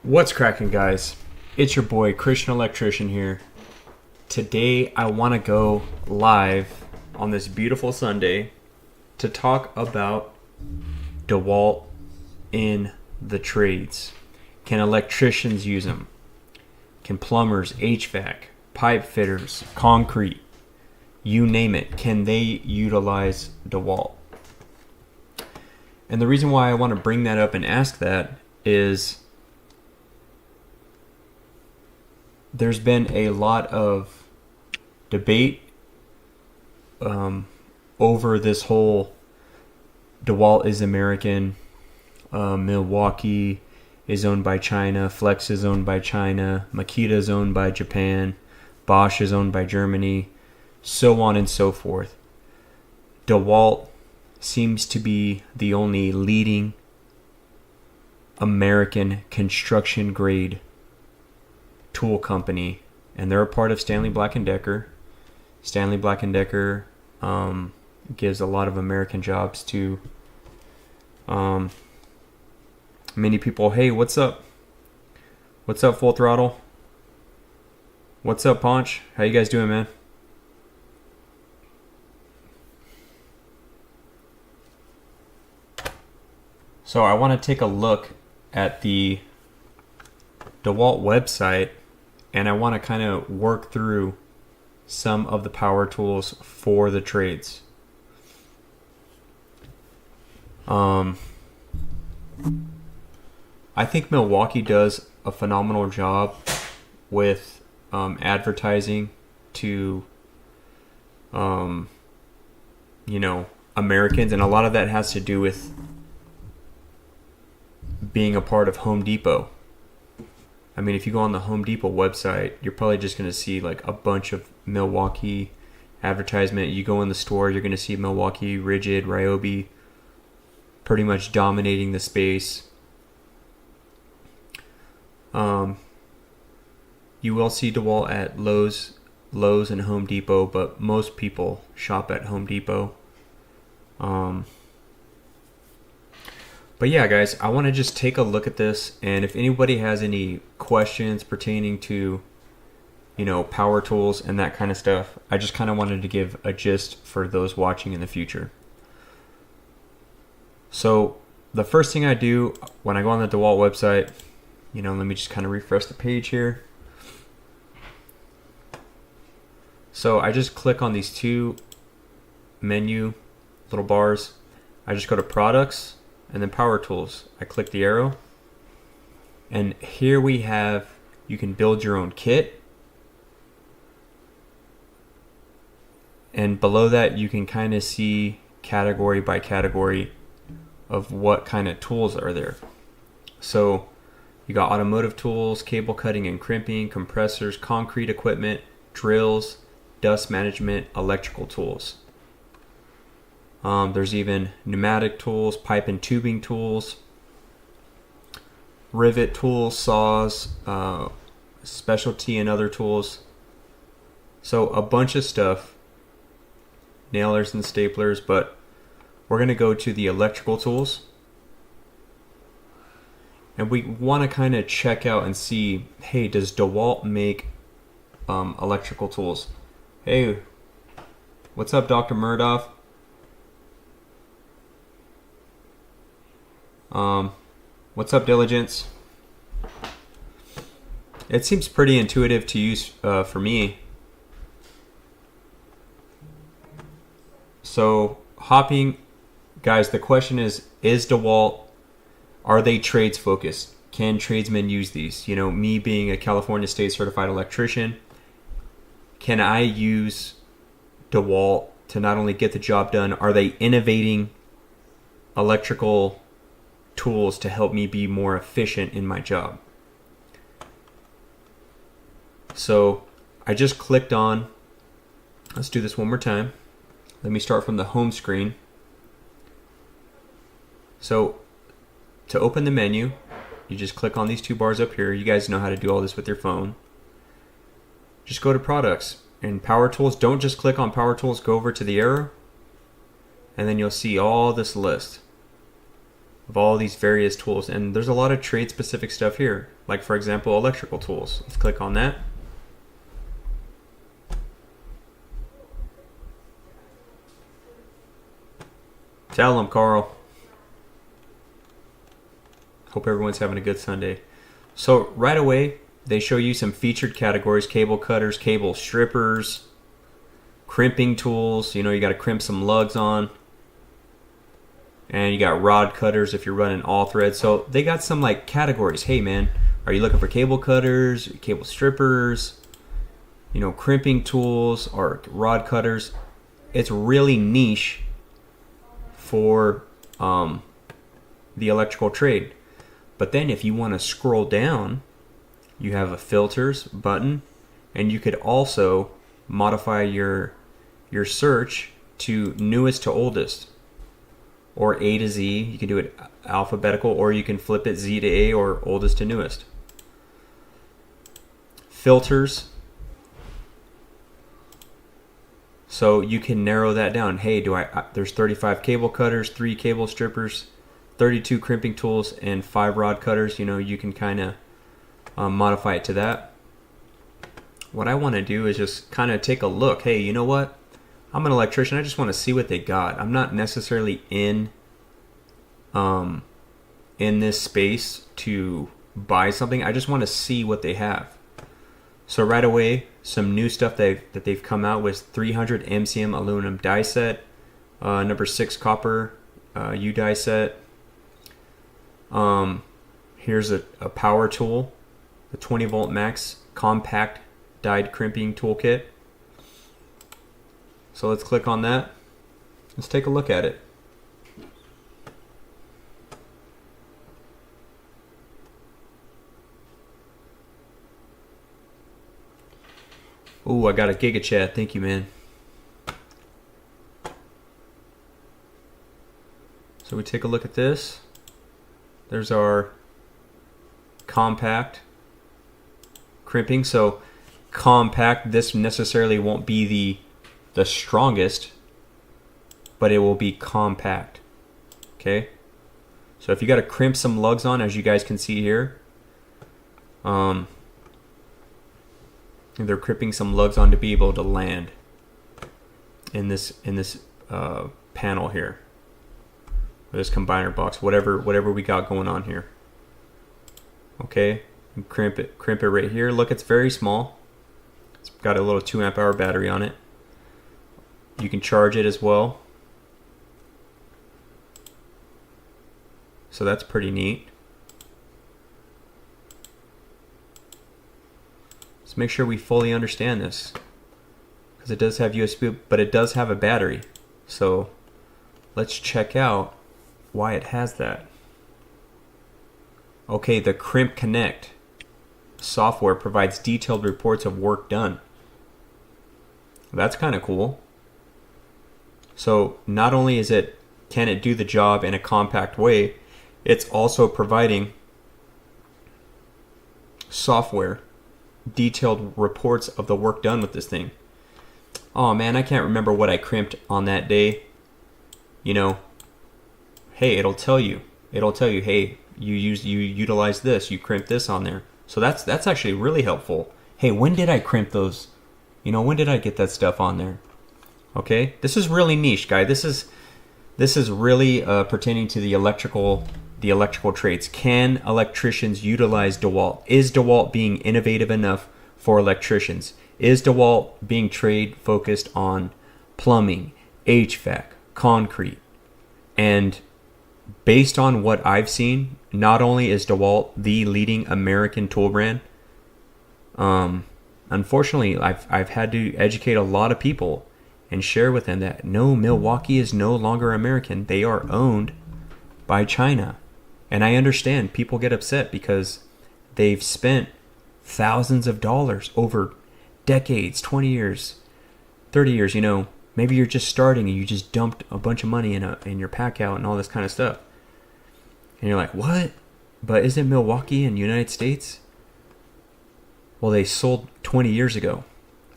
What's cracking, guys? It's your boy Christian Electrician here. Today I want to go live on this beautiful Sunday to talk about Dewalt in the trades. Can electricians use them? Can plumbers, HVAC, pipe fitters, concrete, you name it, can they utilize Dewalt? And the reason why I want to bring that up and ask that is there's been a lot of debate over this whole Dewalt is American, Milwaukee is owned by China, Flex is owned by China, Makita is owned by Japan, Bosch is owned by Germany, so on and so forth. Dewalt seems to be the only leading American construction grade tool company, and they're a part of Stanley Black & Decker. Stanley Black & Decker gives a lot of American jobs to many people. Hey, what's up? What's up, Full Throttle? What's up, Ponch? How you guys doing, man? So I want to take a look at the Dewalt website, and I want to kind of work through some of the power tools for the trades. I think Milwaukee does a phenomenal job with advertising to Americans, and a lot of that has to do with being a part of Home Depot. I mean, if you go on the Home Depot website, you're probably just going to see like a bunch of Milwaukee advertisement. You go in the store, you're going to see Milwaukee, Ridgid, Ryobi pretty much dominating the space. You will see DeWalt at Lowe's and Home Depot, but most people shop at Home Depot. But yeah, guys, I want to just take a look at this, and if anybody has any questions pertaining to, power tools and that kind of stuff, I just kind of wanted to give a gist for those watching in the future. So the first thing I do when I go on the DeWalt website, let me just kind of refresh the page here. So I just click on these two menu little bars. I just go to products and then power tools. I click the arrow, and here we have, you can build your own kit, and below that you can kind of see category by category of what kind of tools are there. So you got automotive tools, cable cutting and crimping, compressors, concrete equipment, drills, dust management, electrical tools. There's even pneumatic tools, pipe and tubing tools, rivet tools, saws, specialty and other tools. So a bunch of stuff, nailers and staplers, but we're going to go to the electrical tools. And we want to kind of check out and see, hey, does DeWalt make electrical tools? Hey, what's up, Dr. Murdoff? What's up, Diligence? It seems pretty intuitive to use for me. So hopping, guys, the question is DeWalt, are they trades focused? Can tradesmen use these? Me being a California State certified electrician, can I use DeWalt to not only get the job done, are they innovating electrical tools to help me be more efficient in my job? So I just clicked on, let's do this one more time. Let me start from the home screen. So to open the menu, you just click on these two bars up here. You guys know how to do all this with your phone. Just go to products and power tools. Don't just click on power tools, go over to the arrow, and then you'll see all this list. of all these various tools. And there's a lot of trade specific stuff here. Like for example, electrical tools. Let's click on that. Tell them, Carl. Hope everyone's having a good Sunday. So right away, they show you some featured categories: cable cutters, cable strippers, crimping tools. You know, you got to crimp some lugs on. And you got rod cutters if you're running all thread. So they got some like categories. Hey man, are you looking for cable cutters, cable strippers, you know, crimping tools, or rod cutters? It's really niche for the electrical trade. But then if you want to scroll down, you have a filters button, and you could also modify your search to newest to oldest, or A to Z. You can do it alphabetical, or you can flip it Z to A, or oldest to newest. Filters. So you can narrow that down. Hey, there's 35 cable cutters, 3 cable strippers, 32 crimping tools, and 5 rod cutters. You know, you can kind of modify it to that. What I want to do is just kind of take a look. Hey, you know what? I'm an electrician. I just want to see what they got. I'm not necessarily in this space to buy something. I just want to see what they have. So right away, some new stuff that they've come out with: 300 MCM aluminum die set, number 6 copper U die set. Here's a power tool, the 20 volt max compact dyed crimping toolkit. So let's click on that. Let's take a look at it. Ooh, I got a Giga Chat. Thank you, man. So we take a look at this. There's our compact crimping. So compact, this necessarily won't be the strongest, but it will be compact. Okay. So if you got to crimp some lugs on, as you guys can see here, they're crimping some lugs on to be able to land in this panel here, or this combiner box, whatever we got going on here. Okay, and crimp it right here. Look, it's very small. It's got a little 2 amp hour battery on it. You can charge it as well, so that's pretty neat. Let's make sure we fully understand this, because it does have USB, but it does have a battery. So let's check out why it has that. Okay, the Crimp Connect software provides detailed reports of work done. That's kind of cool. So not only can it do the job in a compact way, it's also providing software, detailed reports of the work done with this thing. Oh man, I can't remember what I crimped on that day. You know, hey, it'll tell you, hey, you utilize this, you crimp this on there. So that's actually really helpful. Hey, when did I crimp those? You know, when did I get that stuff on there? Okay, this is really niche, guy. This is really pertaining to the electrical trades. Can electricians utilize Dewalt? Is Dewalt being innovative enough for electricians? Is Dewalt being trade focused on plumbing, HVAC, concrete? And based on what I've seen, not only is Dewalt the leading American tool brand, unfortunately, I've had to educate a lot of people and share with them that no, Milwaukee is no longer American. They are owned by China. And I understand people get upset because they've spent thousands of dollars over decades, 20 years, 30 years. You know, maybe you're just starting and you just dumped a bunch of money in your pack out and all this kind of stuff. And you're like, what? But isn't Milwaukee in the United States? Well, they sold 20 years ago.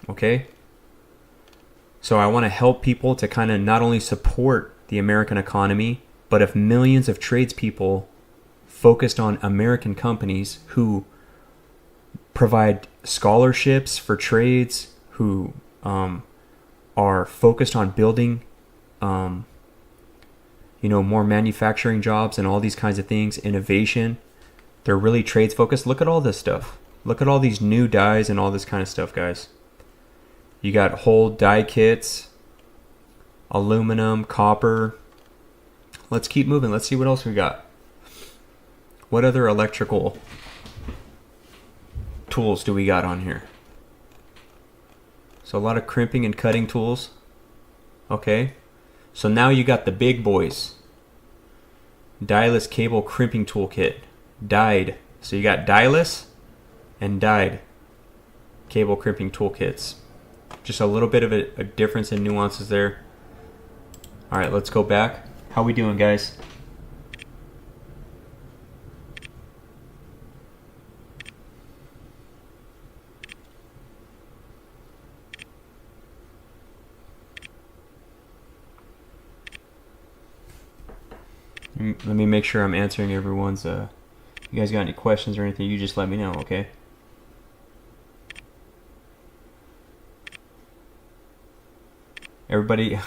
Okay? So I want to help people to kind of not only support the American economy, But if millions of tradespeople focused on American companies who provide scholarships for trades, who are focused on building, more manufacturing jobs and all these kinds of things, innovation, they're really trades focused. Look at all this stuff. Look at all these new dies and all this kind of stuff, guys. You got whole die kits, aluminum, copper. Let's keep moving. Let's see what else we got. What other electrical tools do we got on here? So a lot of crimping and cutting tools. Okay. So now you got the big boys. Dieless cable crimping toolkit. Dyed. So you got dieless and dyed cable crimping toolkits. Just a little bit of a difference in nuances there. All right, let's go back. How we doing, guys? Let me make sure I'm answering everyone's. You guys got any questions or anything? You just let me know, okay? Everybody,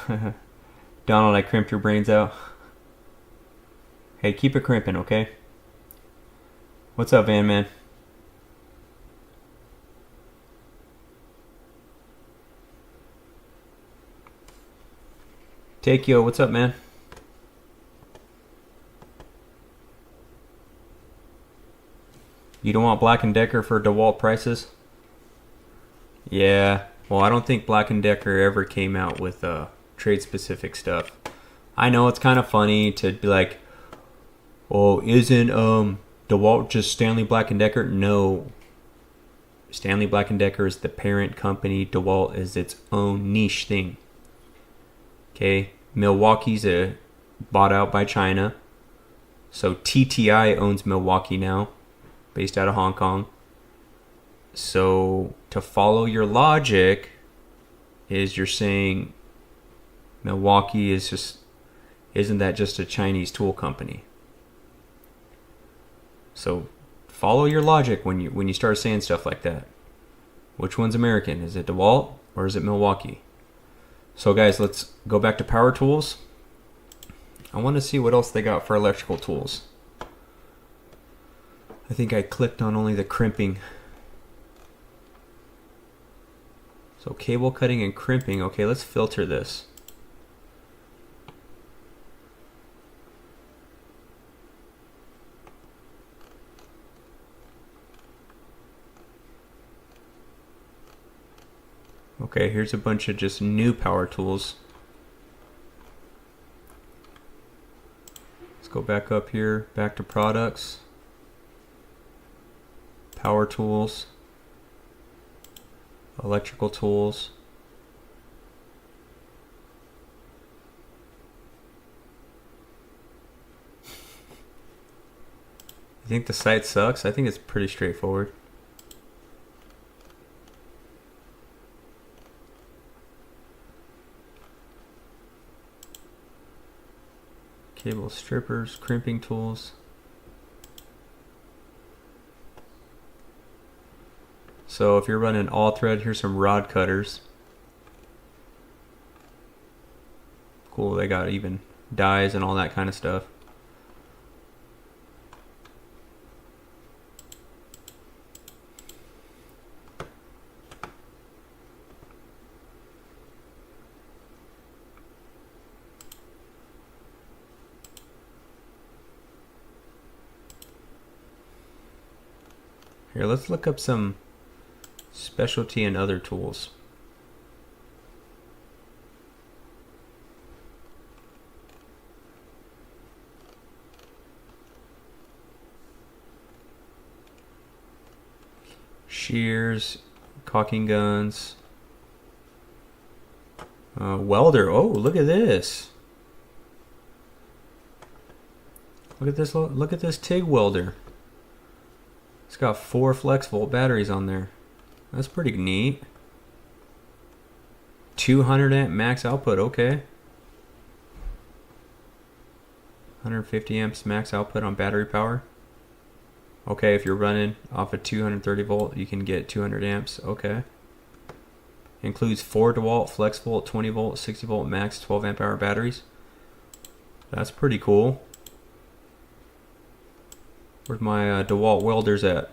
Donald, I crimped your brains out. Hey, keep it crimping, okay? What's up, Van Man? Take yo, what's up, man? You don't want Black & Decker for Dewalt prices? Yeah. Well, I don't think Black & Decker ever came out with trade-specific stuff. I know it's kind of funny to be like, "Oh, isn't DeWalt just Stanley Black & Decker?" No. Stanley Black & Decker is the parent company. DeWalt is its own niche thing. Okay? Milwaukee's bought out by China. So TTI owns Milwaukee now, based out of Hong Kong. So to follow your logic is you're saying Milwaukee isn't that just a Chinese tool company? So follow your logic when you start saying stuff like that. Which one's American? Is it DeWalt or is it Milwaukee? So guys, let's go back to power tools. I want to see what else they got for electrical tools. I think I clicked on only the crimping. So cable cutting and crimping. Okay, let's filter this. Okay, here's a bunch of just new power tools. Let's go back up here, back to products. Power tools. Electrical tools. You think the site sucks? I think it's pretty straightforward. Cable strippers, crimping tools. So if you're running all thread, here's some rod cutters. Cool, they got even dies and all that kind of stuff. Here, let's look up some specialty and other tools. Shears, caulking guns, welder. Oh, look at this! Look at this! Look at this TIG welder. It's got 4 flex volt batteries on there. That's pretty neat. 200 amp max output. Okay. 150 amps max output on battery power. Okay, if you're running off a 230 volt, you can get 200 amps. Okay. Includes 4 Dewalt flex volt, 20 volt, 60 volt max 12 amp hour batteries. That's pretty cool. Where's my Dewalt welders at?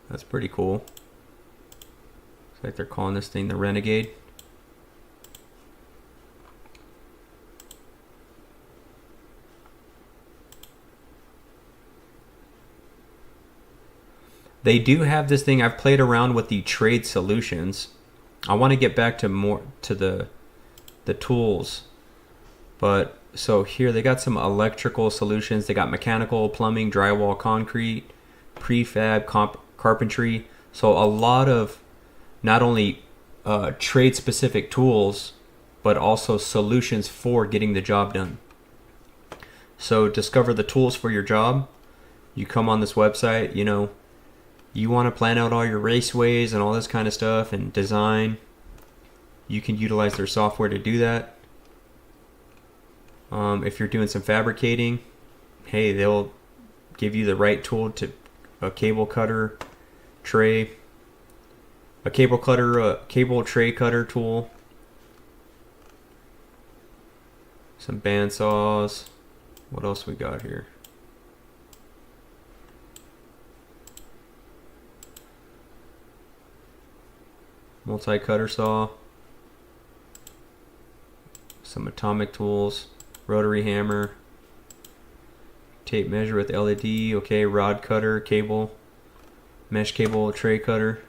That's pretty cool. Looks like they're calling this thing the Renegade. They do have this thing. I've played around with the trade solutions. I want to get back to more to the tools. But so here they got some electrical solutions. They got mechanical, plumbing, drywall, concrete, prefab, carpentry. So a lot of not only trade specific tools, but also solutions for getting the job done. So discover the tools for your job. You come on this website, you know, you want to plan out all your raceways and all this kind of stuff and design. You can utilize their software to do that. If you're doing some fabricating, hey, they'll give you the right tool to a cable cutter tray, a cable tray cutter tool, some band saws. What else we got here? Multi-cutter saw, some atomic tools, rotary hammer, tape measure with LED, okay, rod cutter, cable, mesh cable tray cutter.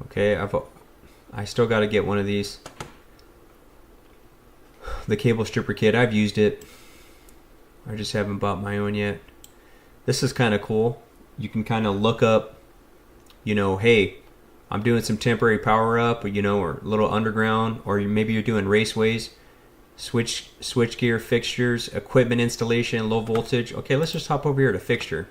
Okay, I still got to get one of these. The cable stripper kit, I've used it. I just haven't bought my own yet. This is kind of cool. You can kind of look up, you know, hey, I'm doing some temporary power up, you know, or a little underground, or maybe you're doing raceways, switch gear fixtures, equipment installation, low voltage. Okay, let's just hop over here to fixture.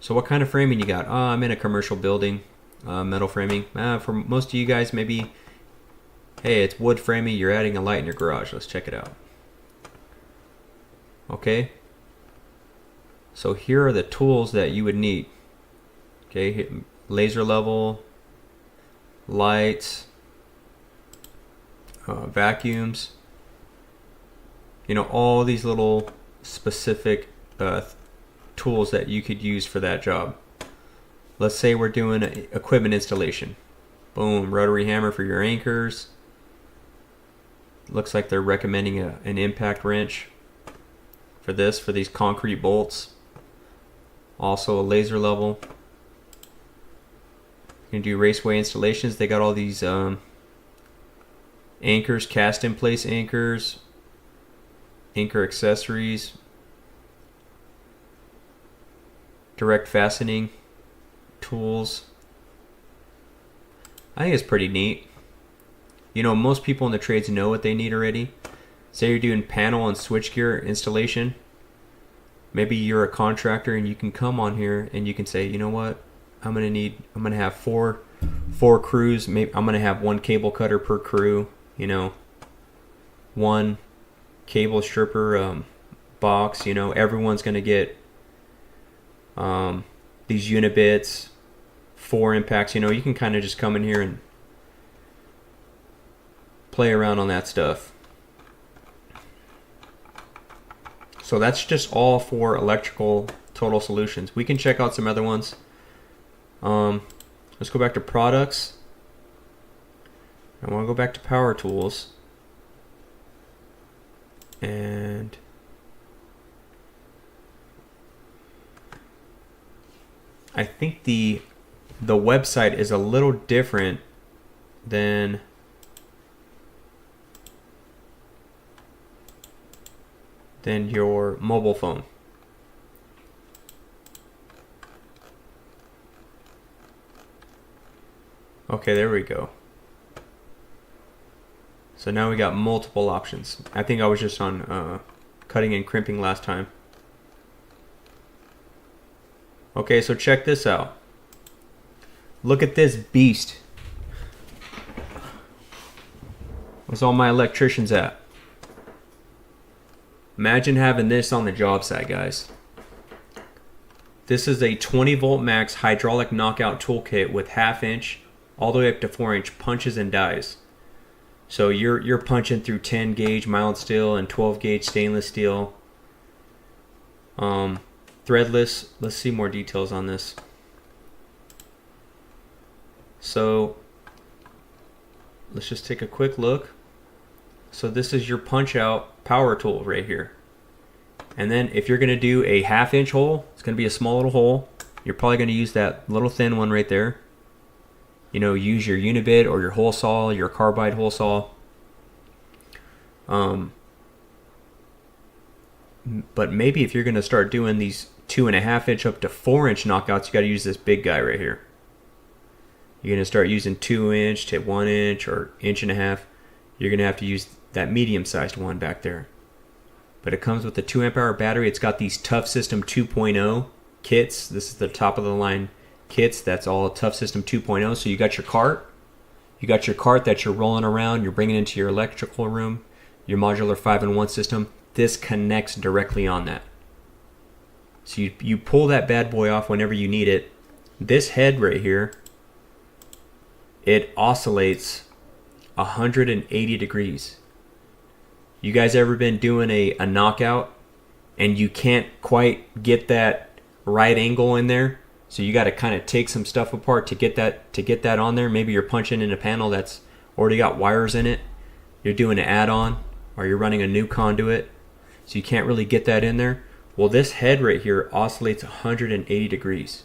So what kind of framing you got? Oh, I'm in a commercial building, metal framing. For most of you guys, maybe, hey, it's wood framing. You're adding a light in your garage. Let's check it out. Okay, so here are the tools that you would need. Okay, laser level, lights, vacuums, you know, all these little specific tools that you could use for that job. Let's say we're doing equipment installation. Boom, rotary hammer for your anchors. Looks like they're recommending an impact wrench for this, for these concrete bolts. Also a laser level. You can do raceway installations. They got all these anchors, cast in place anchors, anchor accessories, direct fastening tools. I think it's pretty neat. You know, most people in the trades know what they need already. Say you're doing panel and switchgear installation. Maybe you're a contractor and you can come on here and you can say, you know what, I'm gonna have four crews. Maybe I'm gonna have one cable cutter per crew. You know, one cable stripper box. You know, everyone's gonna get these unit bits, 4 impacts. You know, you can kind of just come in here and play around on that stuff. So that's just all for electrical total solutions. We can check out some other ones. Let's go back to products. I want to go back to power tools. And I think the website is a little different than your mobile phone. Okay, there we go. So now we got multiple options. I think I was just on cutting and crimping last time. Okay, so check this out. Look at this beast. Where's all my electricians at? Imagine having this on the job site, guys. This is a 20 volt max hydraulic knockout toolkit with 1/2 inch all the way up to 4 inch punches and dies. So you're punching through 10 gauge mild steel and 12 gauge stainless steel. Threadless. Let's see more details on this. So let's just take a quick look. So this is your punch out power tool right here. And then if you're going to do a 1/2 inch hole, it's going to be a small little hole. You're probably going to use that little thin one right there. You know, use your unibit or your hole saw, your carbide hole saw. But maybe if you're going to start doing these 2.5 inch up to 4 inch knockouts, you got to use this big guy right here. You're going to start using 2 inch to 1 inch or 1.5 inch. You're going to have to use that medium sized one back there. But it comes with a 2 amp hour battery. It's got these Tough System 2.0 kits. This is the top of the line kits. That's all Tough System 2.0. So you got your cart. You got your cart that you're rolling around. You're bringing into your electrical room, your modular 5-in-1 system. This connects directly on that. So you pull that bad boy off whenever you need it. This head right here, it oscillates 180 degrees. You guys ever been doing a knockout and you can't quite get that right angle in there? So you got to kind of take some stuff apart to get that on there. Maybe you're punching in a panel that's already got wires in it. You're doing an add-on or you're running a new conduit. So you can't really get that in there. Well, this head right here oscillates 180 degrees.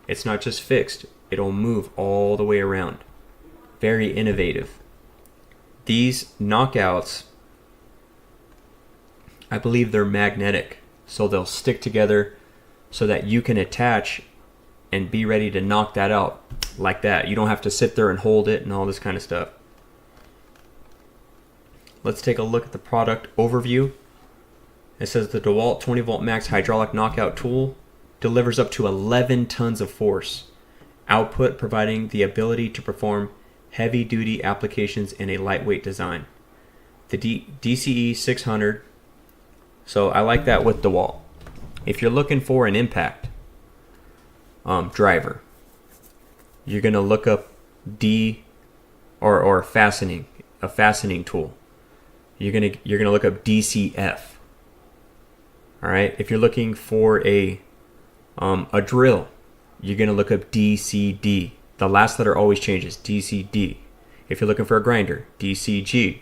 It's not just fixed. It'll move all the way around. Very innovative. These knockouts, I believe they're magnetic. So they'll stick together so that you can attach and be ready to knock that out like that. You don't have to sit there and hold it and all this kind of stuff. Let's take a look at the product overview. It says the Dewalt 20 volt max hydraulic knockout tool delivers up to 11 tons of force output, providing the ability to perform heavy duty applications in a lightweight design. The DCE 600. So I like that with Dewalt. If you're looking for an impact driver, you're gonna look up or fastening, a fastening tool. You're gonna look up DCF. All right. If you're looking for a drill, you're gonna look up DCD. The last letter always changes. DCD. If you're looking for a grinder, DCG.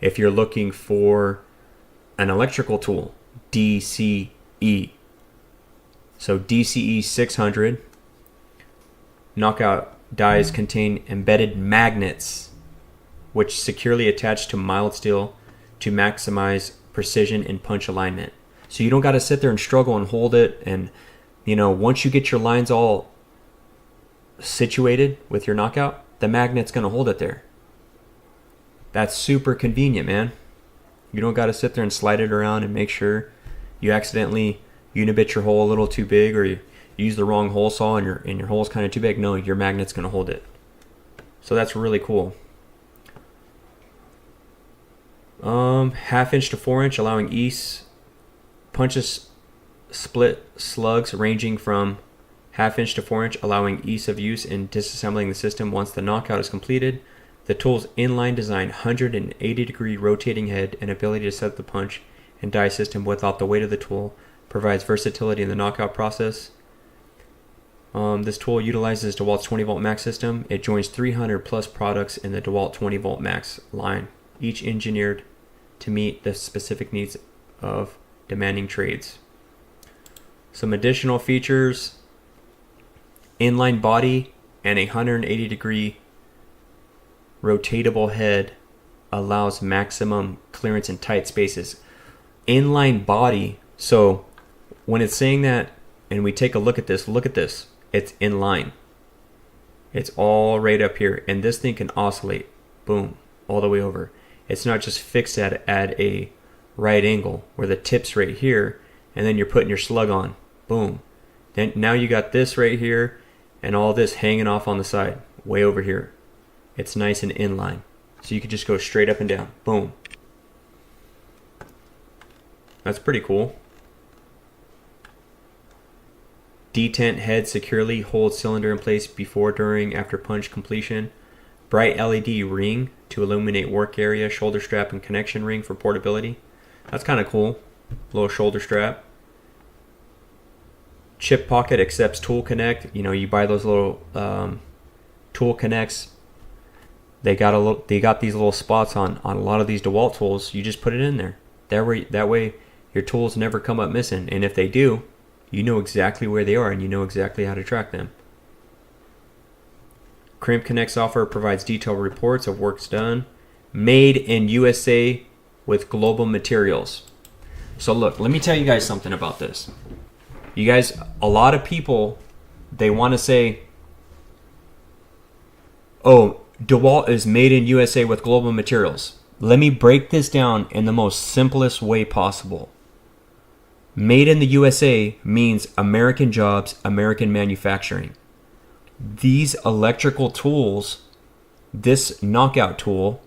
If you're looking for an electrical tool, DCE. So DCE 600. Knockout dies contain embedded magnets which securely attach to mild steel to maximize precision in punch alignment. So you don't got to sit there and struggle and hold it. And, you know, once you get your lines all situated with your knockout, the magnet's going to hold it there. That's super convenient, man. You don't got to sit there and slide it around and make sure you accidentally unibit your hole a little too big, or you use the wrong hole saw and your hole's kind of too big. No, your magnet's going to hold it. So that's really cool. 1/2 inch to 4 inch, allowing ease. Punches split slugs ranging from 1/2 inch to 4 inch, allowing ease of use in disassembling the system once the knockout is completed. The tool's inline design, 180 degree rotating head, and ability to set the punch and die system without the weight of the tool provides versatility in the knockout process. This tool utilizes DeWalt's 20 volt max system. It joins 300 plus products in the DeWalt 20 volt max line, each engineered to meet the specific needs of demanding trades. Some additional features: inline body and a 180 degree rotatable head allows maximum clearance in tight spaces. Inline body. So when it's saying that, and we take a look at this, it's in line. It's all right up here, and this thing can oscillate, boom, all the way over. It's not just fixed at a right angle where the tip's right here, and then you're putting your slug on, boom. Then now you got this right here, and all this hanging off on the side, way over here. It's nice and inline. So you could just go straight up and down. Boom. That's pretty cool. Detent head securely holds cylinder in place before, during, after punch completion. Bright LED ring to illuminate work area. Shoulder strap and connection ring for portability. That's kind of cool. Little shoulder strap. Chip pocket accepts tool connect. You know, you buy those little tool connects. They got these little spots on a lot of these Dewalt tools. You just put it in there. That way your tools never come up missing. And if they do, you know exactly where they are and you know exactly how to track them. Crimp Connect software provides detailed reports of works done. Made in USA with global materials. So look, let me tell you guys something about this. You guys, a lot of people, they want to say, oh, Dewalt is made in USA with global materials. Let me break this down in the most simplest way possible. Made in the USA means American jobs, American manufacturing. These electrical tools, this knockout tool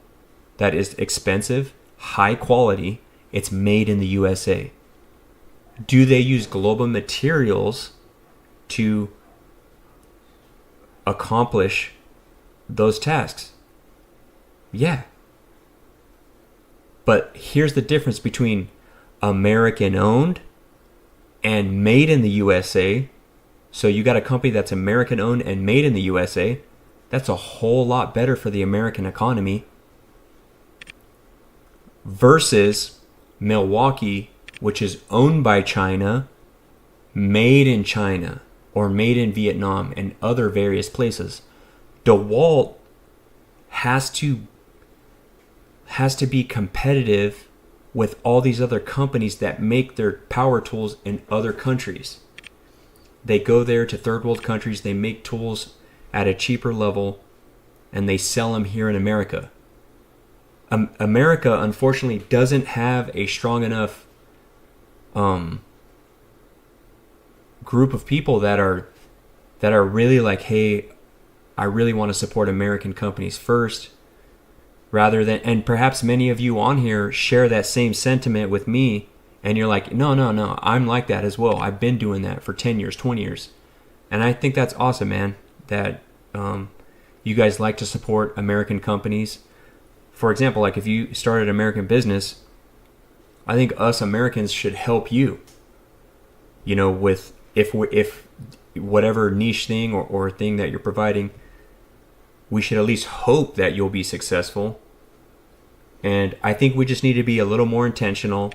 that is expensive, high quality, it's made in the USA. Do they use global materials to accomplish those tasks? Yeah. But here's the difference between American owned and made in the USA. So you got a company that's American owned and made in the USA. That's a whole lot better for the American economy. Versus Milwaukee, which is owned by China, made in China, or made in Vietnam and other various places. Dewalt has to be competitive with all these other companies that make their power tools in other countries. They go there to third world countries, they make tools at a cheaper level, and they sell them here in America. America, unfortunately, doesn't have a strong enough group of people that are really like, hey, I really want to support American companies first, rather than, and perhaps many of you on here share that same sentiment with me, and you're like, no, I'm like that as well. I've been doing that for 10 years, 20 years. And I think that's awesome, man, that you guys like to support American companies. For example, like if you started an American business, I think us Americans should help you, you know, with if whatever niche thing or thing that you're providing, we should at least hope that you'll be successful. And I think we just need to be a little more intentional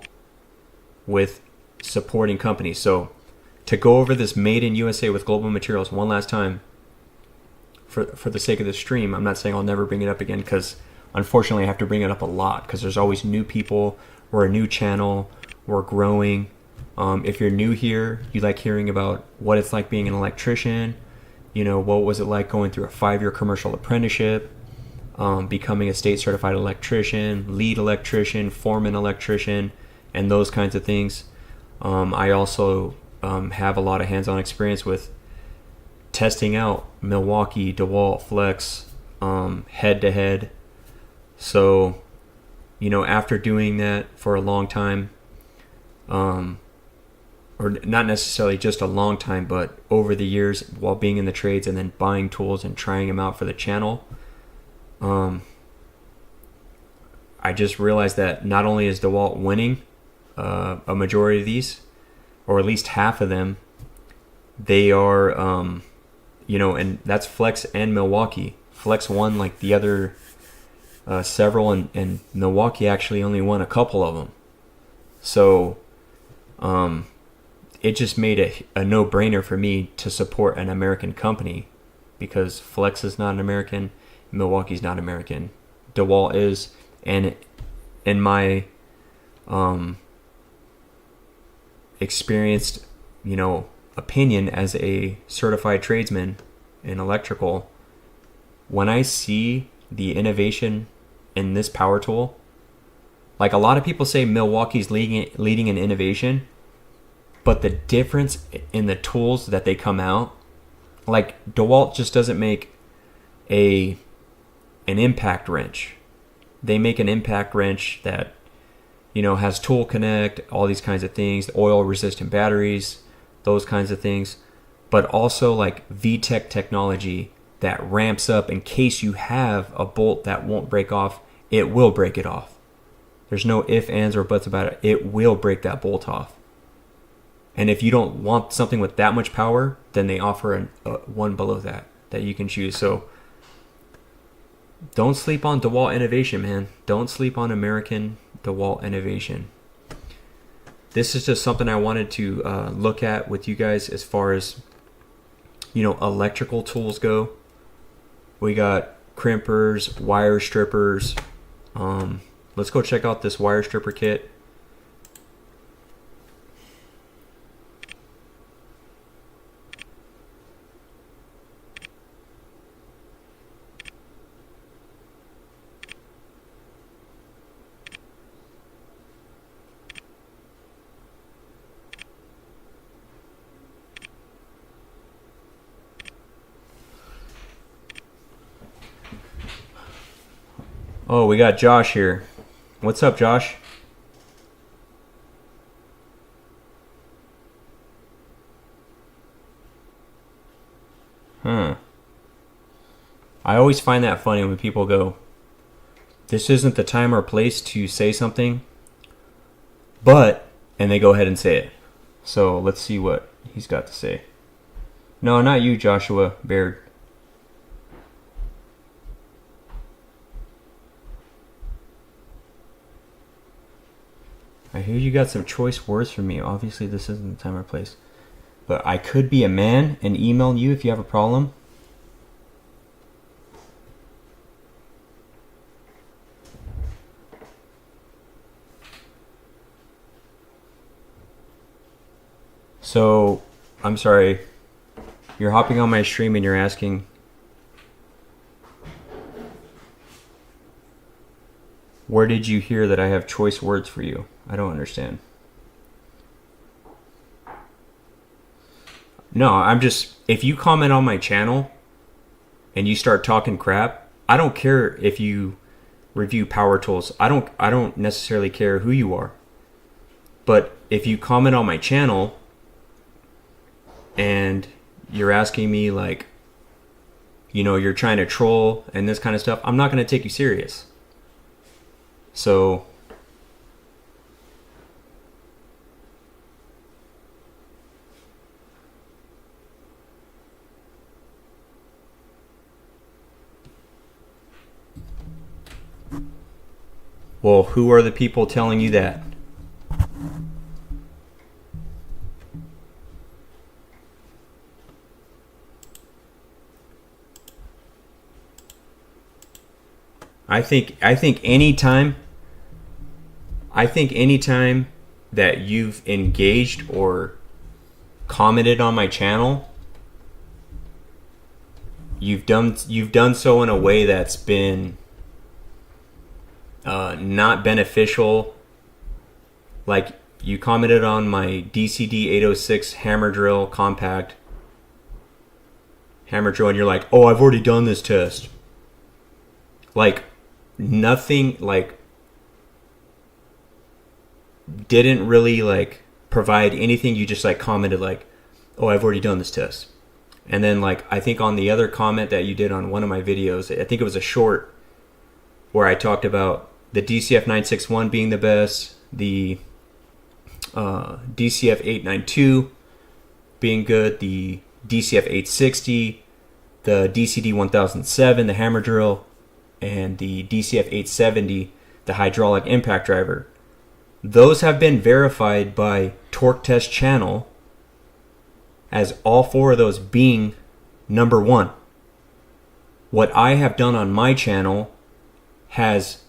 with supporting companies. So to go over this made in USA with global materials one last time, for the sake of the stream, I'm not saying I'll never bring it up again, because unfortunately I have to bring it up a lot because there's always new people. We're a new channel. We're growing. If you're new here, you like hearing about what it's like being an electrician. You know, what was it like going through a 5-year commercial apprenticeship, becoming a state certified electrician, lead electrician, foreman electrician, and those kinds of things. I also have a lot of hands-on experience with testing out Milwaukee, Dewalt, Flex, head-to-head. So, you know, after doing that for a long time, or not necessarily just a long time, but over the years while being in the trades and then buying tools and trying them out for the channel, I just realized that not only is DeWalt winning a majority of these, or at least half of them, they are, you know, and that's Flex and Milwaukee. Flex won like the other several, and Milwaukee actually only won a couple of them. So it just made a no-brainer for me to support an American company, because Flex is not an American, Milwaukee's not American, DeWalt is, and in my experienced, you know, opinion as a certified tradesman in electrical, when I see the innovation in this power tool, like a lot of people say Milwaukee's leading in innovation, but the difference in the tools that they come out like Dewalt just doesn't make an impact wrench. They make an impact wrench that, has tool connect, all these kinds of things, oil resistant batteries, those kinds of things, but also like VTech technology that ramps up in case you have a bolt that won't break off. It will break it off. There's no ifs, ands, or buts about it. It will break that bolt off. And if you don't want something with that much power, then they offer one below that you can choose. So don't sleep on DeWalt innovation, man. Don't sleep on American DeWalt innovation. This is just something I wanted to look at with you guys as far as, electrical tools go. We got crimpers, wire strippers. Let's go check out this wire stripper kit. Oh, we got Josh here. What's up, Josh? I always find that funny when people go, this isn't the time or place to say something, but, and they go ahead and say it. So let's see what he's got to say. No, not you, Joshua Baird. I hear you got some choice words for me. Obviously, this isn't the time or place. But I could be a man and email you if you have a problem. So, I'm sorry. You're hopping on my stream and you're asking, where did you hear that I have choice words for you? I don't understand. No, I'm just, if you comment on my channel and you start talking crap, I don't care if you review power tools. I don't necessarily care who you are. But if you comment on my channel and you're asking me like, you're trying to troll and this kind of stuff, I'm not going to take you serious. So well, who are the people telling you that? I think anytime that you've engaged or commented on my channel, you've done so in a way that's been not beneficial. Like, you commented on my DCD 806 hammer drill compact hammer drill, and you're like, oh, I've already done this test. Like, nothing, like, didn't really like provide anything. You just like commented like, oh, I've already done this test. And then like, I think on the other comment that you did on one of my videos, I think it was a short where I talked about the DCF 961 being the best, the DCF 892 being good, the DCF 860, the DCD 1007, the hammer drill, and the DCF 870, the hydraulic impact driver. Those have been verified by Torque Test Channel as all four of those being number one. What I have done on my channel has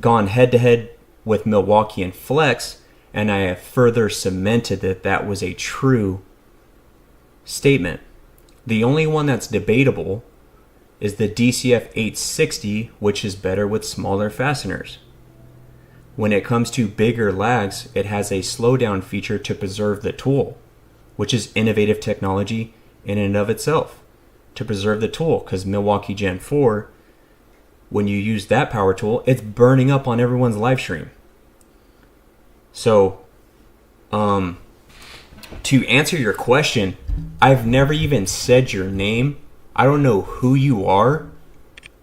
gone head to head with Milwaukee and Flex, and I have further cemented that that was a true statement. The only one that's debatable is the DCF 860, which is better with smaller fasteners. When it comes to bigger lags, it has a slowdown feature to preserve the tool, which is innovative technology in and of itself. to preserve the tool, because Milwaukee Gen 4, when you use that power tool, it's burning up on everyone's live stream. So, to answer your question, I've never even said your name. I don't know who you are.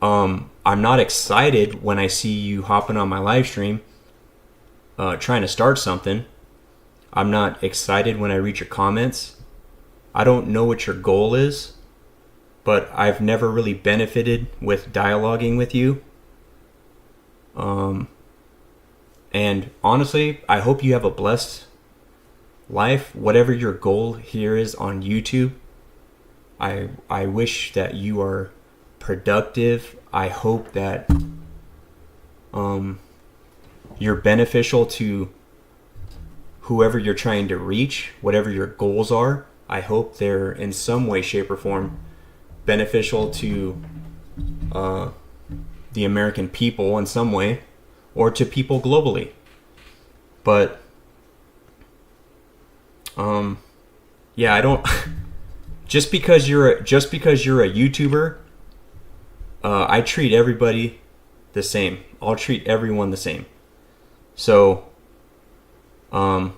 I'm not excited when I see you hopping on my live stream, trying to start something. I'm not excited when I read your comments. I don't know what your goal is, but I've never really benefited with dialoguing with you. And honestly, I hope you have a blessed life. Whatever your goal here is on YouTube, I wish that you are productive. I hope that you're beneficial to whoever you're trying to reach, whatever your goals are. I hope they're in some way, shape, or form beneficial to the American people in some way, or to people globally. But yeah, I don't. just because you're a YouTuber, I treat everybody the same. I'll treat everyone the same. So, I'm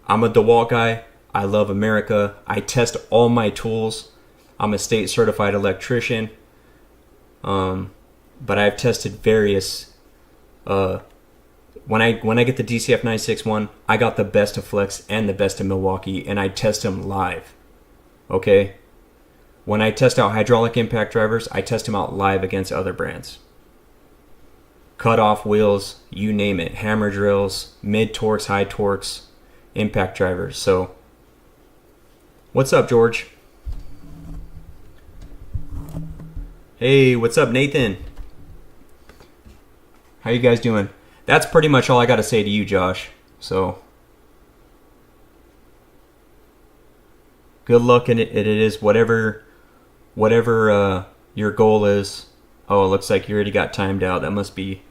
a Dewalt guy. I love America. I test all my tools. I'm a state certified electrician. But I've tested various. When I get the DCF 961, I got the best of Flex and the best of Milwaukee, and I test them live. Okay? When I test out hydraulic impact drivers, I test them out live against other brands. Cut off wheels, you name it. Hammer drills, mid torques, high torques, impact drivers. So, what's up, George? Hey, what's up, Nathan? How you guys doing? That's pretty much all I got to say to you, Josh. So, good luck in it. It is whatever your goal is. Oh, it looks like you already got timed out. That must be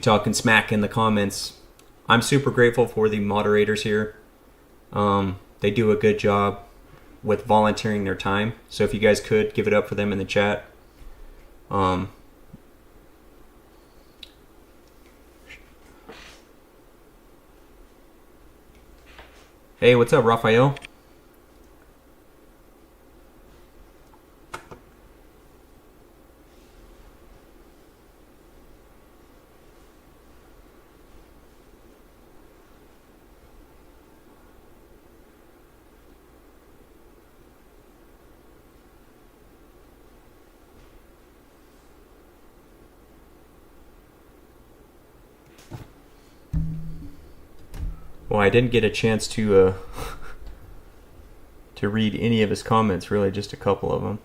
talking smack in the comments. I'm super grateful for the moderators here. They do a good job with volunteering their time. So if you guys could give it up for them in the chat. Hey, what's up, Raphael? Well, I didn't get a chance to read any of his comments, really, just a couple of them.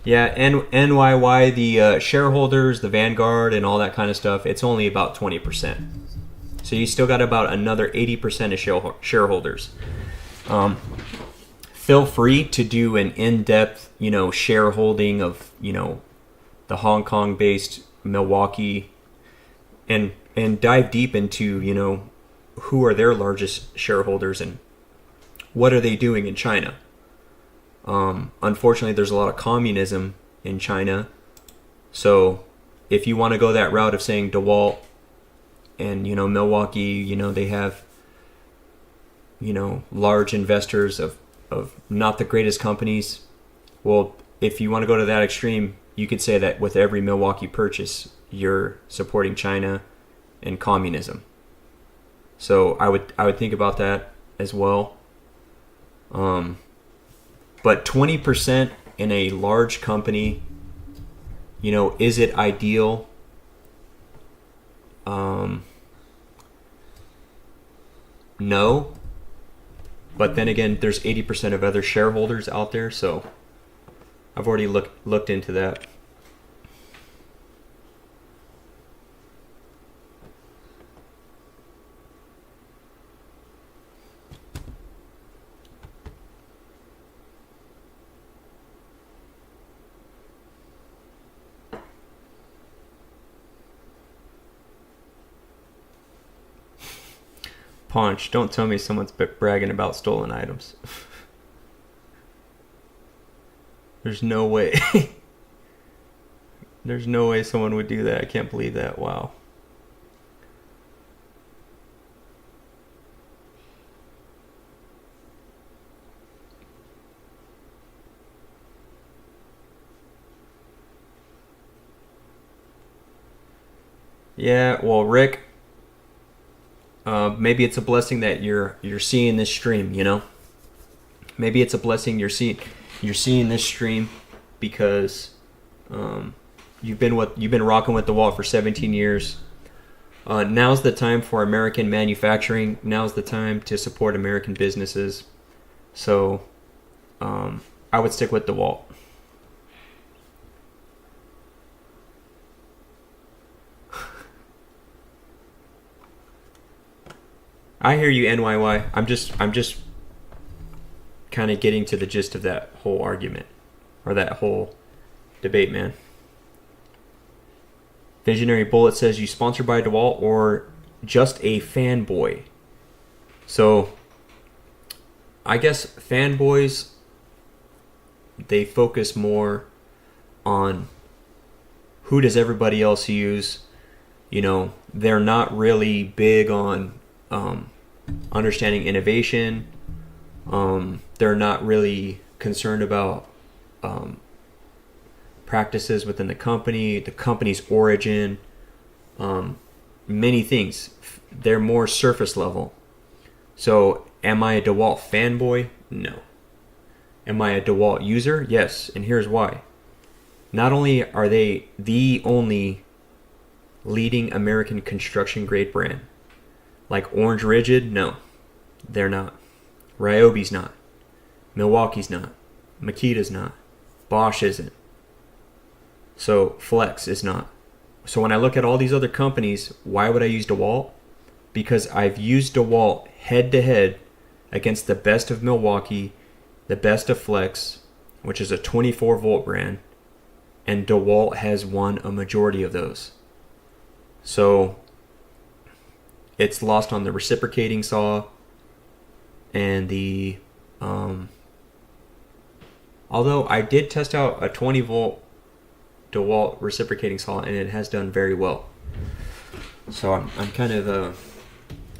Yeah, and NYY, the shareholders, the Vanguard, and all that kind of stuff, it's only about 20%. So you still got about another 80% of shareholders. Feel free to do an in-depth, shareholding of, the Hong Kong-based Milwaukee, and dive deep into, who are their largest shareholders and what are they doing in China. Unfortunately, there's a lot of communism in China. So if you want to go that route of saying Dewalt and, Milwaukee, they have, large investors of not the greatest companies. Well, if you want to go to that extreme, you could say that with every Milwaukee purchase, you're supporting China and communism. So I would think about that as well. But 20% in a large company, is it ideal? No. But then again, there's 80% of other shareholders out there, so I've already looked into that. Paunch, don't tell me someone's bragging about stolen items. There's no way. There's no way someone would do that. I can't believe that. Wow. Yeah, well, Rick, maybe it's a blessing that you're seeing this stream. Maybe it's a blessing you're seeing this stream because you've been rocking with Dewalt for 17 years. Now's the time for American manufacturing. Now's the time to support American businesses. So I would stick with Dewalt. I hear you, NYY. I'm just kind of getting to the gist of that whole argument or that whole debate, man. Visionary Bullet says, you sponsored by Dewalt or just a fanboy? So I guess fanboys, they focus more on who does everybody else use. They're not really big on understanding innovation. They're not really concerned about practices within the company's origin, many things. They're more surface level. So am I a Dewalt fanboy? No. Am I a Dewalt user? Yes, and here's why. Not only are they the only leading American construction grade brand, like Orange Ridgid, no, they're not. Ryobi's not. Milwaukee's not. Makita's not. Bosch isn't. So Flex is not. So when I look at all these other companies, why would I use Dewalt? Because I've used Dewalt head to head against the best of Milwaukee, the best of Flex, which is a 24 volt brand, and Dewalt has won a majority of those. So it's lost on the reciprocating saw and the although I did test out a 20 volt Dewalt reciprocating saw and it has done very well. So I'm kind of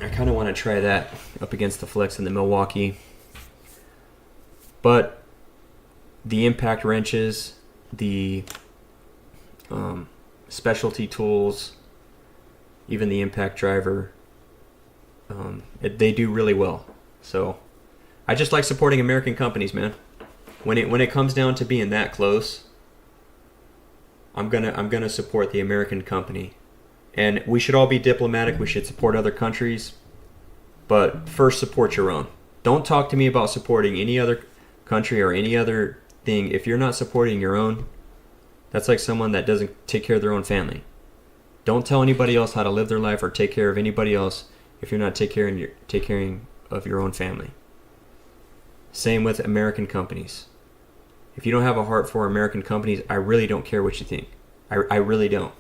I kind of want to try that up against the Flex and the Milwaukee. But the impact wrenches, the specialty tools, even the impact driver, they do really well. So I just like supporting American companies, man. When it comes down to being that close, I'm gonna support the American company. And we should all be diplomatic. We should support other countries, but first support your own. Don't talk to me about supporting any other country or any other thing if you're not supporting your own. That's like someone that doesn't take care of their own family. Don't tell anybody else how to live their life or take care of anybody else if you're not taking care of your own family. Same with American companies. If you don't have a heart for American companies, I really don't care what you think. I really don't.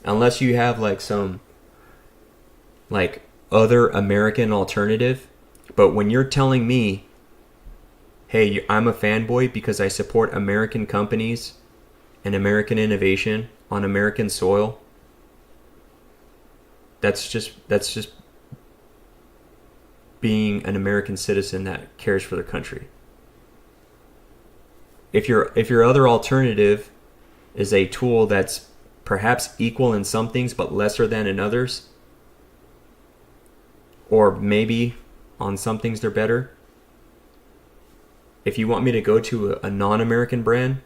Unless you have like some like other American alternative. But when you're telling me, hey, I'm a fanboy because I support American companies and American innovation on American soil, that's just being an American citizen that cares for their country. If your other alternative is a tool that's perhaps equal in some things but lesser than in others, or maybe on some things they're better, if you want me to go to a non-American brand,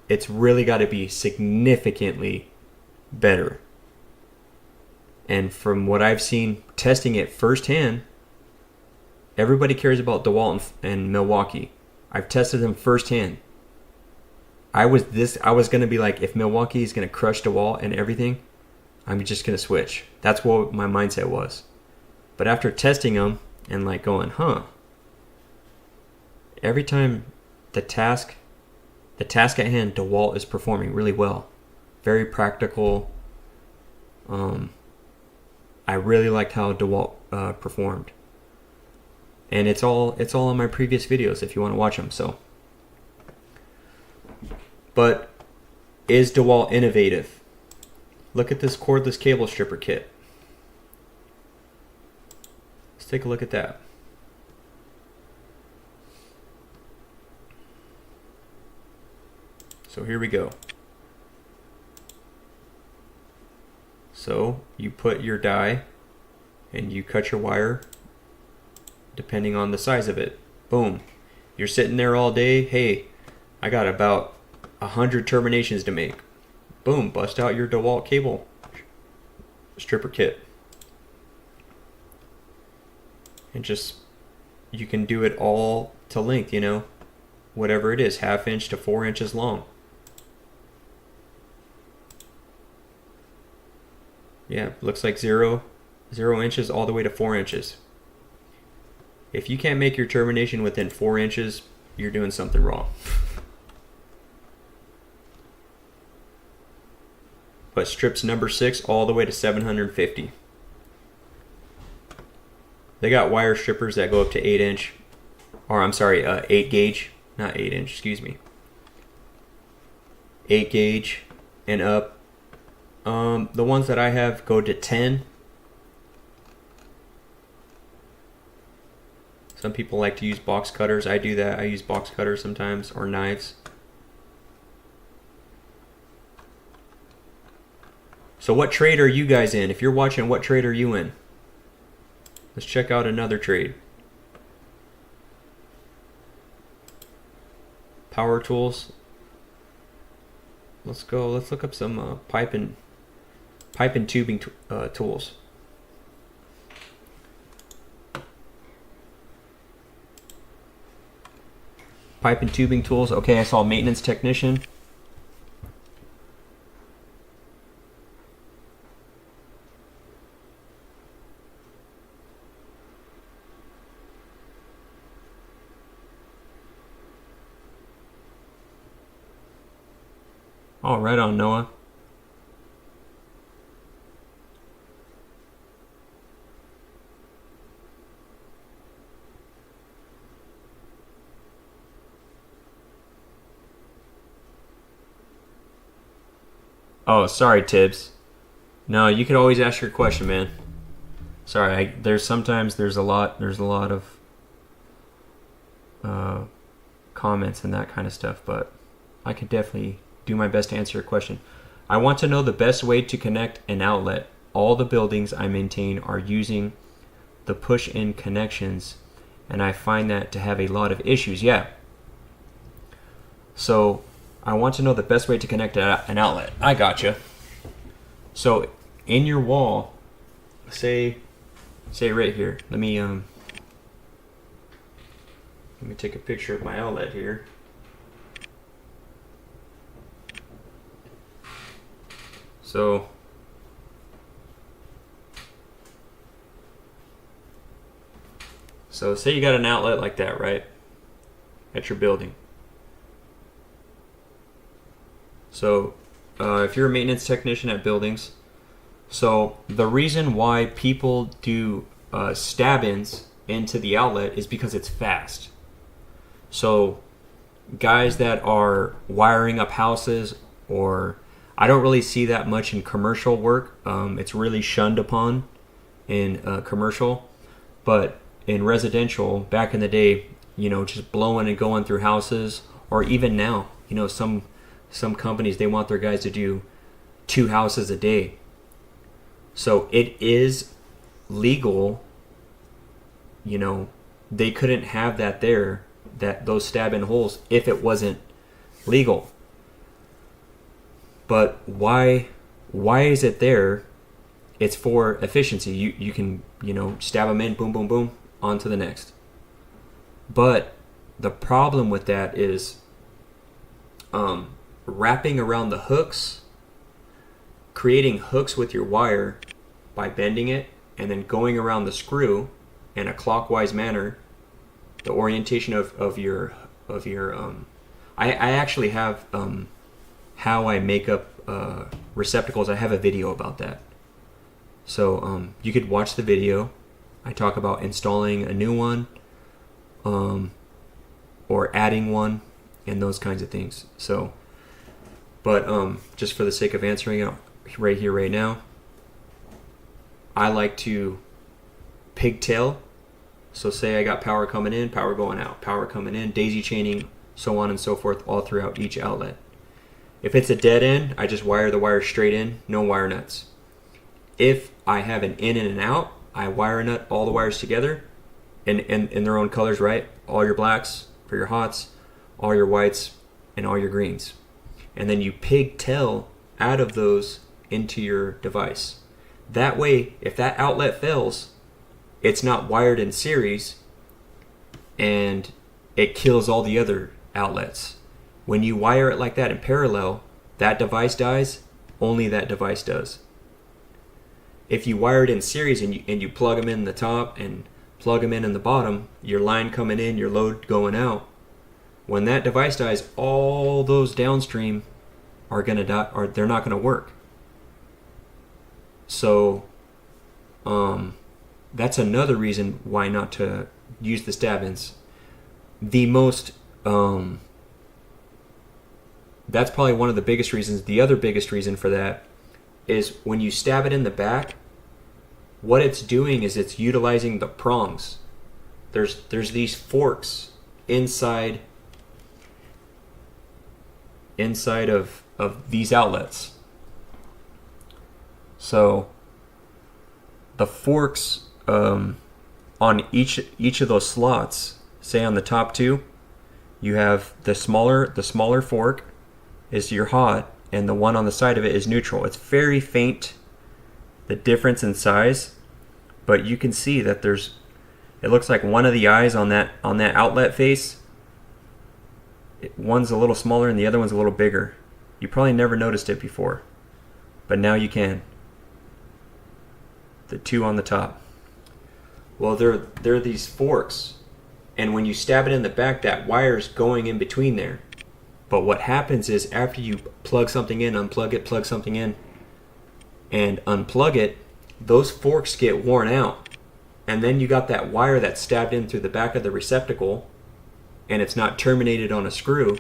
it's really got to be significantly better. And from what I've seen testing it firsthand, everybody cares about Dewalt and Milwaukee. I've tested them firsthand. I was going to be like, if Milwaukee is going to crush Dewalt and everything, I'm just going to switch. That's what my mindset was. But after testing them and like going, every time the task at hand, Dewalt is performing really well. Very practical. I really liked how Dewalt performed. And it's all on my previous videos if you want to watch them. So, but is Dewalt innovative? Look at this cordless cable stripper kit. Let's take a look at that. So here we go. So you put your die and you cut your wire depending on the size of it. Boom. You're sitting there all day. Hey, I got about 100 terminations to make. Boom, bust out your Dewalt cable stripper kit. And just, you can do it all to length, you know, whatever it is, 1/2 inch to 4 inches long. Yeah, looks like 0 inches all the way to 4 inches. If you can't make your termination within 4 inches, you're doing something wrong. But strips number 6 all the way to 750. They got wire strippers that go up to 8 inch, or I'm sorry, 8 gauge, not 8 inch, excuse me. 8 gauge and up. The ones that I have go to 10. Some people like to use box cutters. I do that. I use box cutters sometimes, or knives. So what trade are you guys in? If you're watching, what trade are you in? Let's check out another trade. Power tools. Let's go. Let's look up some pipe and tubing tools. Pipe and tubing tools. Okay, I saw maintenance technician. Oh, right on, Noah. Oh, sorry, Tibbs. No, you could always ask your question, man. Sorry, there's a lot of comments and that kind of stuff, but I could definitely do my best to answer your question. I want to know the best way to connect an outlet. All the buildings I maintain are using the push-in connections, and I find that to have a lot of issues. Yeah. So I want to know the best way to connect an outlet. I gotcha. So in your wall, say right here. Let me take a picture of my outlet here. So say you got an outlet like that, right? At your building. So if you're a maintenance technician at buildings, so the reason why people do stab-ins into the outlet is because it's fast. So guys that are wiring up houses, or I don't really see that much in commercial work. It's really shunned upon in commercial, but in residential, back in the day, you know, just blowing and going through houses, or even now, you know, some companies, they want their guys to do 2 houses a day. So it is legal, you know, they couldn't have that there, those stab-in holes, if it wasn't legal. But why is it there? It's for efficiency. You can, you know, stab them in, boom, boom, boom, on to the next. But the problem with that is wrapping around the hooks, creating hooks with your wire by bending it, and then going around the screw in a clockwise manner. The orientation of your I actually have how I make up receptacles. I have a video about that. So you could watch the video. I talk about installing a new one, or adding one, and those kinds of things. So, but just for the sake of answering it right here, right now, I like to pigtail. So say I got power coming in, power going out, power coming in, daisy chaining, so on and so forth, all throughout each outlet. If it's a dead end, I just wire the wires straight in, no wire nuts. If I have an in and an out, I wire nut all the wires together in their own colors, right? All your blacks for your hots, all your whites, and all your greens. And then you pigtail out of those into your device. That way, if that outlet fails, it's not wired in series and it kills all the other outlets. When you wire it like that in parallel, that device dies, only that device does. If you wire it in series and you plug them in the top and plug them in the bottom, your line coming in, your load going out, when that device dies, all those downstream are going to die, or they're not going to work. So that's another reason why not to use the stab-ins. The most that's probably one of the biggest reasons. The other biggest reason for that is when you stab it in the back, what it's doing is it's utilizing the prongs. There's these forks inside of these outlets. So the forks on each of those slots, say on the top two, you have the smaller fork is your hot, and the one on the side of it is neutral. It's very faint, the difference in size, but you can see that it looks like one of the eyes on that outlet face, one's a little smaller and the other one's a little bigger. You probably never noticed it before, but now you can. The two on the top. Well, they're these forks, and when you stab it in the back, that wire's going in between there. But what happens is after you plug something in, unplug it, plug something in, and unplug it, those forks get worn out. And then you got that wire that's stabbed in through the back of the receptacle, and it's not terminated on a screw.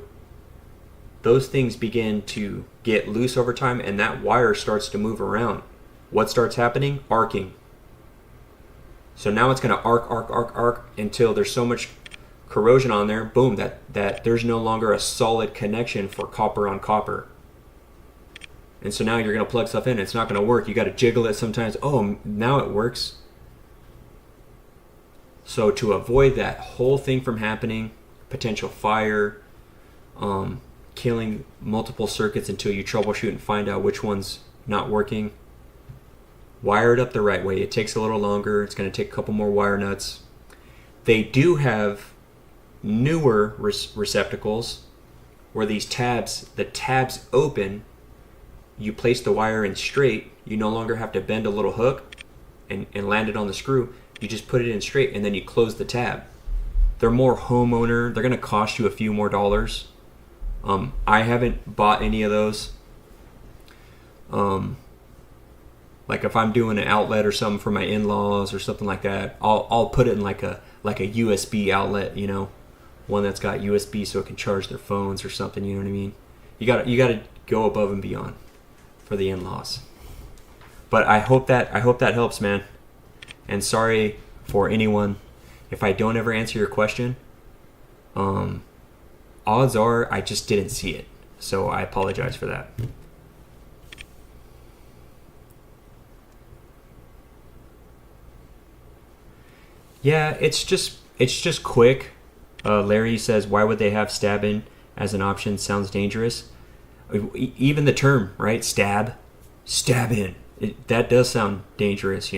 Those things begin to get loose over time, and that wire starts to move around. What starts happening? Arcing. So now it's going to arc until there's so much corrosion on there, boom, that there's no longer a solid connection for copper on copper. And so now you're going to plug stuff in, it's not going to work. You got to jiggle it sometimes. Oh, now it works. So to avoid that whole thing from happening, potential fire, killing multiple circuits until you troubleshoot and find out which one's not working, wire it up the right way. It takes a little longer. It's going to take a couple more wire nuts. They do have newer receptacles where the tabs open. You place the wire in straight. You no longer have to bend a little hook and land it on the screw. You just put it in straight and then you close the tab. They're more homeowner. They're going to cost you a few more dollars. I haven't bought any of those. Like if I'm doing an outlet or something for my in-laws or something like that, I'll put it in like a USB outlet, one that's got USB so it can charge their phones or something. You know what I mean? You got to go above and beyond for the in-laws. But I hope that helps, man. And sorry for anyone if I don't ever answer your question. Odds are I just didn't see it, so I apologize for that. Yeah, it's just quick. Larry says, why would they have stab-in as an option? Sounds dangerous. Even the term, right? Stab-in. That does sound dangerous,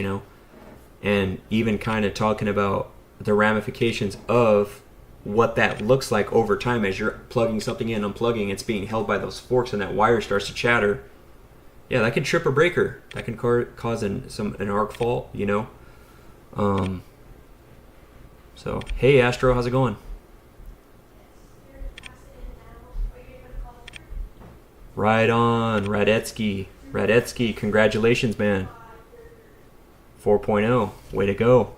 And even kind of talking about the ramifications of what that looks like over time as you're plugging something in, unplugging, it's being held by those forks and that wire starts to chatter. Yeah, that can trip a breaker. That can cause an arc fault, So, hey Astro, how's it going? Right on, Radetsky, congratulations, man. 4.0. Way to go.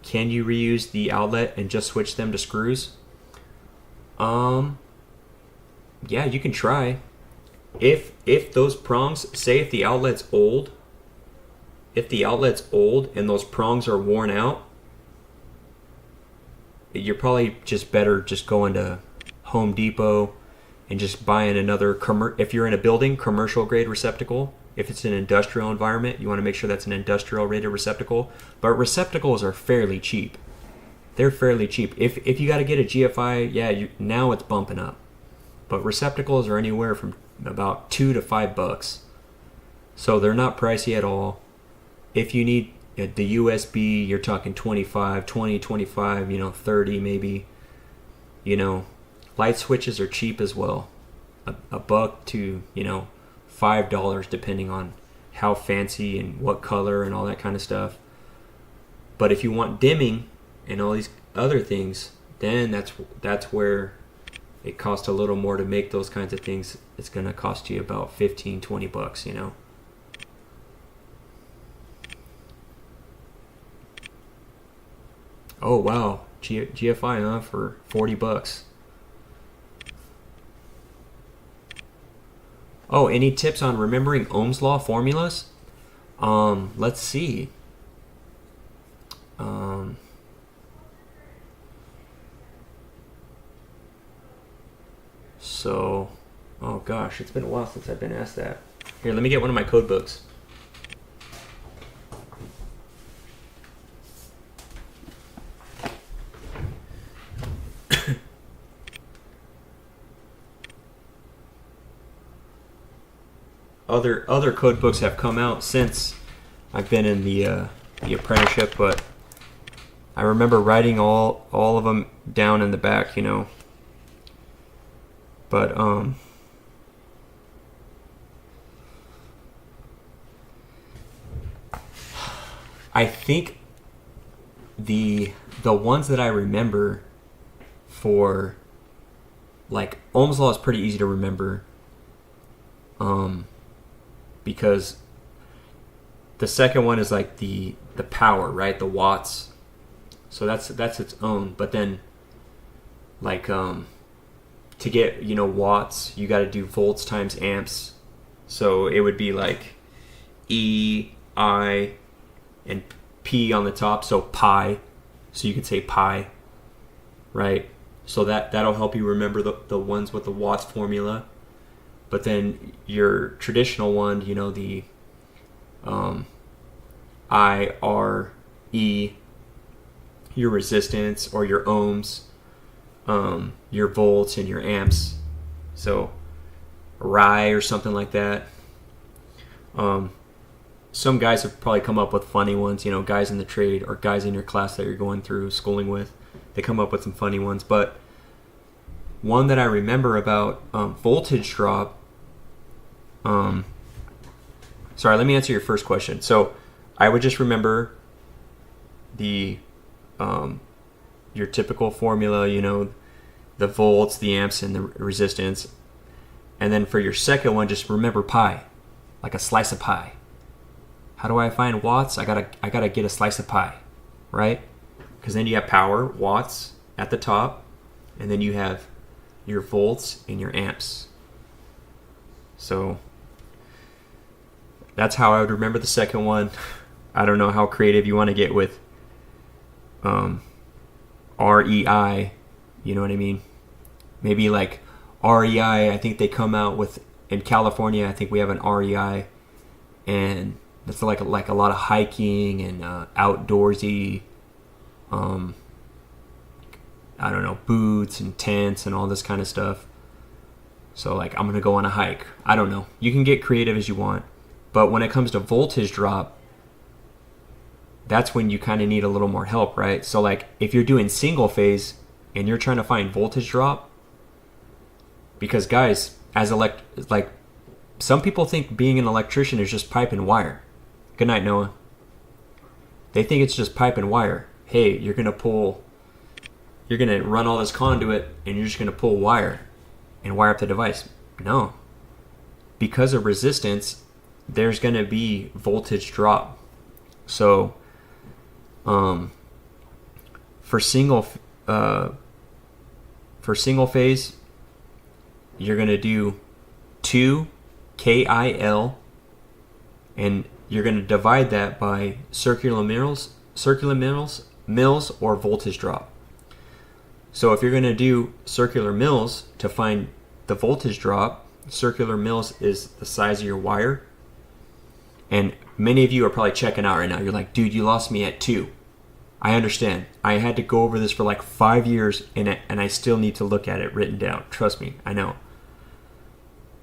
Can you reuse the outlet and just switch them to screws? Yeah, you can try. If those prongs, say if the outlet's old, and those prongs are worn out, you're probably just better just going to Home Depot and just buying another, if you're in a building, commercial grade receptacle. If it's an industrial environment, you want to make sure that's an industrial rated receptacle. But receptacles are fairly cheap. They're fairly cheap. If you got to get a GFI, yeah, now it's bumping up. But receptacles are anywhere from about $2 to $5. So they're not pricey at all. If you need the USB, you're talking 25, 30 maybe. Light switches are cheap as well. A buck to, $5 depending on how fancy and what color and all that kind of stuff. But if you want dimming and all these other things, then that's where it costs a little more to make those kinds of things. It's going to cost you about $15-20, Oh wow, GFI for $40. Oh, any tips on remembering Ohm's law formulas? Let's see. Oh gosh, it's been a while since I've been asked that. Here, let me get one of my code books. Other code books have come out since I've been in the apprenticeship, but I remember writing all of them down in the back, But I think the ones that I remember for, like, Ohm's law is pretty easy to remember. Because the second one is like the power, right? The watts. So that's its own. But then, like, to get, watts, you got to do volts times amps. So it would be like E, I, and P on the top. So pi. So you could say pi, right? So that'll help you remember the ones with the watts formula. But then your traditional one, the I, R, E, your resistance or your ohms, your volts and your amps. So Rye or something like that. Some guys have probably come up with funny ones, guys in the trade or guys in your class that you're going through schooling with. They come up with some funny ones. But one that I remember about voltage drop. Sorry, let me answer your first question. So I would just remember the your typical formula, the volts, the amps, and the resistance. And then for your second one, just remember pi, like a slice of pie. How do I find watts? I gotta get a slice of pie, right? Because then you have power, watts at the top, and then you have your volts and your amps. So that's how I would remember the second one. I don't know how creative you want to get with REI, you know what I mean? Maybe like REI, I think they come out with, in California, I think we have an REI, and it's like a lot of hiking and outdoorsy, I don't know, boots and tents and all this kind of stuff. So like, I'm going to go on a hike. I don't know. You can get creative as you want. But when it comes to voltage drop, that's when you kind of need a little more help, right? So like, if you're doing single phase and you're trying to find voltage drop, because guys, like some people think being an electrician is just pipe and wire. Good night, Noah. They think it's just pipe and wire. Hey, you're going to run all this conduit and you're just going to pull wire and wire up the device. No. because of resistance, there's going to be voltage drop. So for single phase, you're going to do 2 KIL, and you're going to divide that by circular mills or voltage drop. So if you're going to do circular mills to find the voltage drop, circular mills is the size of your wire. And many of you are probably checking out right now. You're like, dude, you lost me at 2. I understand. I had to go over this for like 5 years, and I still need to look at it written down. Trust me, I know.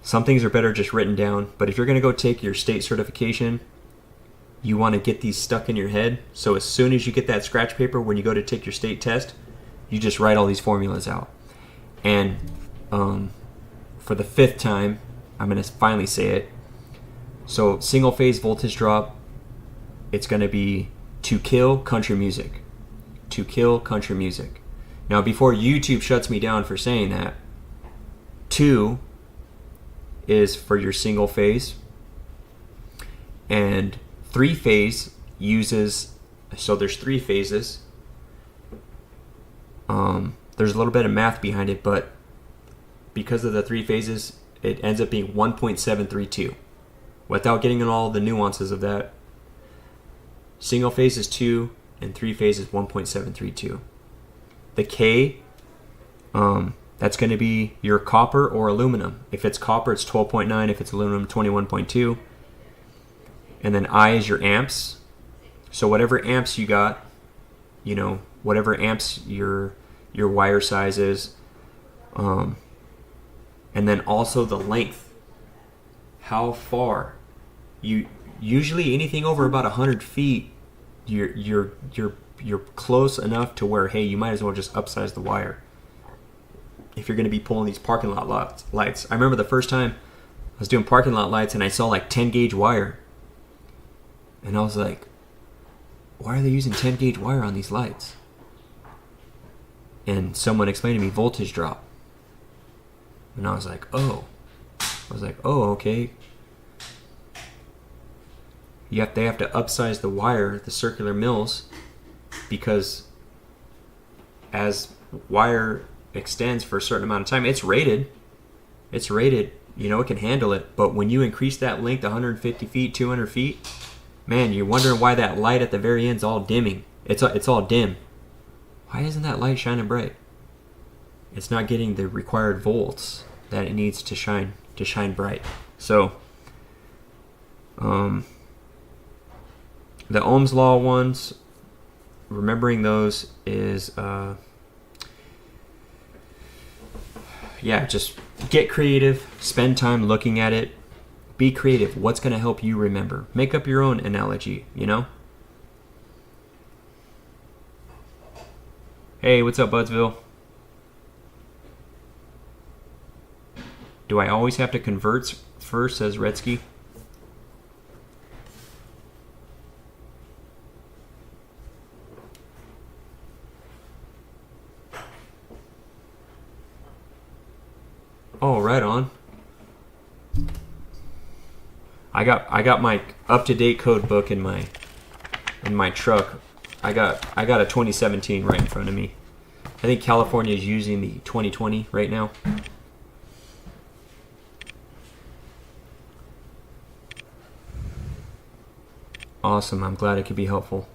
Some things are better just written down, but if you're going to go take your state certification, you want to get these stuck in your head. So as soon as you get that scratch paper, when you go to take your state test, you just write all these formulas out. And for the 5th time, I'm going to finally say it. So single phase voltage drop, it's going to be to kill country music. To kill country music. Now, before YouTube shuts me down for saying that, 2 is for your single phase, and 3 phase uses, so there's 3 phases. There's a little bit of math behind it, but because of the 3 phases, it ends up being 1.732. Without getting into all the nuances of that, single phase is 2 and 3 phase is 1.732. The K, that's going to be your copper or aluminum. If it's copper, it's 12.9. If it's aluminum, 21.2. And then I is your amps. So whatever amps you got, whatever amps your wire size is. And then also the length. How far? You usually anything over about 100 feet, you're close enough to where, hey, you might as well just upsize the wire. If you're going to be pulling these parking lot lights. I remember the first time I was doing parking lot lights and I saw like 10 gauge wire. And I was like, why are they using 10 gauge wire on these lights? And someone explained to me voltage drop. And I was like, oh, okay. They have to upsize the wire, the circular mills, because as wire extends for a certain amount of time, it's rated, it can handle it. But when you increase that length 150 feet, 200 feet, man, you're wondering why that light at the very end's all dimming. It's all dim. Why isn't that light shining bright? It's not getting the required volts that it needs to shine bright. So the Ohm's law ones, remembering those is just get creative, spend time looking at it, be creative. What's going to help you remember? Make up your own analogy, Hey, what's up, Budsville? Do I always have to convert first, says Redsky? Oh, right on. I got my up-to-date code book in my truck. I got a 2017 right in front of me. I think California is using the 2020 right now. Awesome. I'm glad it could be helpful.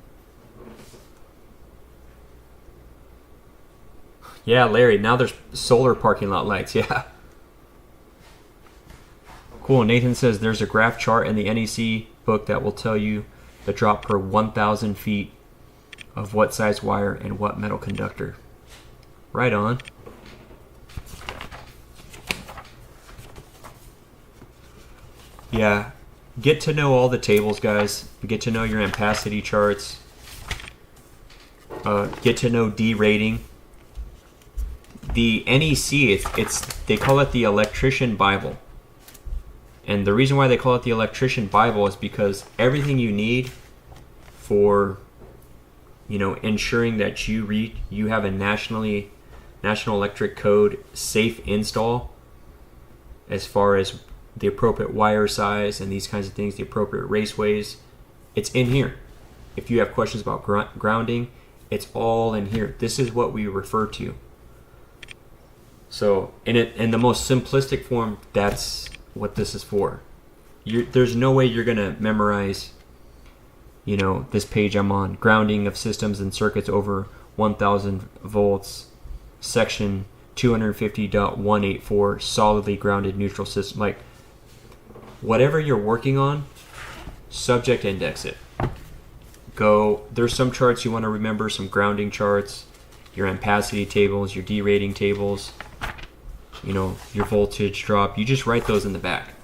Yeah, Larry, now there's solar parking lot lights. Yeah. Cool. Nathan says there's a graph chart in the NEC book that will tell you the drop per 1,000 feet of what size wire and what metal conductor. Right on. Yeah. Get to know all the tables, guys. Get to know your ampacity charts. Get to know D rating. The NEC, they call it the Electrician Bible. And the reason why they call it the Electrician Bible is because everything you need for, ensuring that you have a National Electric Code safe install, as far as the appropriate wire size and these kinds of things, the appropriate raceways, it's in here. If you have questions about grounding, it's all in here. This is what we refer to. So in the most simplistic form, that's what this is for. There's no way you're gonna memorize, this page I'm on, grounding of systems and circuits over 1,000 volts, section 250.184, solidly grounded neutral system. Like, whatever you're working on, subject index it. There's some charts you want to remember, some grounding charts, your ampacity tables, your derating tables, your voltage drop. You just write those in the back.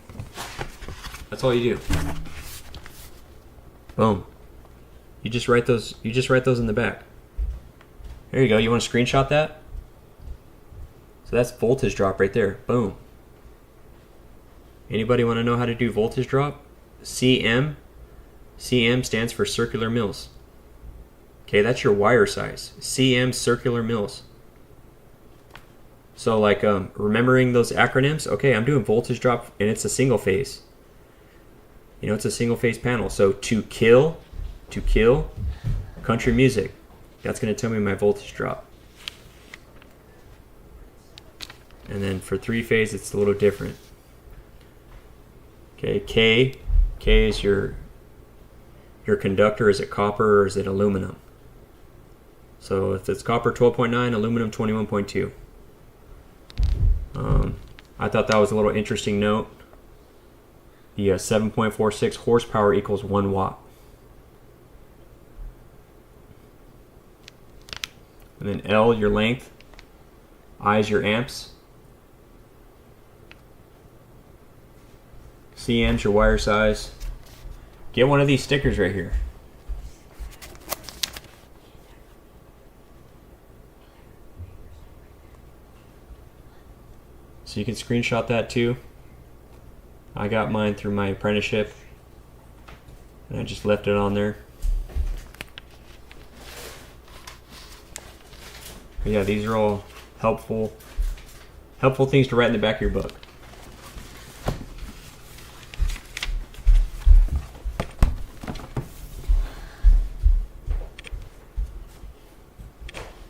That's all you do. Boom. You just write those in the back. There you go. You want to screenshot that? So that's voltage drop right there. Boom. Anybody want to know how to do voltage drop? CM stands for circular mils. Okay, that's your wire size. CM, circular mils. So like remembering those acronyms. Okay, I'm doing voltage drop and it's a single phase. It's a single phase panel. So to kill country music. That's going to tell me my voltage drop. And then for three phase, it's a little different. Okay, K is your conductor. Is it copper or is it aluminum? So if it's copper, 12.9, aluminum 21.2. I thought that was a little interesting note. The 7.46 horsepower equals 1 watt. And then L, your length. I is your amps. CM's your wire size. Get one of these stickers right here. So you can screenshot that too. I got mine through my apprenticeship and I just left it on there. But yeah, these are all helpful things to write in the back of your book.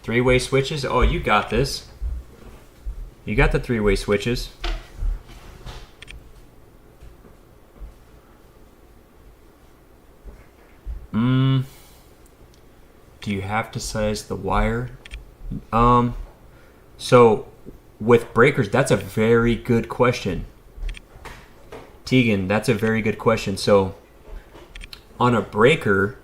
Three-way switches. Oh, you got this. You got the three-way switches. Do you have to size the wire? So with breakers, that's a very good question. Tegan, that's a very good question. So on a breaker,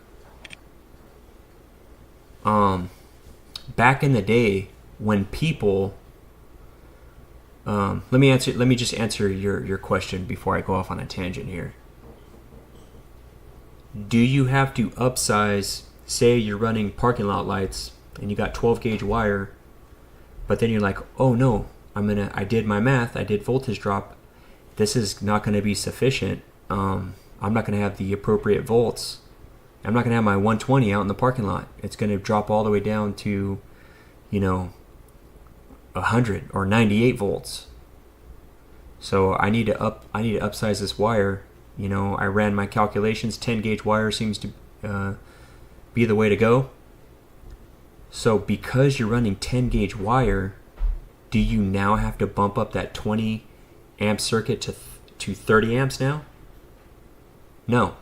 back in the day when people let me just answer your question before I go off on a tangent here. Do you have to upsize, say you're running parking lot lights and you got 12 gauge wire, but then you're like, oh no, I did my math, I did voltage drop, this is not going to be sufficient, I'm not going to have the appropriate volts, I'm not going to have my 120 out in the parking lot, it's going to drop all the way down to 100 or 98 volts. So I need to upsize this wire. I ran my calculations. 10 gauge wire seems to be the way to go. So because you're running 10 gauge wire, do you now have to bump up that 20 amp circuit to 30 amps now? No.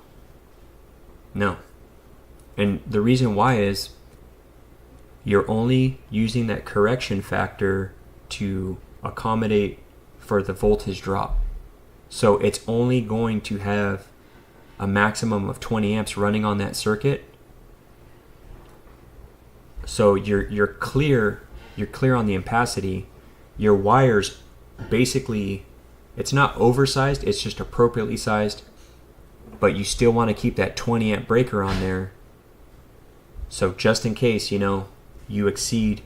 And the reason why is you're only using that correction factor to accommodate for the voltage drop. So it's only going to have a maximum of 20 amps running on that circuit. So you're clear on the ampacity. Your wires basically, it's not oversized, it's just appropriately sized, but you still want to keep that 20 amp breaker on there. So just in case, you exceed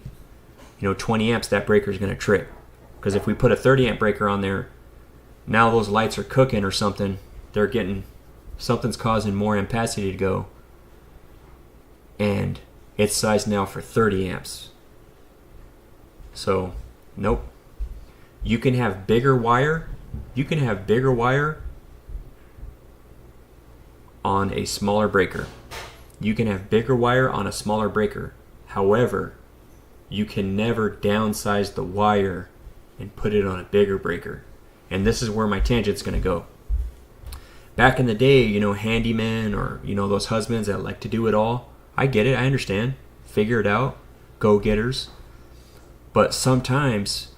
20 amps, that breaker is going to trip. Because if we put a 30 amp breaker on there, now those lights are cooking or something, something's causing more ampacity to go, and it's sized now for 30 amps. So nope. You can have bigger wire You can have bigger wire on a smaller breaker. You can have bigger wire on a smaller breaker. However, you can never downsize the wire and put it on a bigger breaker. And this is where my tangent's going to go. Back in the day, handymen or, those husbands that like to do it all, I get it, I understand. Figure it out. Go-getters. But sometimes,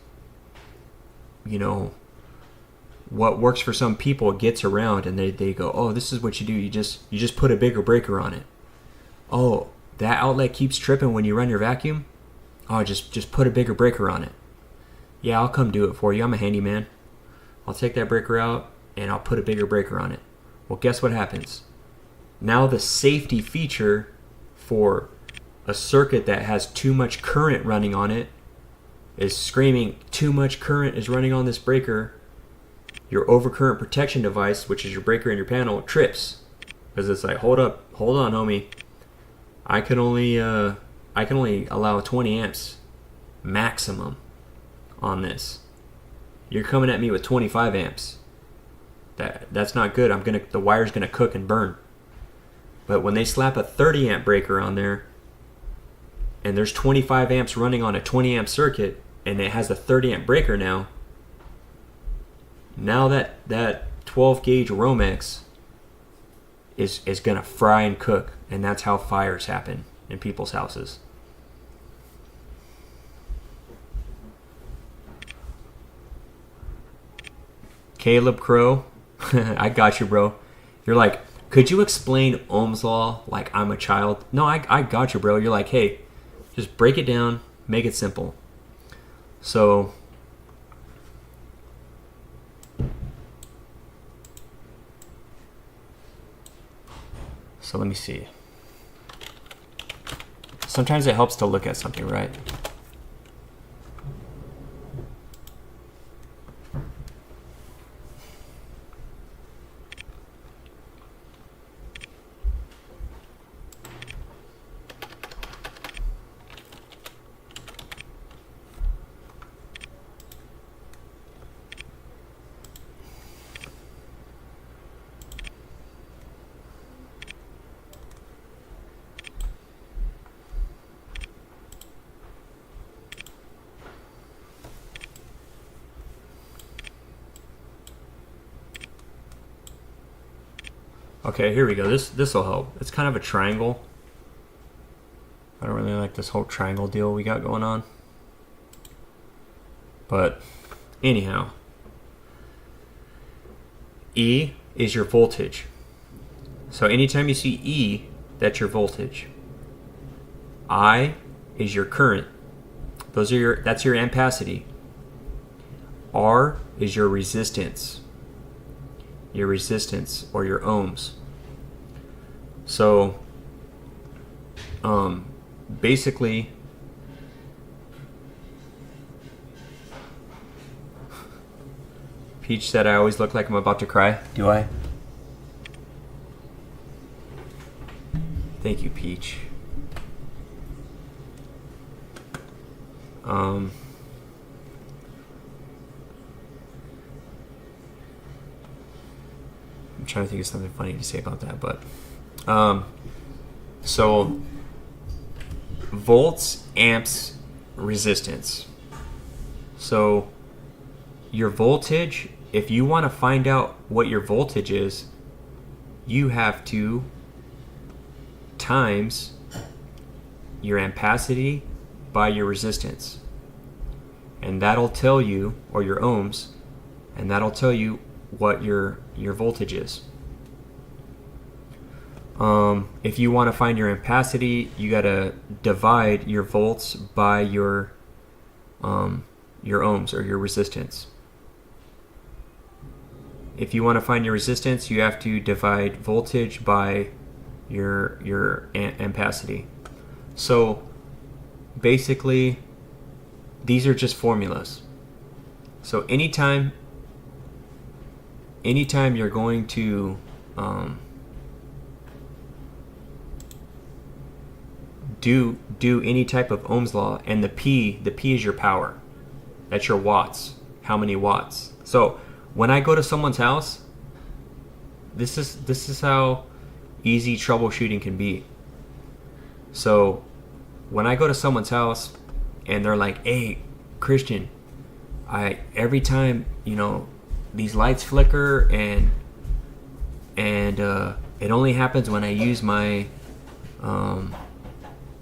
what works for some people gets around and they go, oh, this is what you do. You just put a bigger breaker on it. Oh, that outlet keeps tripping when you run your vacuum? Oh, just put a bigger breaker on it. Yeah, I'll come do it for you. I'm a handyman. I'll take that breaker out and I'll put a bigger breaker on it. Well, guess what happens? Now the safety feature for a circuit that has too much current running on it is screaming, too much current is running on this breaker. Your overcurrent protection device, which is your breaker and your panel, trips. Because it's like, hold on, homie. I can only allow 20 amps maximum on this. You're coming at me with 25 amps. That's not good. The wire's gonna cook and burn. But when they slap a 30 amp breaker on there, and there's 25 amps running on a 20 amp circuit, and it has a 30 amp breaker now that 12 gauge Romex is gonna fry and cook, and that's how fires happen in people's houses. Caleb Crow, I got you, bro. You're like, could you explain Ohm's law like I'm a child? No, I got you, bro. You're like, hey, just break it down, make it simple. So let me see. Sometimes it helps to look at something, right? Okay, here we go. This will help. It's kind of a triangle. I don't really like this whole triangle deal we got going on. But anyhow, E is your voltage. So anytime you see E, that's your voltage. I is your current. That's your ampacity. R is your resistance. Your resistance or your ohms. So basically Peach said I always look like I'm about to cry. Do I? Thank you, Peach. I'm trying to think of something funny to say about that, but so volts, amps, resistance. So your voltage, if you want to find out what your voltage is, you have to times your ampacity by your resistance, and that'll tell you, or your ohms, and that'll tell you what your voltage is. If you want to find your ampacity, you gotta divide your volts by your ohms or your resistance. If you want to find your resistance, you have to divide voltage by your ampacity. So basically, these are just formulas. So anytime you're going to do any type of Ohm's law, and the P is your power. That's your watts. How many watts? So when I go to someone's house, this is how easy troubleshooting can be. So when I go to someone's house and they're like, "Hey, Christian, every time, these lights flicker and it only happens when I use my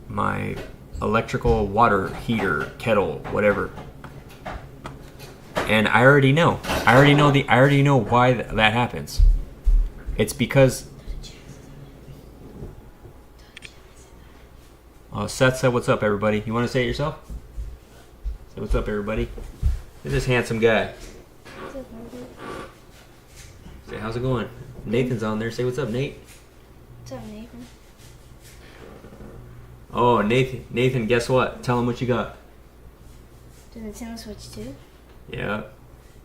my electrical water heater, kettle, whatever." And I already know why that happens. It's because Seth said, "What's up, everybody?" You want to say it yourself? Say what's up, everybody. This is handsome guy. Say, how's it going? Nathan's on there. Say what's up, Nate. What's up, Nathan? Oh, Nathan, guess what? Tell him what you got. Did Nintendo Switch too? Yeah.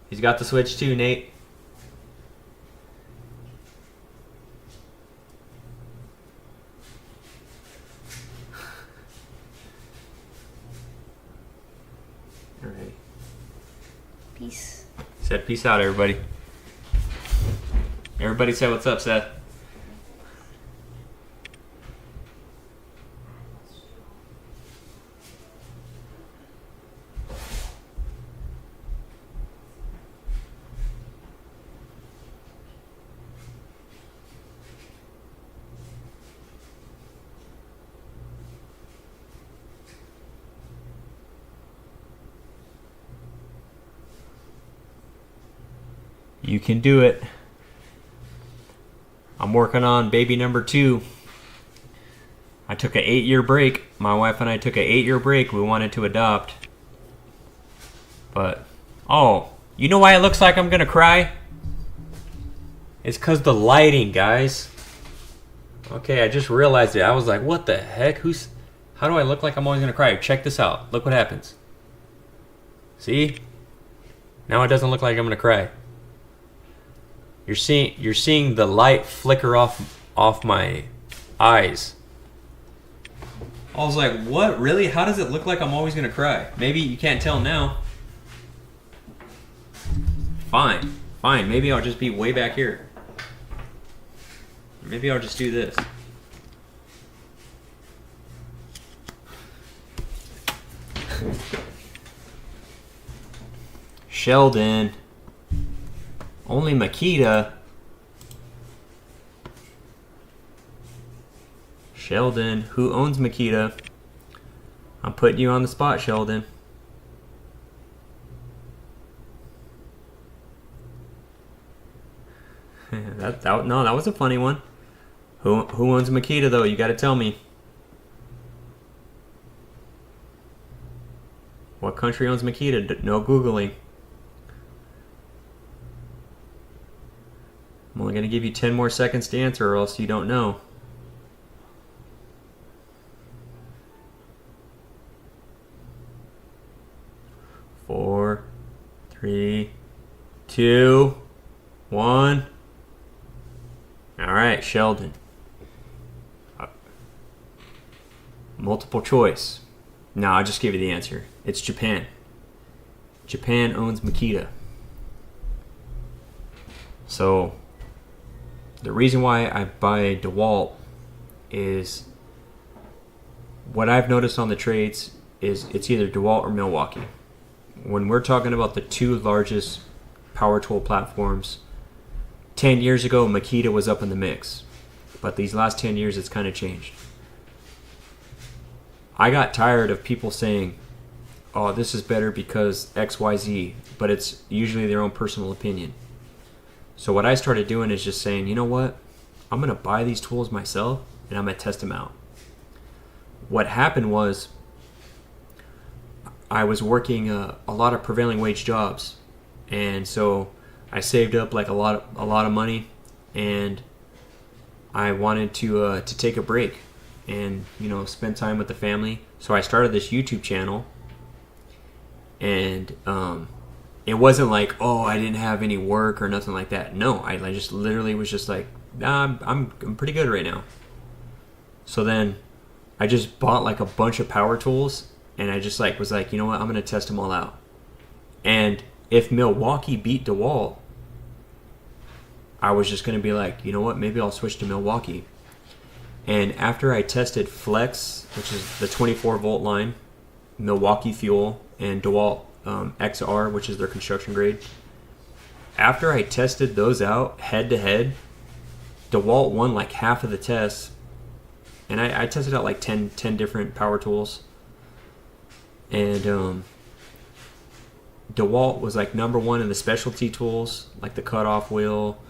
He's got the Switch too, Nate. All right. Peace. Said peace out, everybody. Everybody say what's up, Seth. You can do it. I'm working on baby number 2. I took an 8-year break. My wife and I took an 8-year break. We wanted to adopt. But, you know why it looks like I'm going to cry? It's because the lighting, guys. Okay, I just realized it. I was like, what the heck? How do I look like I'm always going to cry? Check this out. Look what happens. See? Now it doesn't look like I'm going to cry. You're seeing the light flicker off my eyes. I was like, what? Really? How does it look like I'm always gonna cry? Maybe you can't tell now. Fine. Maybe I'll just be way back here. Maybe I'll just do this. Sheldon. Only Makita. Sheldon, who owns Makita? I'm putting you on the spot, Sheldon. That was a funny one. Who owns Makita though? You got to tell me. What country owns Makita? No Googling. I'm only going to give you 10 more seconds to answer or else you don't know. 4, 3, 2, 1. All right, Sheldon. Multiple choice. No, I'll just give you the answer. It's Japan. Japan owns Makita. So the reason why I buy Dewalt is what I've noticed on the trades is it's either Dewalt or Milwaukee. When we're talking about the 2 largest power tool platforms, 10 years ago Makita was up in the mix, but these last 10 years it's kind of changed. I got tired of people saying, "Oh, this is better because XYZ," but it's usually their own personal opinion. So what I started doing is just saying, you know what? I'm going to buy these tools myself and I'm going to test them out. What happened was I was working a lot of prevailing wage jobs. And so I saved up like a lot of money and I wanted to take a break and, spend time with the family. So I started this YouTube channel and, it wasn't like, I didn't have any work or nothing like that. No, I just literally was just like, I'm pretty good right now. So then I just bought like a bunch of power tools and I just was like, you know what, I'm going to test them all out. And if Milwaukee beat Dewalt, I was just going to be like, you know what, maybe I'll switch to Milwaukee. And after I tested Flex, which is the 24 volt line, Milwaukee Fuel, and Dewalt XR, which is their construction grade, after I tested those out head to head, Dewalt won like half of the tests. And I tested out like 10 different power tools. And Dewalt was like number one in the specialty tools, like the cutoff wheel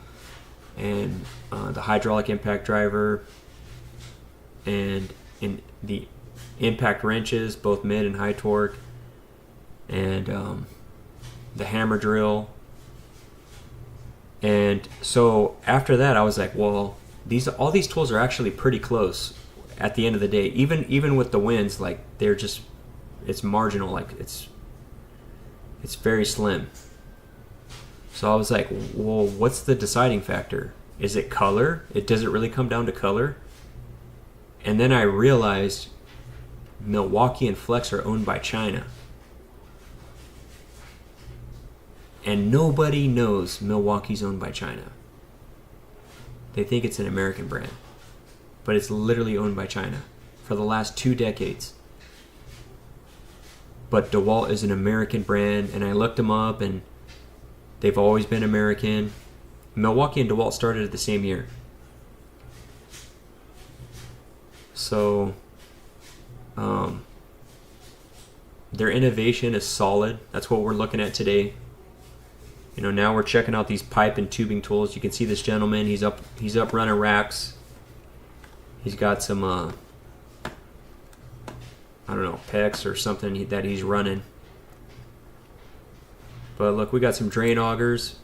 and the hydraulic impact driver and in the impact wrenches, both mid and high torque, and the hammer drill. And so after that, I was like, well, all these tools are actually pretty close at the end of the day. Even with the wins, like it's marginal, like it's very slim. So I was like, well, what's the deciding factor? Is it color? Does it really come down to color? And then I realized Milwaukee and Flex are owned by China. And nobody knows Milwaukee's owned by China. They think it's an American brand. But it's literally owned by China for the last 2 decades. But Dewalt is an American brand, and I looked them up, and they've always been American. Milwaukee and Dewalt started at the same year. So, their innovation is solid. That's what we're looking at today. You know, now we're checking out these pipe and tubing tools. You can see this gentleman. He's up running racks. He's got some, I don't know, pecs or something that he's running. But look, we got some drain augers.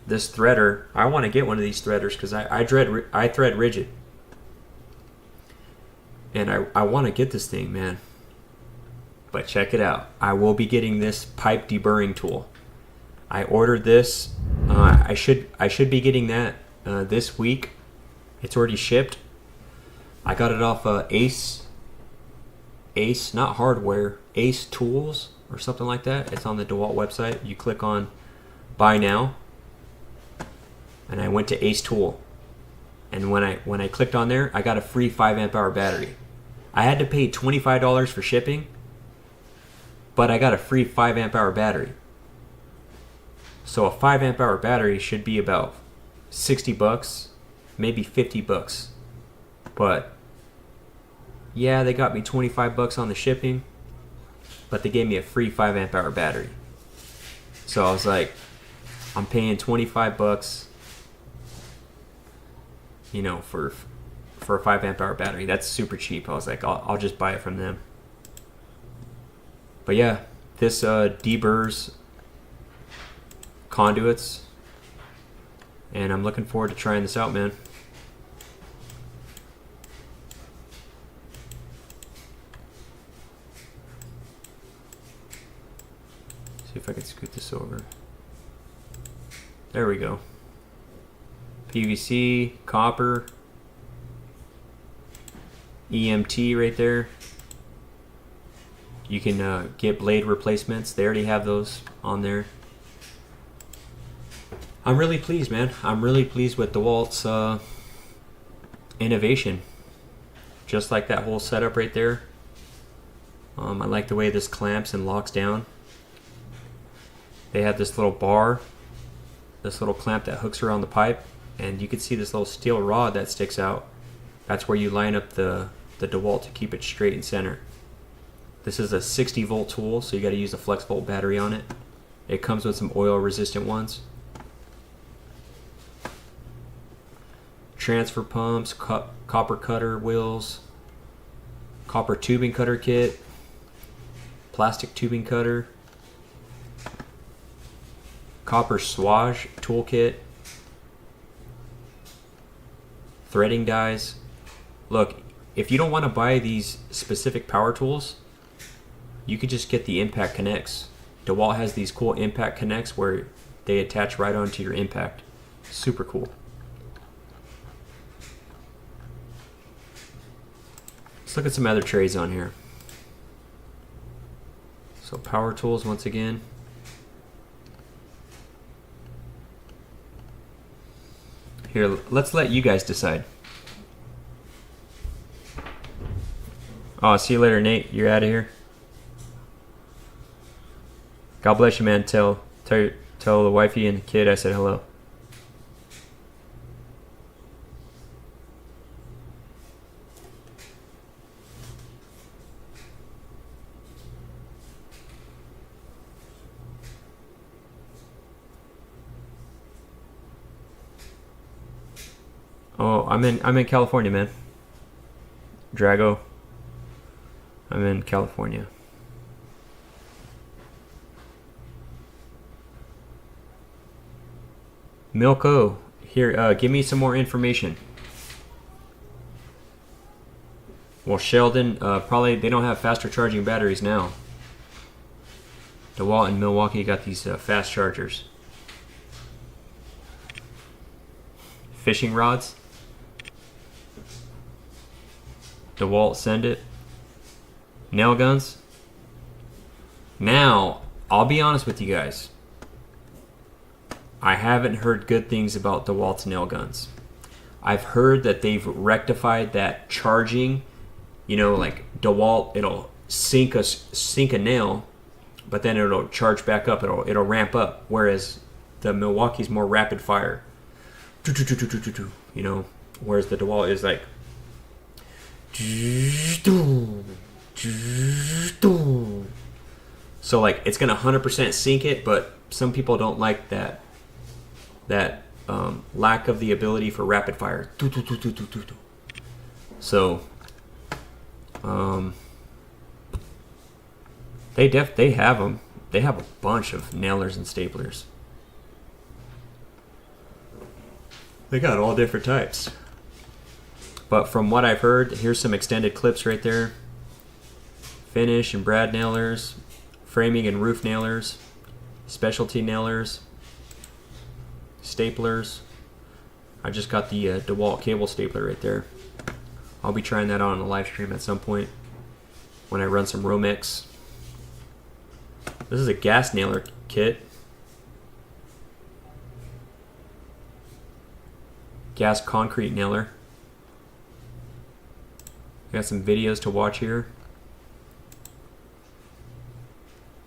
This threader, I want to get one of these threaders because I thread Ridgid. And I want to get this thing, man. But check it out. I will be getting this pipe deburring tool. I ordered this. I should be getting that this week. It's already shipped. I got it off Ace, not hardware, Ace Tools or something like that. It's on the Dewalt website. You click on Buy Now, and I went to Ace Tool. And when I clicked on there, I got a free 5 amp hour battery. I had to pay $25 for shipping, but I got a free 5 amp hour battery. So a 5 amp hour battery should be about $60, maybe $50. But yeah, they got me $25 on the shipping, but they gave me a free 5 amp hour battery. So I was like, I'm paying $25, you know, for a 5 amp hour battery. That's super cheap. I was like, I'll just buy it from them. But yeah, this deburrs conduits, and I'm looking forward to trying this out, man. See if I can scoot this over. There we go. PVC, copper, EMT right there. You can get blade replacements. They already have those on there. I'm really pleased, man. I'm really pleased with DeWalt's innovation. Just like that whole setup right there. I like the way this clamps and locks down. They have this little bar, this little clamp that hooks around the pipe, and you can see this little steel rod that sticks out. That's where you line up the DeWalt to keep it straight and center. This is a 60 volt tool, so you got to use a flex volt battery on it. It comes with some oil resistant ones. Transfer pumps, copper cutter wheels, copper tubing cutter kit, plastic tubing cutter, copper swage toolkit, threading dies. Look, if you don't want to buy these specific power tools, you could just get the impact connects. DeWalt has these cool impact connects where they attach right onto your impact. Super cool. Let's look at some other trays on here. So power tools once again. Here, let's let you guys decide. Oh, see you later, Nate. You're out of here. God bless you, man. Tell the wifey and the kid I said hello. Oh, I'm in California, man. Drago. I'm in California. Milko, here, give me some more information. Well, Sheldon, probably they don't have faster charging batteries now. Dewalt and Milwaukee got these fast chargers. Fishing rods. Dewalt, send it. Nail guns. Now, I'll be honest with you guys. I haven't heard good things about Dewalt's nail guns. I've heard that they've rectified that charging. You know, like Dewalt, it'll sink a nail, but then it'll charge back up. It'll ramp up. Whereas the Milwaukee's more rapid fire. You know, whereas the Dewalt is like. So like it's gonna 100% sink it, but some people don't like that lack of the ability for rapid fire. So they have them. They have a bunch of nailers and staplers. They got all different types. But from what I've heard, here's some extended clips right there. Finish and brad nailers, framing and roof nailers, specialty nailers, staplers. I just got the Dewalt cable stapler right there. I'll be trying that out on a live stream at some point when I run some Romex. This is a gas nailer kit. Gas concrete nailer. Got some videos to watch here.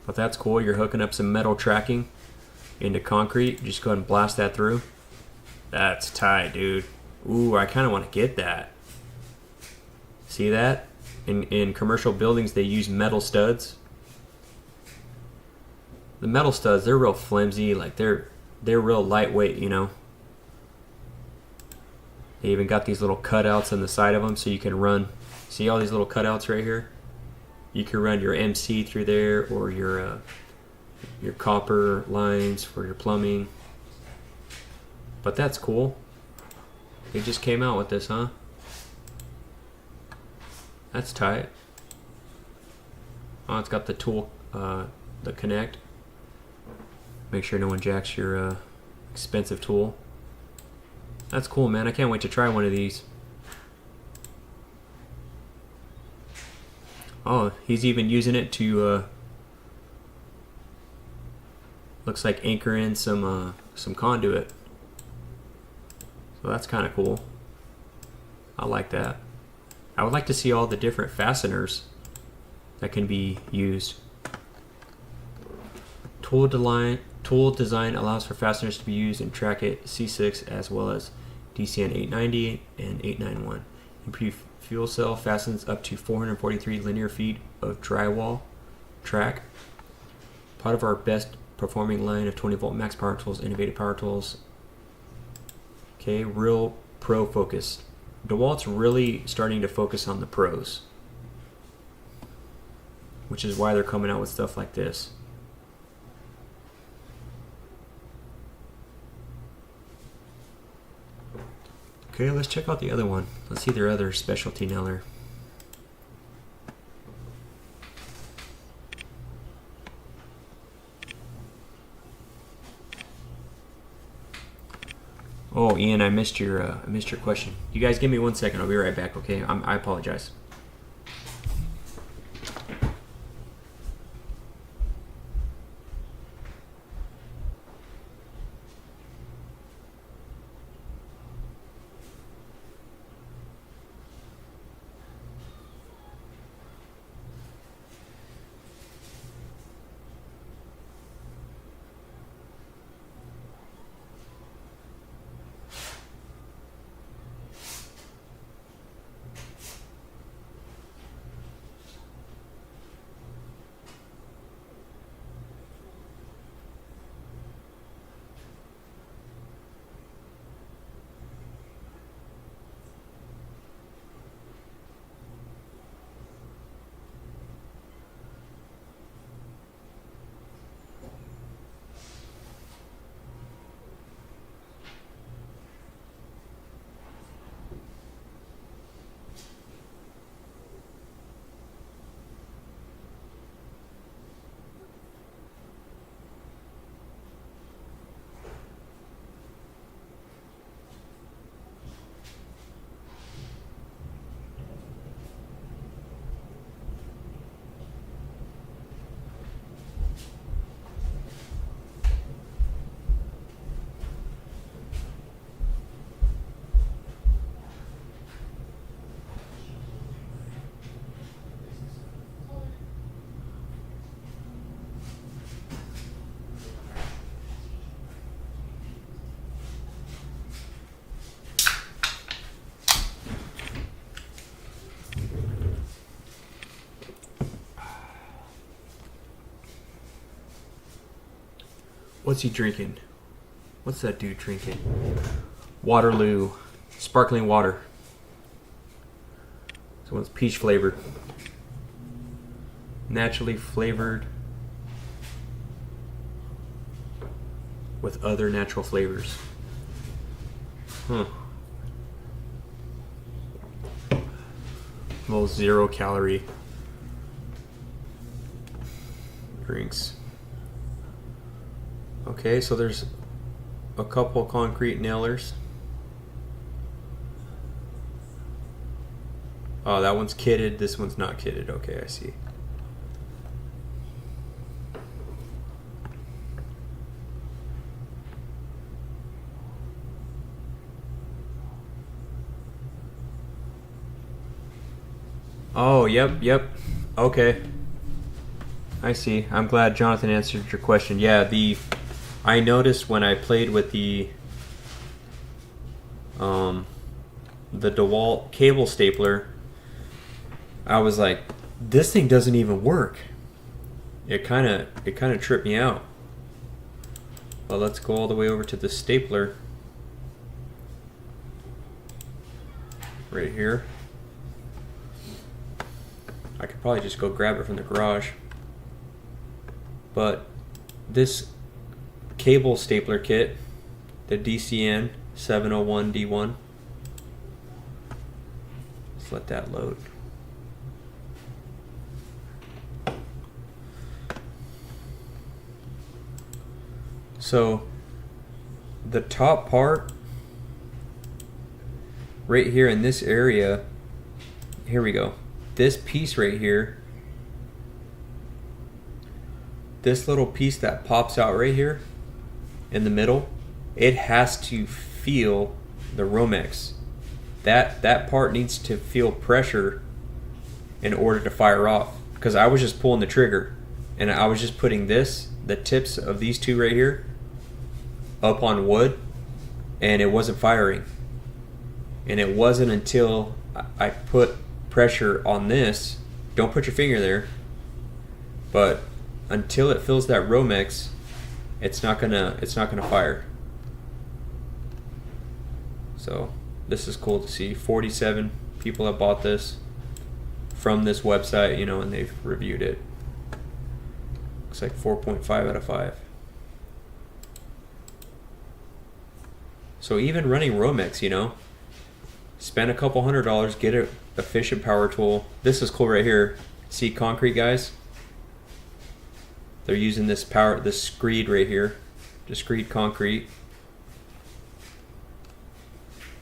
But that's cool. You're hooking up some metal tracking into concrete. Just go ahead and blast that through. That's tight, dude. Ooh, I kind of want to get that. See that? In commercial buildings, they use metal studs. The metal studs, they're real flimsy. Like they're real lightweight, you know. They even got these little cutouts on the side of them so you can run. See all these little cutouts right here? You can run your MC through there or your copper lines for your plumbing. But that's cool. They just came out with this, huh? That's tight. Oh, it's got the tool, the connect. Make sure no one jacks your expensive tool. That's cool, man. I can't wait to try one of these. Oh, he's even using it to looks like anchor in some conduit. So that's kind of cool. I like that. I would like to see all the different fasteners that can be used. Tool design allows for fasteners to be used in Trackit C6 as well as DCN 890 and 891. Improved fuel cell fastens up to 443 linear feet of drywall track. Part of our best performing line of 20 volt max power tools, innovative power tools. Okay, real pro focus. DeWalt's really starting to focus on the pros, which is why they're coming out with stuff like this. Okay, let's check out the other one. Let's see their other specialty nailer. Oh, Ian, I missed your question. You guys give me 1 second. I'll be right back. Okay, I apologize. What's he drinking? What's that dude drinking? Waterloo. Sparkling water. This one's peach flavored. Naturally flavored with other natural flavors. Little 0 calorie drinks. Okay, so there's a couple concrete nailers. Oh, that one's kitted. This one's not kitted. Okay, I see. Oh, yep. Okay. I see. I'm glad Jonathan answered your question. Yeah, I noticed when I played with the Dewalt cable stapler, I was like, this thing doesn't even work. It kind of tripped me out. Well, let's go all the way over to the stapler right here. I could probably just go grab it from the garage. But this cable stapler kit, the DCN 701D1, let's let that load. So the top part right here in this area, here we go. This piece right here, this little piece that pops out right here in the middle, it has to feel the Romex. That part needs to feel pressure in order to fire off. Because I was just pulling the trigger and I was just putting the tips of these two right here up on wood, and it wasn't firing. And it wasn't until I put pressure on this, don't put your finger there, but until it fills that Romex, it's not gonna fire. So this is cool to see. 47 people have bought this from this website, and they've reviewed it. Looks like 4.5 out of 5. So even running Romex, spend a couple $100, get an efficient power tool. This is cool right here. See concrete guys? They're using this screed right here, discrete concrete.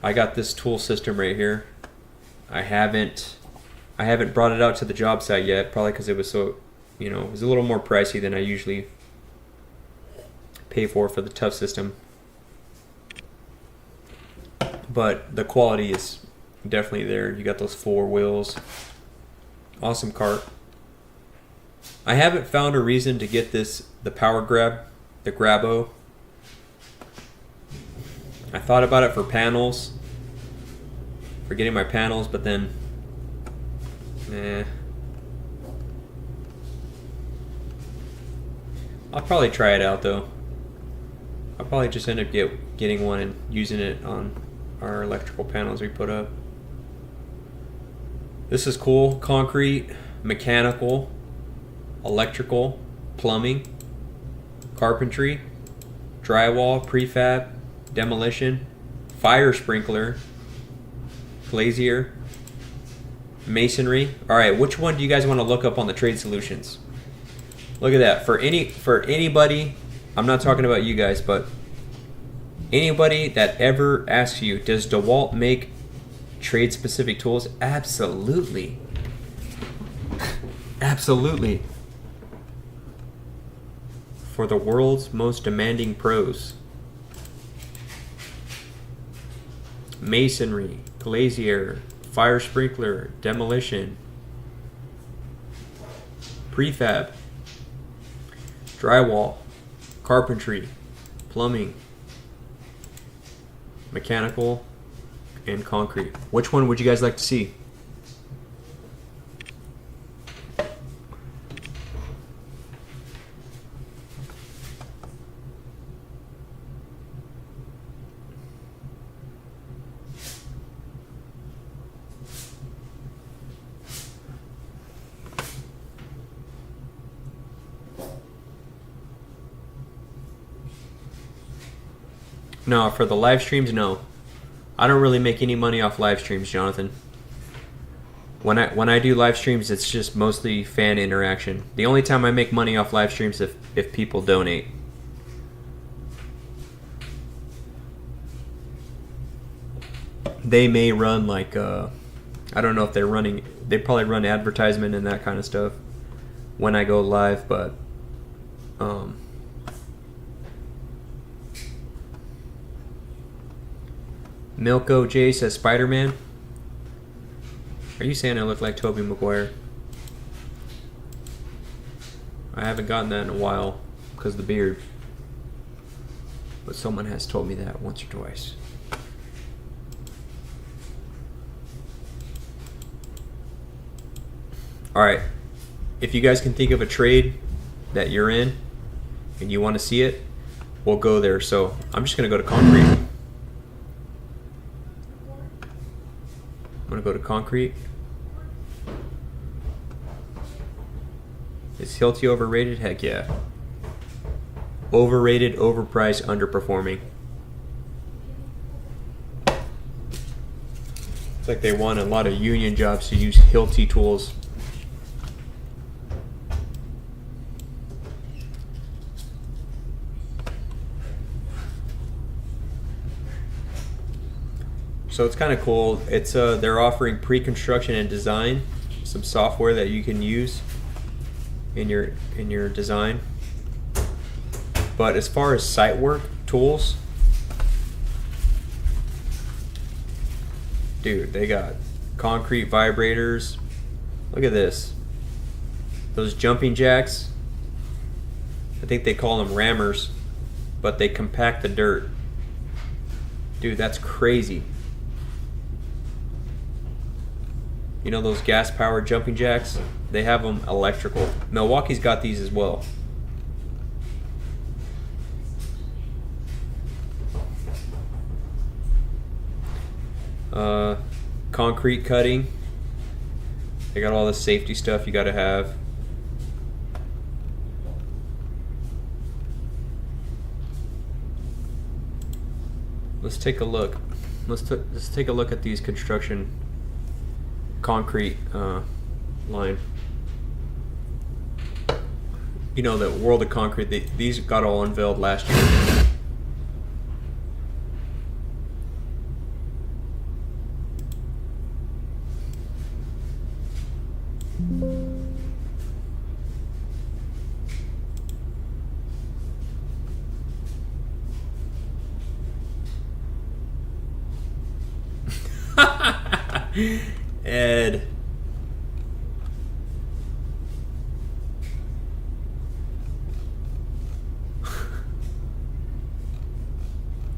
I got this tool system right here. I haven't brought it out to the job site yet, probably because it was so, it was a little more pricey than I usually pay for the tough system. But the quality is definitely there. You got those 4 wheels. Awesome cart. I haven't found a reason to get the Power Grab, the Grabo. I thought about it for panels, for getting my panels, but then, I'll probably try it out though. I'll probably just end up getting one and using it on our electrical panels we put up. This is cool. Concrete, mechanical, electrical, plumbing, carpentry, drywall, prefab, demolition, fire sprinkler, glazier, masonry. All right, which one do you guys want to look up on the Trade Solutions? Look at that. For anybody, I'm not talking about you guys, but anybody that ever asks you, does Dewalt make trade-specific tools? Absolutely. Absolutely. For the world's most demanding pros. Masonry, glazier, fire sprinkler, demolition, prefab, drywall, carpentry, plumbing, mechanical, and concrete. Which one would you guys like to see? No, for the live streams, no. I don't really make any money off live streams, Jonathan. When I do live streams, it's just mostly fan interaction. The only time I make money off live streams if people donate. They may run like I don't know if they're running. They probably run advertisement and that kind of stuff when I go live, but Milko J says Spider-Man. Are you saying I look like Tobey Maguire? I haven't gotten that in a while because of the beard. But someone has told me that once or twice. Alright. If you guys can think of a trade that you're in and you want to see it, we'll go there. So I'm just going to go to concrete. I'm going to go to concrete. Is Hilti overrated? Heck yeah. Overrated, overpriced, underperforming. It's like they want a lot of union jobs to use Hilti tools. So it's kind of cool. It's they're offering pre-construction and design, some software that you can use in your design. But as far as site work tools, dude, they got concrete vibrators. Look at this. Those jumping jacks. I think they call them rammers, but they compact the dirt. Dude, that's crazy. You know those gas-powered jumping jacks? They have them electrical. Milwaukee's got these as well. Concrete cutting. They got all the safety stuff you gotta have. Let's take a look. Let's take a look at these construction concrete line. You know, the World of Concrete, these got all unveiled last year. Ed.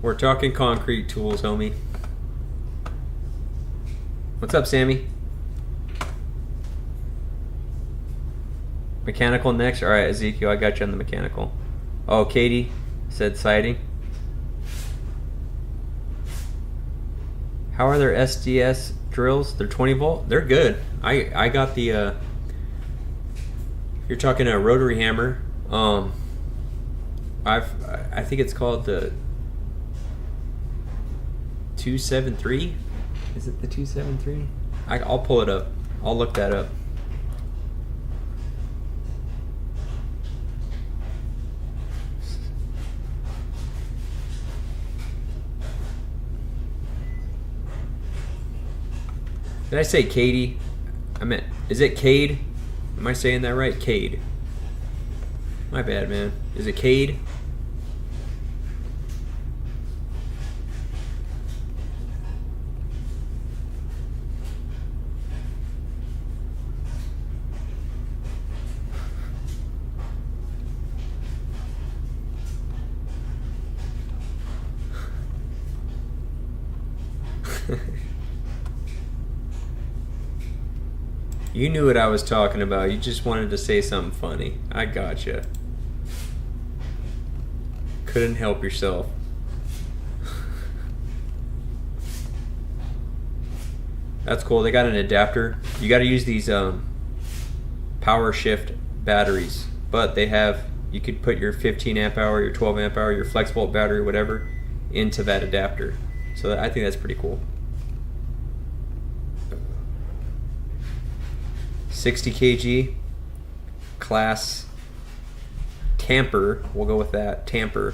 We're talking concrete tools, homie. What's up, Sammy? Mechanical next? Alright, Ezekiel, I got you on the mechanical. Oh, Katie said siding. How are their SDS drills? They're 20 volt. They're good. I got the you're talking a rotary hammer. I think it's called the 273. Is it the 273? I'll pull it up. I'll look that up. Did I say Katie? I meant, is it Cade? Am I saying that right? Cade. My bad, man. Is it Cade? You knew what I was talking about. You just wanted to say something funny. I gotcha. Couldn't help yourself. That's cool. They got an adapter. You got to use these power shift batteries, but they have, you could put your 15 amp hour, your 12 amp hour, your flex volt battery, whatever, into that adapter. So I think that's pretty cool. 60 kg class tamper. We'll go with that, tamper.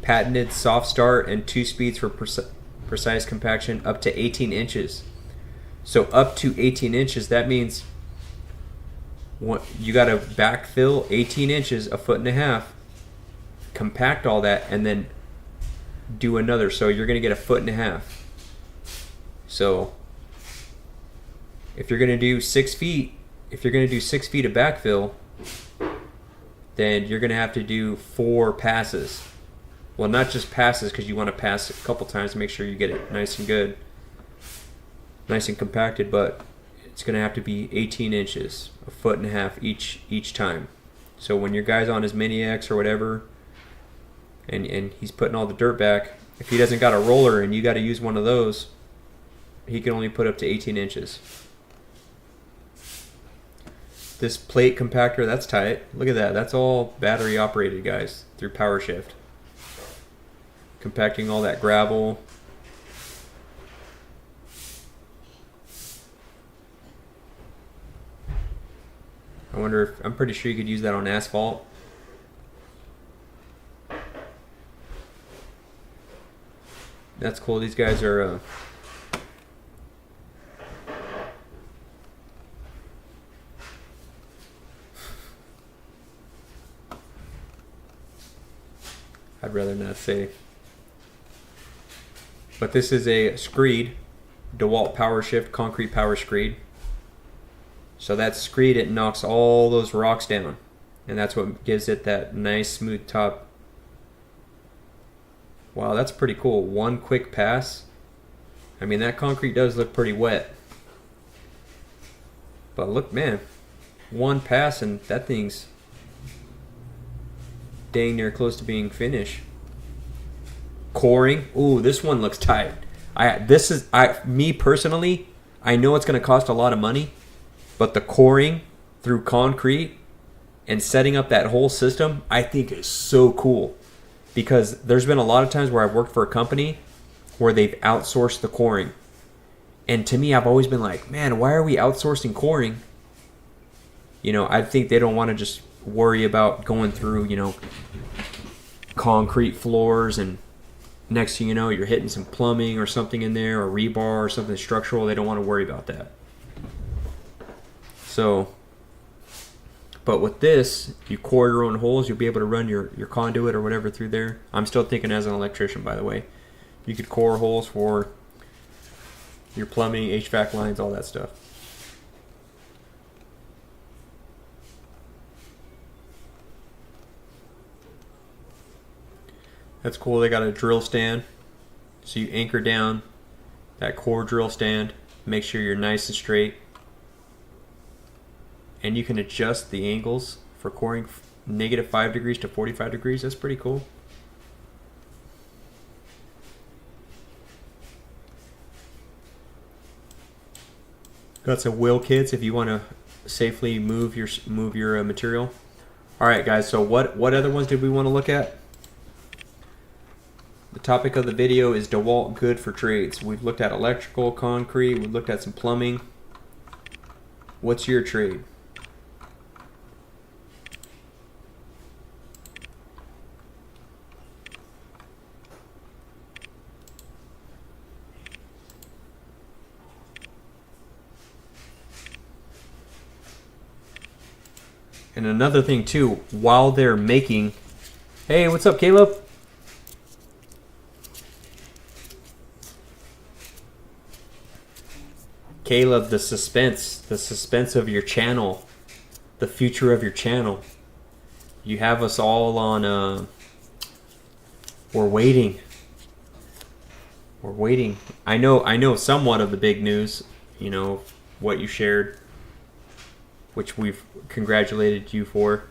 Patented soft start and 2 speeds for precise compaction up to 18 inches. So up to 18 inches, that means you got to backfill 18 inches, a foot and a half, compact all that, and then do another. So you're going to get a foot and a half. So if you're going to do 6 feet, if you're going to do 6 feet of backfill, then you're going to have to do 4 passes. Well, not just passes, because you want to pass a couple times to make sure you get it nice and good, nice and compacted, but it's going to have to be 18 inches, a foot and a half each time. So when your guy's on his Mini X or whatever, and he's putting all the dirt back, if he doesn't got a roller and you got to use one of those, he can only put up to 18 inches. This plate compactor, that's tight. Look at that. That's all battery operated, guys, through power shift. Compacting all that gravel. I wonder if, I'm pretty sure you could use that on asphalt. That's cool. These guys are I'd rather not say. But this is a screed, Dewalt Power Shift concrete power screed. So that screed, it knocks all those rocks down, and that's what gives it that nice smooth top. Wow, that's pretty cool. One quick pass. I mean, that concrete does look pretty wet. But look, man, one pass and that thing's dang near close to being finished. Coring. Ooh, this one looks tight. Me personally, I know it's going to cost a lot of money, but the coring through concrete and setting up that whole system, I think is so cool. Because there's been a lot of times where I've worked for a company where they've outsourced the coring. And to me, I've always been like, man, why are we outsourcing coring? You know, I think they don't want to just worry about going through, you know, concrete floors, and next thing you know, you're hitting some plumbing or something in there, or rebar or something structural. They don't want to worry about that. So, but with this, you core your own holes. You'll be able to run your conduit or whatever through there. I'm still thinking as an electrician, by the way. You could core holes for your plumbing, HVAC lines, all that stuff. That's cool. They got a drill stand. So you anchor down that core drill stand. Make sure you're nice and straight. And you can adjust the angles for coring -5 degrees to 45 degrees. That's pretty cool. Got some wheel kits if you want to safely move your material. All right, guys. So what other ones did we want to look at? The topic of the video is DeWalt good for trades. We've looked at electrical, concrete. We've looked at some plumbing. What's your trade? And another thing too, while they're making, hey, what's up, Caleb? Caleb, the suspense of your channel, the future of your channel. You have us all on, we're waiting. We're waiting. I know somewhat of the big news, you know, what you shared, which we've congratulated you for.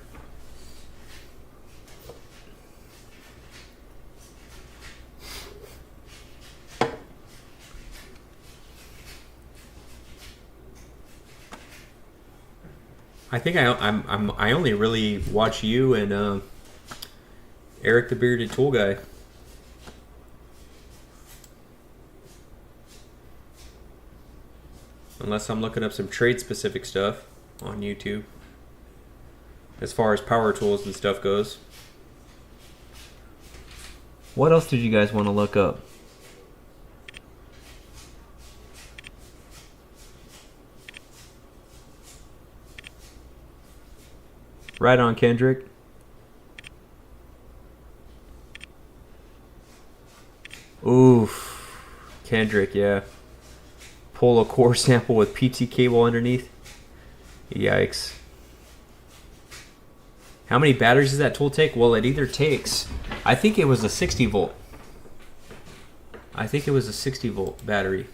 I think I only really watch you and Eric the Bearded Tool Guy. Unless I'm looking up some trade-specific stuff on YouTube. As far as power tools and stuff goes. What else did you guys want to look up? Right on, Kendrick. Oof. Kendrick, yeah. Pull a core sample with PT cable underneath. Yikes. How many batteries does that tool take? Well, it either takes... I think it was a 60 volt. I think it was a 60 volt battery.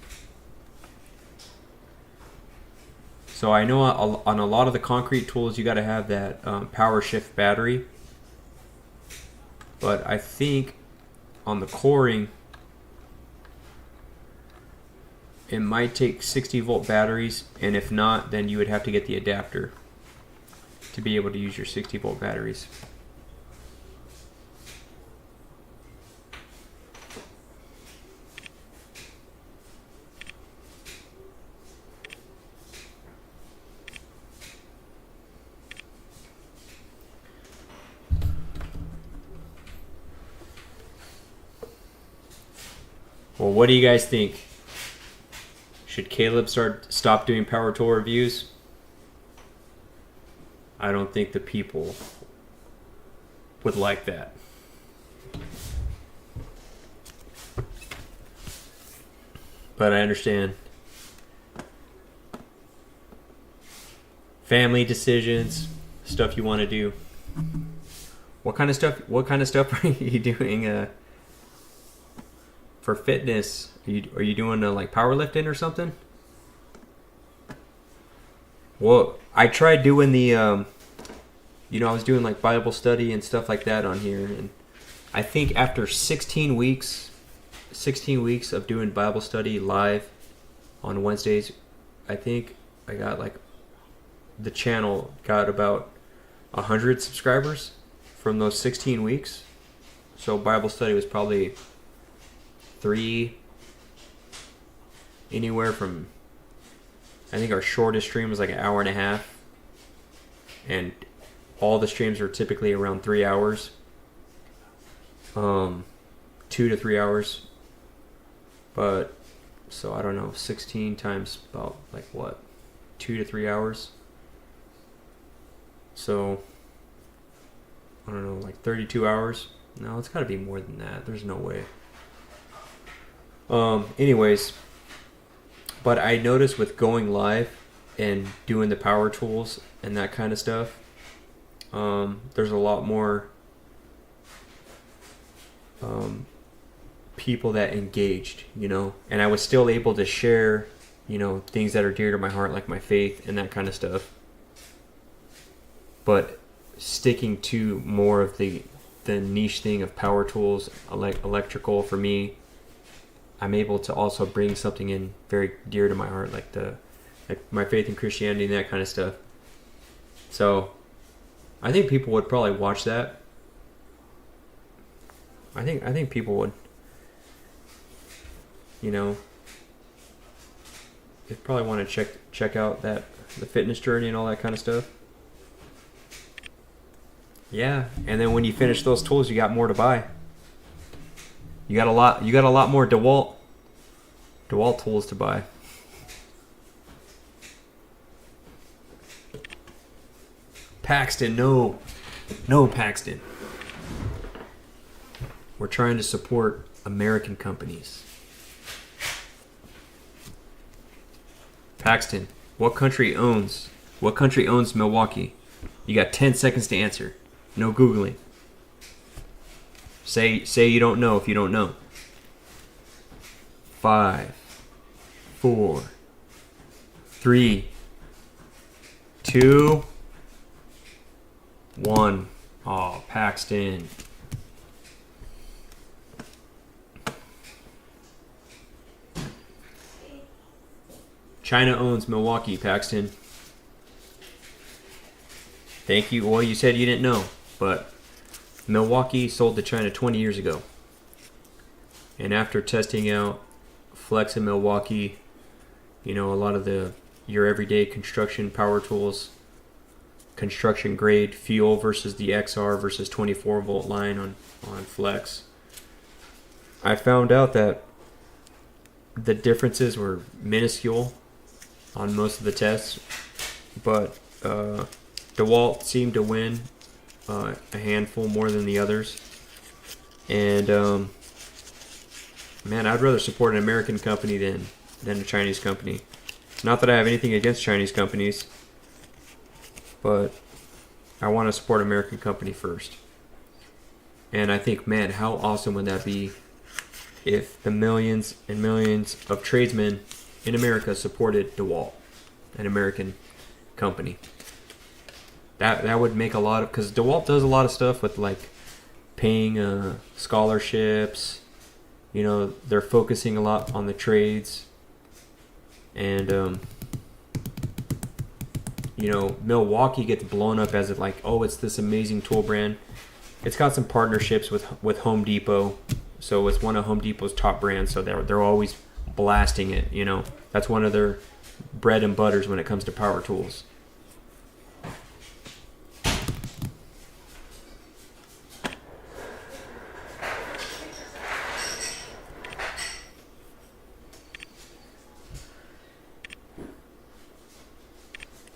So I know on a lot of the concrete tools you got to have that power shift battery. But I think on the coring, it might take 60 volt batteries, and if not, then you would have to get the adapter to be able to use your 60 volt batteries. Well, what do you guys think? Should Caleb stop doing power tool reviews? I don't think the people would like that. But I understand. Family decisions, stuff you want to do. What kind of stuff are you doing for fitness? Are you doing like powerlifting or something? Well, I tried doing the, I was doing like Bible study and stuff like that on here. And I think after 16 weeks of doing Bible study live on Wednesdays, I think I got like, the channel got about 100 subscribers from those 16 weeks. So Bible study was probably anywhere from, I think our shortest stream was like an hour and a half, and all the streams are typically around 3 hours, 2 to 3 hours. But so I don't know, 16 times about like what, 2 to 3 hours. So I don't know, like 32 hours. No, it's got to be more than that. There's no way. Anyways, but I noticed with going live and doing the power tools and that kind of stuff, there's a lot more people that engaged, and I was still able to share, things that are dear to my heart, like my faith and that kind of stuff. But sticking to more of the niche thing of power tools, like electrical for me, I'm able to also bring something in very dear to my heart, like my faith in Christianity and that kind of stuff. So I think people would probably watch that. I think people would. They'd probably want to check out the fitness journey and all that kind of stuff. Yeah, and then when you finish those tools, you got more to buy. You got a lot more Dewalt tools to buy. Paxton, no Paxton. We're trying to support American companies. Paxton, what country owns Milwaukee? You got 10 seconds to answer. No Googling. Say you don't know if you don't know. 5, 4, 3, 2, 1. Oh, Paxton. China owns Milwaukee, Paxton. Thank you. Well, you said you didn't know, but Milwaukee sold to China 20 years ago. And after testing out Flex in Milwaukee, A lot of your everyday construction power tools, construction grade fuel versus the XR versus 24 volt line on Flex. I found out that the differences were minuscule on most of the tests, but Dewalt seemed to win a handful more than the others. And man, I'd rather support an American company than a Chinese company. Not that I have anything against Chinese companies, but I want to support an American company first. And I think, man, how awesome would that be if the millions and millions of tradesmen in America supported Dewalt, an American company. That would make a lot of, because Dewalt does a lot of stuff with like paying scholarships. They're focusing a lot on the trades, and Milwaukee gets blown up as like, oh, it's this amazing tool brand. It's got some partnerships with Home Depot, so it's one of Home Depot's top brands. So they're always blasting it. That's one of their bread and butters when it comes to power tools.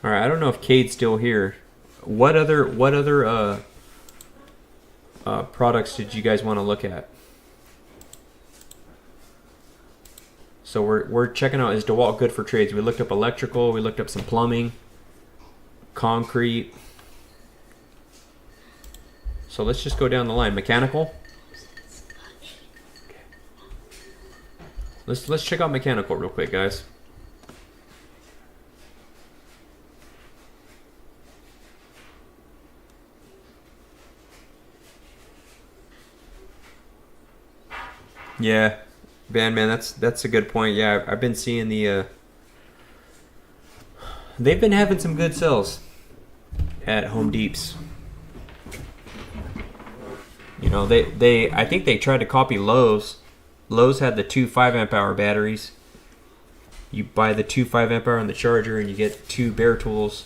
All right, I don't know if Cade's still here. What other products did you guys want to look at? So we're checking out, is Dewalt good for trades? We looked up electrical, we looked up some plumbing, concrete. So let's just go down the line. Mechanical. Let's check out mechanical real quick, guys. Yeah, man, that's a good point. Yeah, I've been seeing they've been having some good sales at Home Deeps. I think they tried to copy Lowe's. Lowe's had the two 5 amp hour batteries. You buy the two 5 amp hour on the charger and you get two bare tools,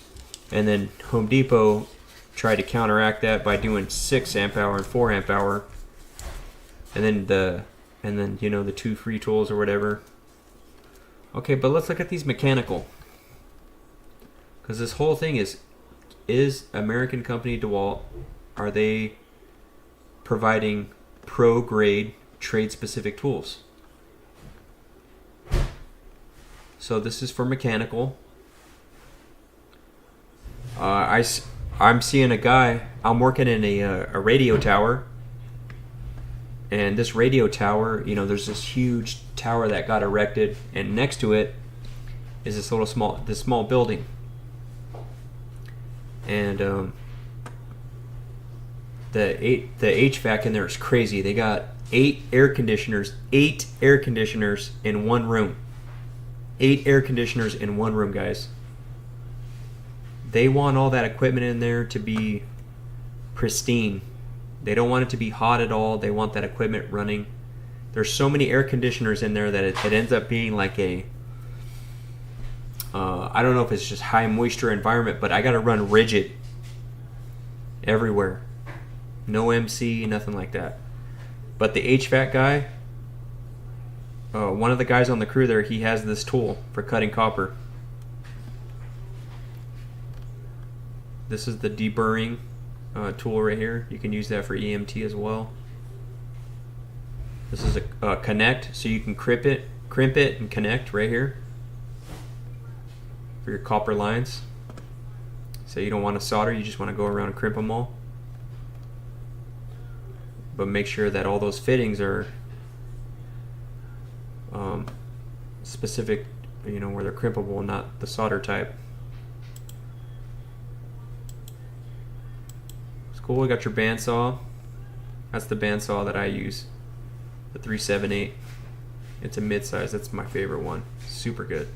and then Home Depot tried to counteract that by doing 6 amp hour and 4 amp hour, and then the two free tools or whatever. Okay, but let's look at these mechanical. Because this whole thing is American company Dewalt, are they providing pro grade trade specific tools? So this is for mechanical. I'm seeing a guy, I'm working in a radio tower. And this radio tower, there's this huge tower that got erected, and next to it is this small building. And the HVAC in there is crazy. They got 8 air conditioners in one room. 8 air conditioners in one room, guys. They want all that equipment in there to be pristine. They don't want it to be hot at all. They want that equipment running. There's so many air conditioners in there that it ends up being like I don't know if it's just high moisture environment, but I got to run Ridgid everywhere. No MC, nothing like that. But the HVAC guy, one of the guys on the crew there, he has this tool for cutting copper. This is the deburring tool right here. You can use that for EMT as well. This is a connect, so you can crimp it and connect right here for your copper lines. So you don't want to solder, you just want to go around and crimp them all. But make sure that all those fittings are specific, where they're crimpable, not the solder type. Cool, we got your bandsaw. That's the bandsaw that I use, the 378. It's a mid-size. That's my favorite one. Super good.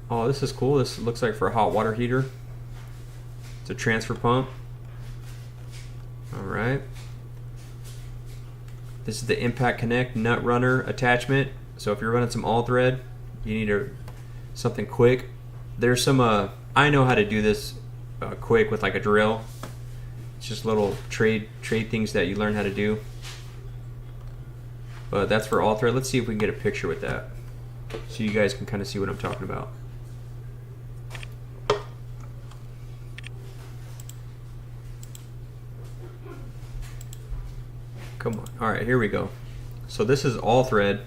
Oh, this is cool. This looks like for a hot water heater. It's a transfer pump. All right. This is the Impact Connect nut runner attachment. So if you're running some all thread, you need something quick. There's some, I know how to do this quick with like a drill. It's just little trade things that you learn how to do. But that's for all thread. Let's see if we can get a picture with that, so you guys can kind of see what I'm talking about. Come on. All right, here we go. So this is all thread,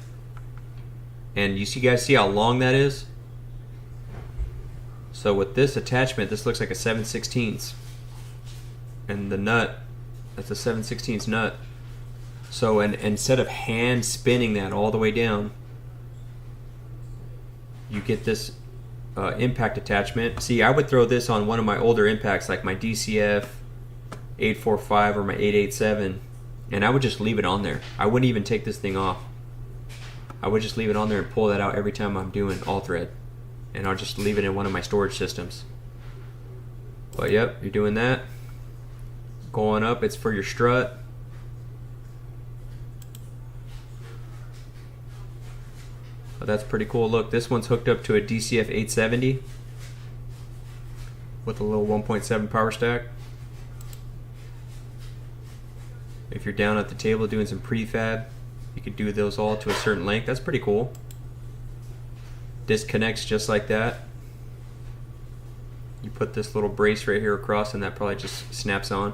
and you guys see how long that is? So with this attachment, this looks like a 7/16, and the nut, that's a 7/16 nut. So instead of hand spinning that all the way down, you get this impact attachment. See, I would throw this on one of my older impacts, like my DCF 845 or my 887, and I would just leave it on there. I wouldn't even take this thing off. I would just leave it on there and pull that out every time I'm doing all thread, and I'll just leave it in one of my storage systems. But yep, you're doing that. Going up, it's for your strut. But that's pretty cool. Look, this one's hooked up to a DCF 870 with a little 1.7 power stack. If you're down at the table doing some prefab, you could do those all to a certain length. That's pretty cool. Disconnects just like that. You put this little brace right here across, and that probably just snaps on.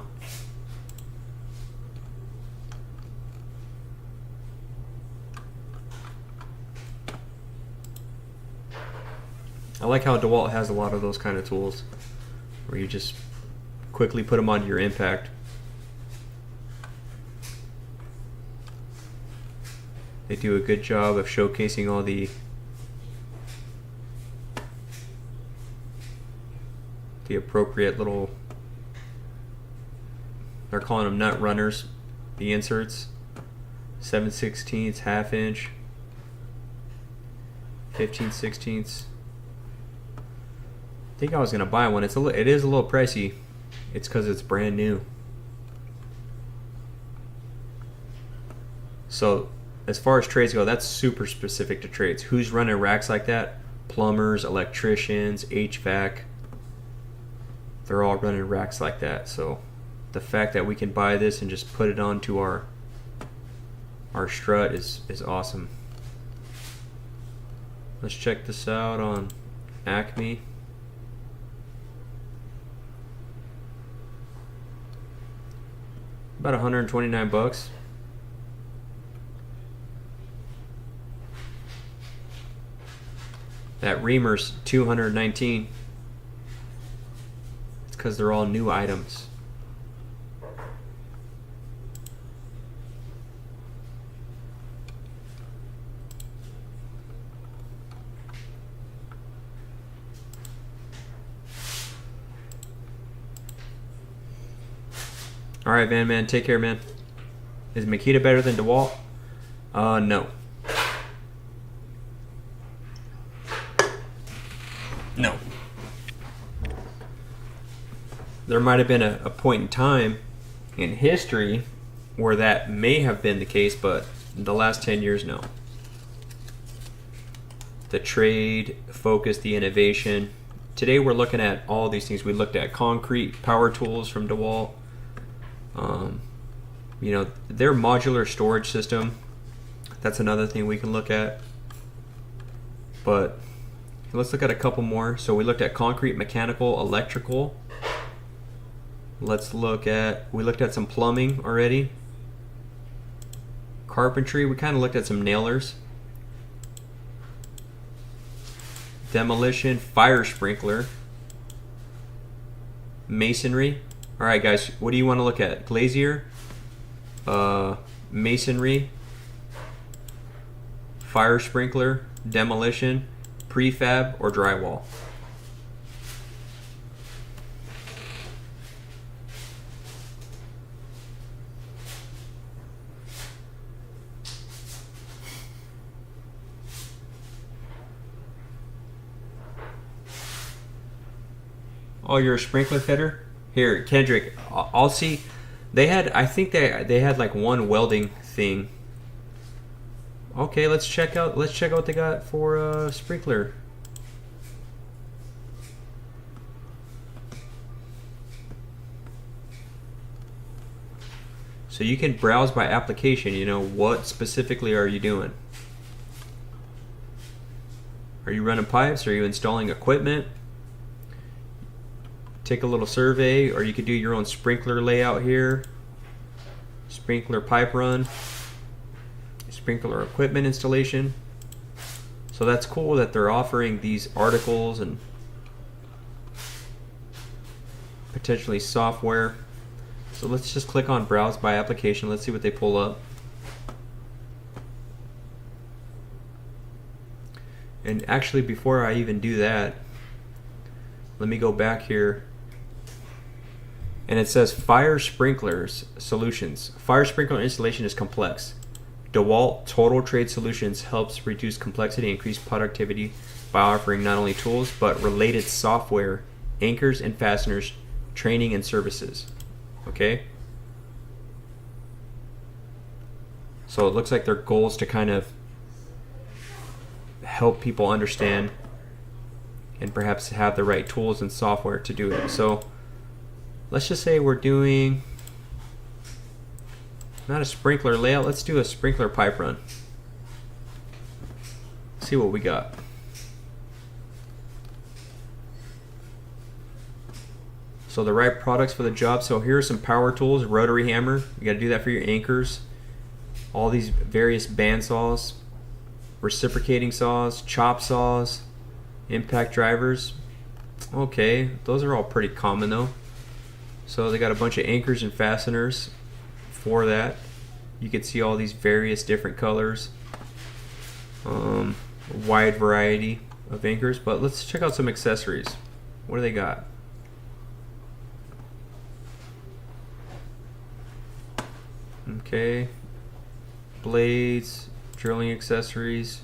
I like how Dewalt has a lot of those kind of tools where you just quickly put them onto your impact. They do a good job of showcasing all the appropriate little, they're calling them nut runners, the inserts. 7/16, half inch, 15/16. I think I was gonna buy one. It is a little pricey. It's because it's brand new. So as far as trades go, that's super specific to trades. Who's running racks like that? Plumbers, electricians, HVAC. They're all running racks like that. So the fact that we can buy this and just put it onto our strut is awesome. Let's check this out on Acme. About 129 bucks. That reamer's 219. It's because they're all new items. All right, Van Man, take care, man. Is Makita better than Dewalt? No. No. There might have been a point in time in history where that may have been the case, but the last 10 years, no. The trade, focus, the innovation. Today we're looking at all these things. We looked at concrete power tools from Dewalt. You know, their modular storage system, that's another thing we can look at. But let's look at a couple more. So we looked at concrete, mechanical, electrical. We looked at some plumbing already. Carpentry, we kind of looked at some nailers. Demolition, fire sprinkler. Masonry. All right, guys, what do you want to look at? Glazier, masonry, fire sprinkler, demolition, prefab, or drywall? Oh, you're a sprinkler fitter? Here, Kendrick, I'll see. I think they had like one welding thing. Okay, let's check out what they got for sprinkler. So you can browse by application, you know, what specifically are you doing? Are you running pipes? Are you installing equipment? Take a little survey, or you could do your own sprinkler layout here. Sprinkler pipe run. Sprinkler equipment installation. So that's cool that they're offering these articles and potentially software. So let's just click on browse by application. Let's see what they pull up. And actually, before I even do that, let me go back here. And it says fire sprinklers solutions. Fire sprinkler installation is complex. Dewalt Total Trade Solutions helps reduce complexity and increase productivity by offering not only tools but related software, anchors and fasteners, training and services. Okay? So it looks like their goal is to kind of help people understand and perhaps have the right tools and software to do it. So let's just say we're doing not a sprinkler layout, let's do a sprinkler pipe run. See what we got. So the right products for the job. So here are some power tools, rotary hammer. You got to do that for your anchors. All these various band saws, reciprocating saws, chop saws, impact drivers. Okay, those are all pretty common though. So they got a bunch of anchors and fasteners for that. You can see all these various different colors, wide variety of anchors. But let's check out some accessories. What do they got? Okay, blades, drilling accessories.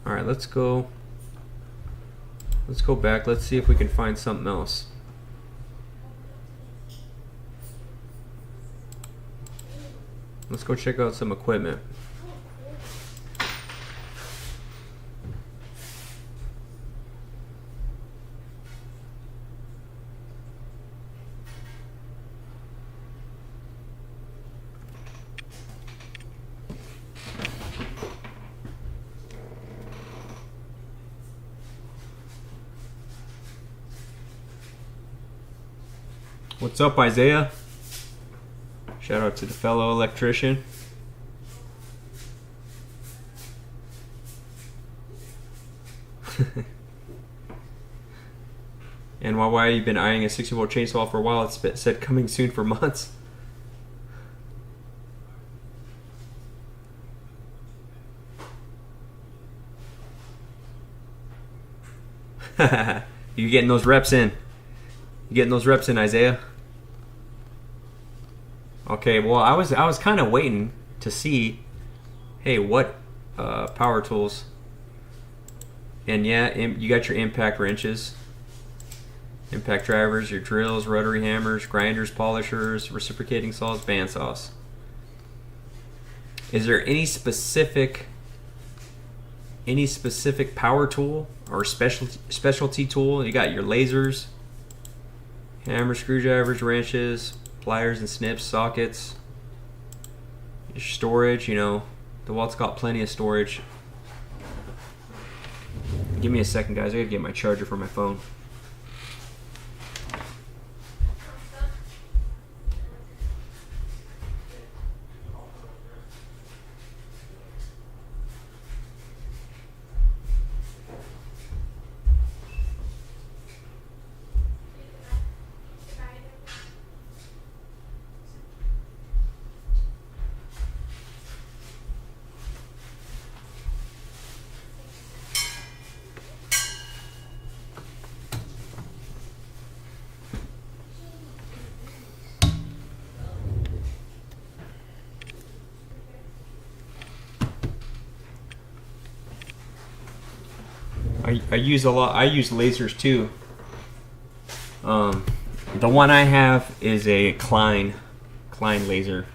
All right, let's go back. Let's see if we can find something else. Let's go check out some equipment. What's up, Isaiah? Shout out to the fellow electrician. And why you've been eyeing a 60-volt chainsaw for a while? It's been said coming soon for months. You getting those reps in? You getting those reps in, Isaiah? Okay, well, I was kind of waiting to see, hey, what power tools. And yeah, you got your impact wrenches, impact drivers, your drills, rotary hammers, grinders, polishers, reciprocating saws, band saws. Is there any specific power tool or specialty tool? You got your lasers, hammers, screwdrivers, wrenches, pliers and snips, sockets, your storage. You know, Dewalt's got plenty of storage. Give me a second, guys. I gotta get my charger for my phone. I use a lot. I use lasers too. The one I have is a Klein laser.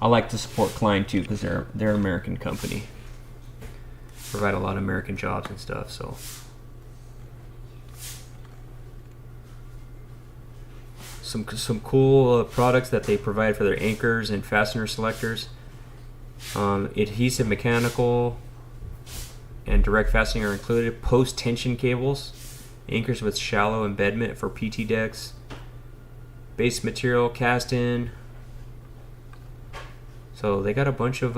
I like to support Klein too because they're an American company. Provide a lot of American jobs and stuff. So some cool products that they provide for their anchors and fastener selectors. Adhesive, mechanical, and direct fastening are included. Post tension cables, anchors with shallow embedment for PT decks. Base material cast in. So they got a bunch of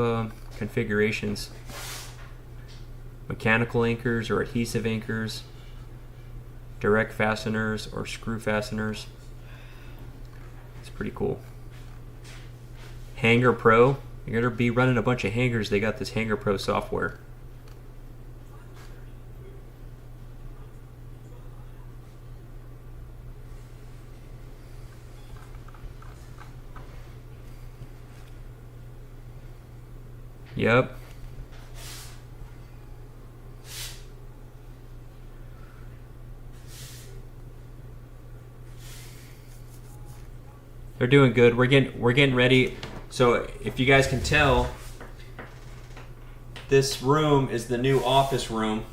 configurations. Mechanical anchors or adhesive anchors. Direct fasteners or screw fasteners. It's pretty cool. Hanger Pro. You're going to be running a bunch of hangers. They got this Hanger Pro software. Yep. They're doing good. We're getting ready. So if you guys can tell, this room is the new office room.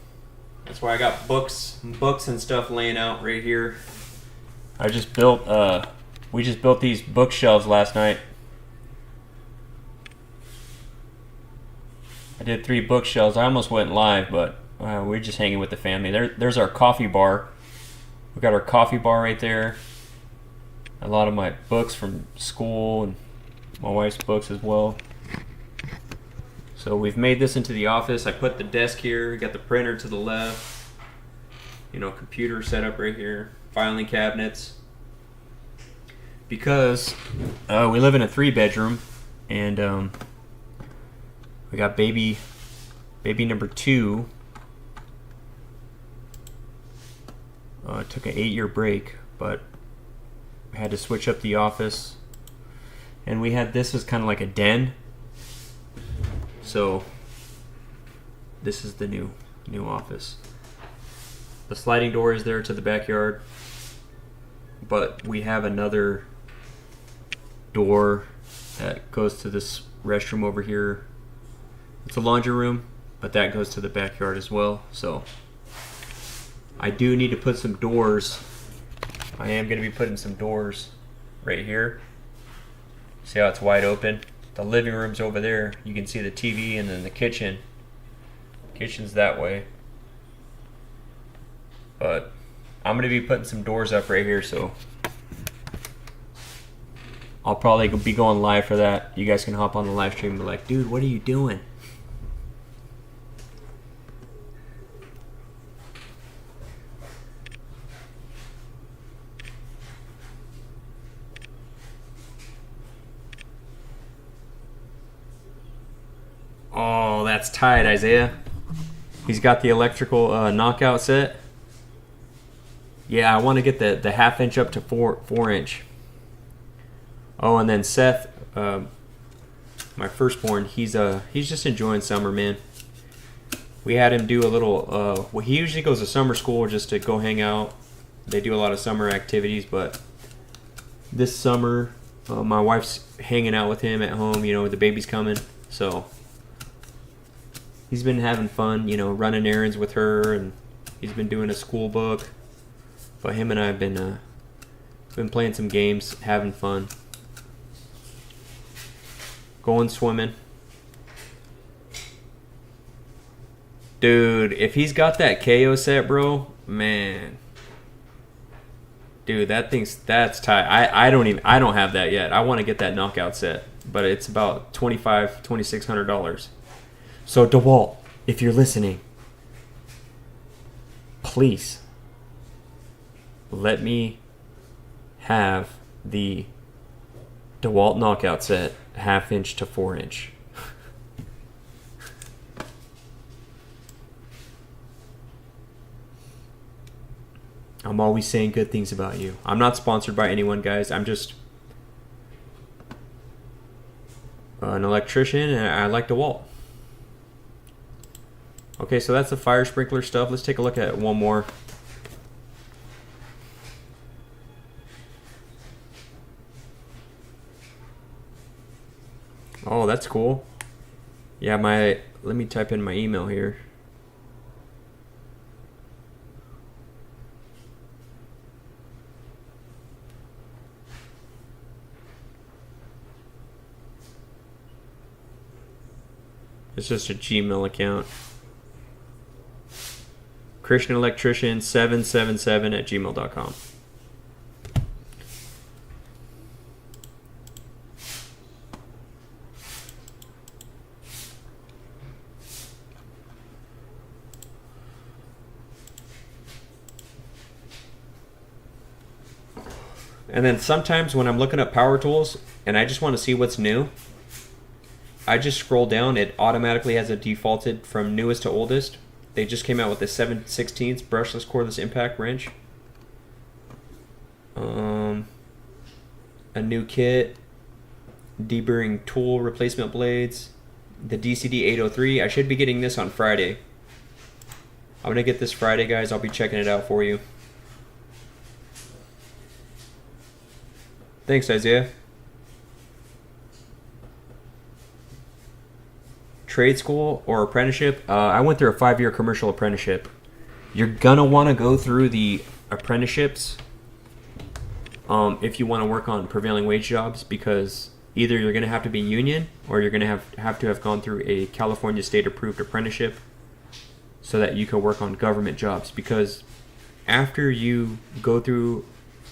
That's why I got books and stuff laying out right here. I just built we just built these bookshelves last night. I did 3 bookshelves. I almost went live, but we're just hanging with the family. There's our coffee bar. We got our coffee bar right there. A lot of my books from school and my wife's books as well. So we've made this into the office. I put the desk here. Got the printer to the left. Computer set up right here. Filing cabinets. Because we live in a 3-bedroom, and we got baby number 2. Took an 8-year break, but we had to switch up the office. And we had this as kind of like a den. So this is the new office. The sliding door is there to the backyard. But we have another door that goes to this restroom over here. It's a laundry room, but that goes to the backyard as well. So I do need to put some doors. I am going to be putting some doors right here. See how it's wide open? The living room's over there. You can see the TV, and then the kitchen. Kitchen's that way. But I'm going to be putting some doors up right here, so I'll probably be going live for that. You guys can hop on the live stream and be like, dude, what are you doing? Oh, that's tight, Isaiah. He's got the electrical knockout set. Yeah, I want to get the 1/2 inch up to 4 inch. Oh, and then Seth, my firstborn, he's just enjoying summer, man. We had him do a little. Well, he usually goes to summer school just to go hang out. They do a lot of summer activities, but this summer, my wife's hanging out with him at home. The baby's coming, so he's been having fun. Running errands with her, and he's been doing a school book. But him and I have been playing some games, having fun. Going swimming. Dude, if he's got that KO set, bro, man. Dude, that's tight. I don't have that yet. I want to get that knockout set, but it's about $2,600. So Dewalt, if you're listening, please let me have the Dewalt knockout set 1/2 inch to 4 inch. I'm always saying good things about you. I'm not sponsored by anyone, guys. I'm just an electrician, and I like DeWalt. Okay, so that's the fire sprinkler stuff. Let's take a look at one more. Oh, that's cool. Yeah, let me type in my email here. It's just a Gmail account. Christian Electrician 777 at gmail.com. And then sometimes when I'm looking up power tools and I just want to see what's new, I just scroll down. It automatically has it defaulted from newest to oldest. They just came out with the 7/16 brushless cordless impact wrench. A new kit, deburring tool replacement blades, the DCD 803. I should be getting this on Friday. I'm going to get this Friday, guys. I'll be checking it out for you. Thanks, Isaiah. Trade school or apprenticeship? I went through a 5-year commercial apprenticeship. You're gonna want to go through the apprenticeships if you want to work on prevailing wage jobs, because either you're gonna have to be union or you're gonna have to have gone through a California state approved apprenticeship so that you can work on government jobs. Because after you go through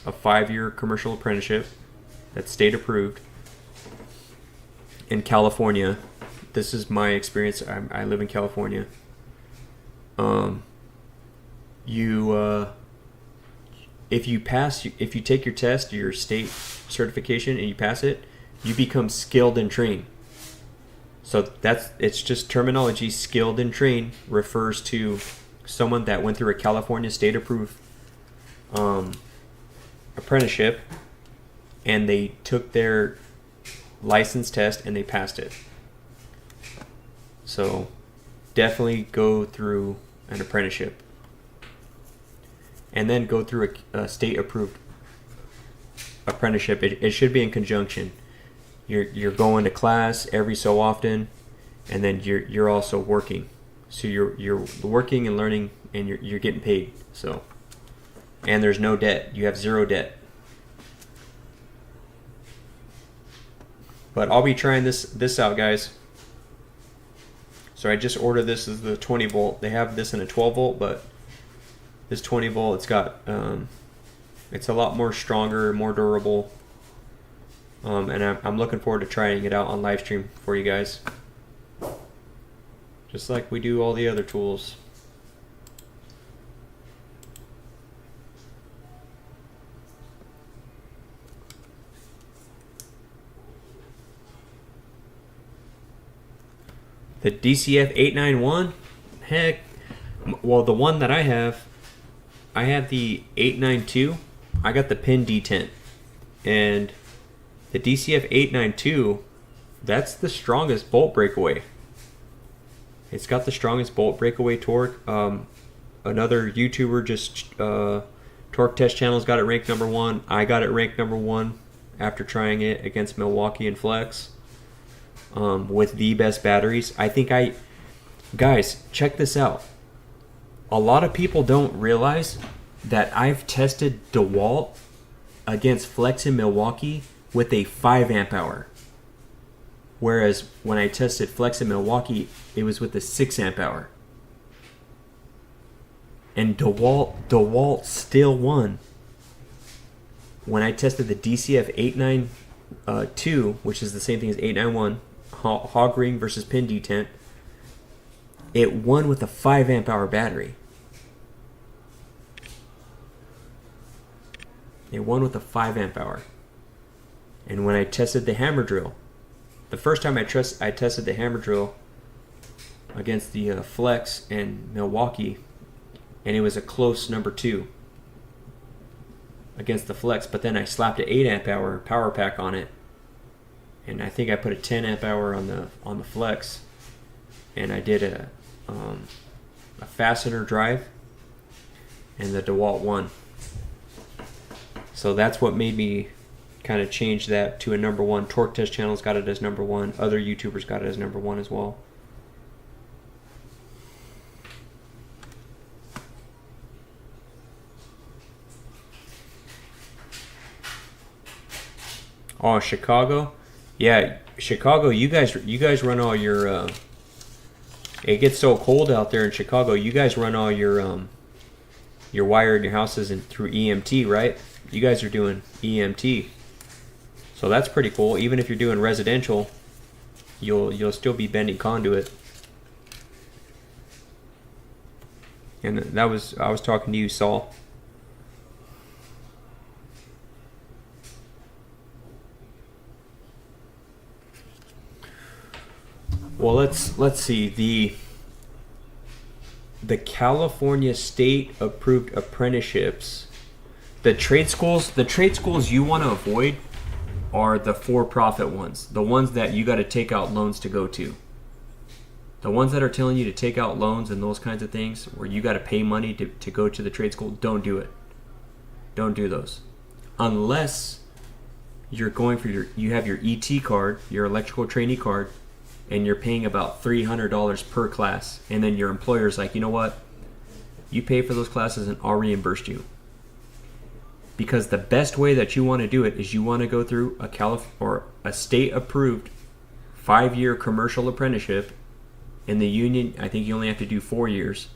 a 5-year commercial apprenticeship that's state approved in California, this is my experience. I live in California. If you take your test, your state certification, and you pass it, you become skilled and trained. So it's just terminology. Skilled and trained refers to someone that went through a California state approved apprenticeship, and they took their license test and they passed it. So definitely go through an apprenticeship and then go through a state approved apprenticeship. It should be in conjunction. You're going to class every so often, and then you're also working. So you're working and learning, and you're getting paid. So, and there's no debt. You have zero debt. But I'll be trying this out, guys. So I just ordered this as the 20 volt. They have this in a 12 volt, but this 20 volt, it's got it's a lot more stronger, more durable. And I'm looking forward to trying it out on live stream for you guys, just like we do all the other tools. The DCF 891, heck, well, the one that I have the 892. I got the pin detent, and the DCF 892, that's the strongest bolt breakaway. It's got the strongest bolt breakaway torque. Another YouTuber just Torque Test Channel's got it ranked number 1. I got it ranked number 1 after trying it against Milwaukee and Flex. With the best batteries. Guys, check this out. A lot of people don't realize that I've tested Dewalt against Flex in Milwaukee with a 5 amp hour. Whereas when I tested Flex in Milwaukee, it was with a 6 amp hour. And DeWalt still won. When I tested the DCF 892, which is the same thing as 891, hog ring versus pin detent, it won with a 5 amp hour battery. It won with a 5 amp hour. And when I tested the hammer drill, the first time I tested the hammer drill against the Flex and Milwaukee, and it was a close number 2 against the Flex, but then I slapped an 8 amp hour power pack on it, and I think I put a 10 amp hour on the Flex, and I did a fastener drive, and the Dewalt 1. So that's what made me kind of change that to a number 1. Torque Test Channel's got it as number 1. Other YouTubers got it as number 1 as well. Oh, Chicago? Yeah, Chicago, you guys run all your it gets so cold out there in Chicago. You guys run all your wire in your houses through EMT, right? You guys are doing EMT. So that's pretty cool. Even if you're doing residential, you'll still be bending conduit. And I was talking to you, Saul. Well, let's see. The California state approved apprenticeships. The trade schools you want to avoid are the for-profit ones. The ones that you got to take out loans to go to. The ones that are telling you to take out loans and those kinds of things where you got to pay money to go to the trade school, don't do it. Don't do those. Unless you're going for you have your ET card, your electrical trainee card, and you're paying about $300 per class, and then your employer's like, you know what? You pay for those classes and I'll reimburse you. Because the best way that you want to do it is you want to go through a state-approved 5-year commercial apprenticeship. In the union, I think you only have to do 4 years.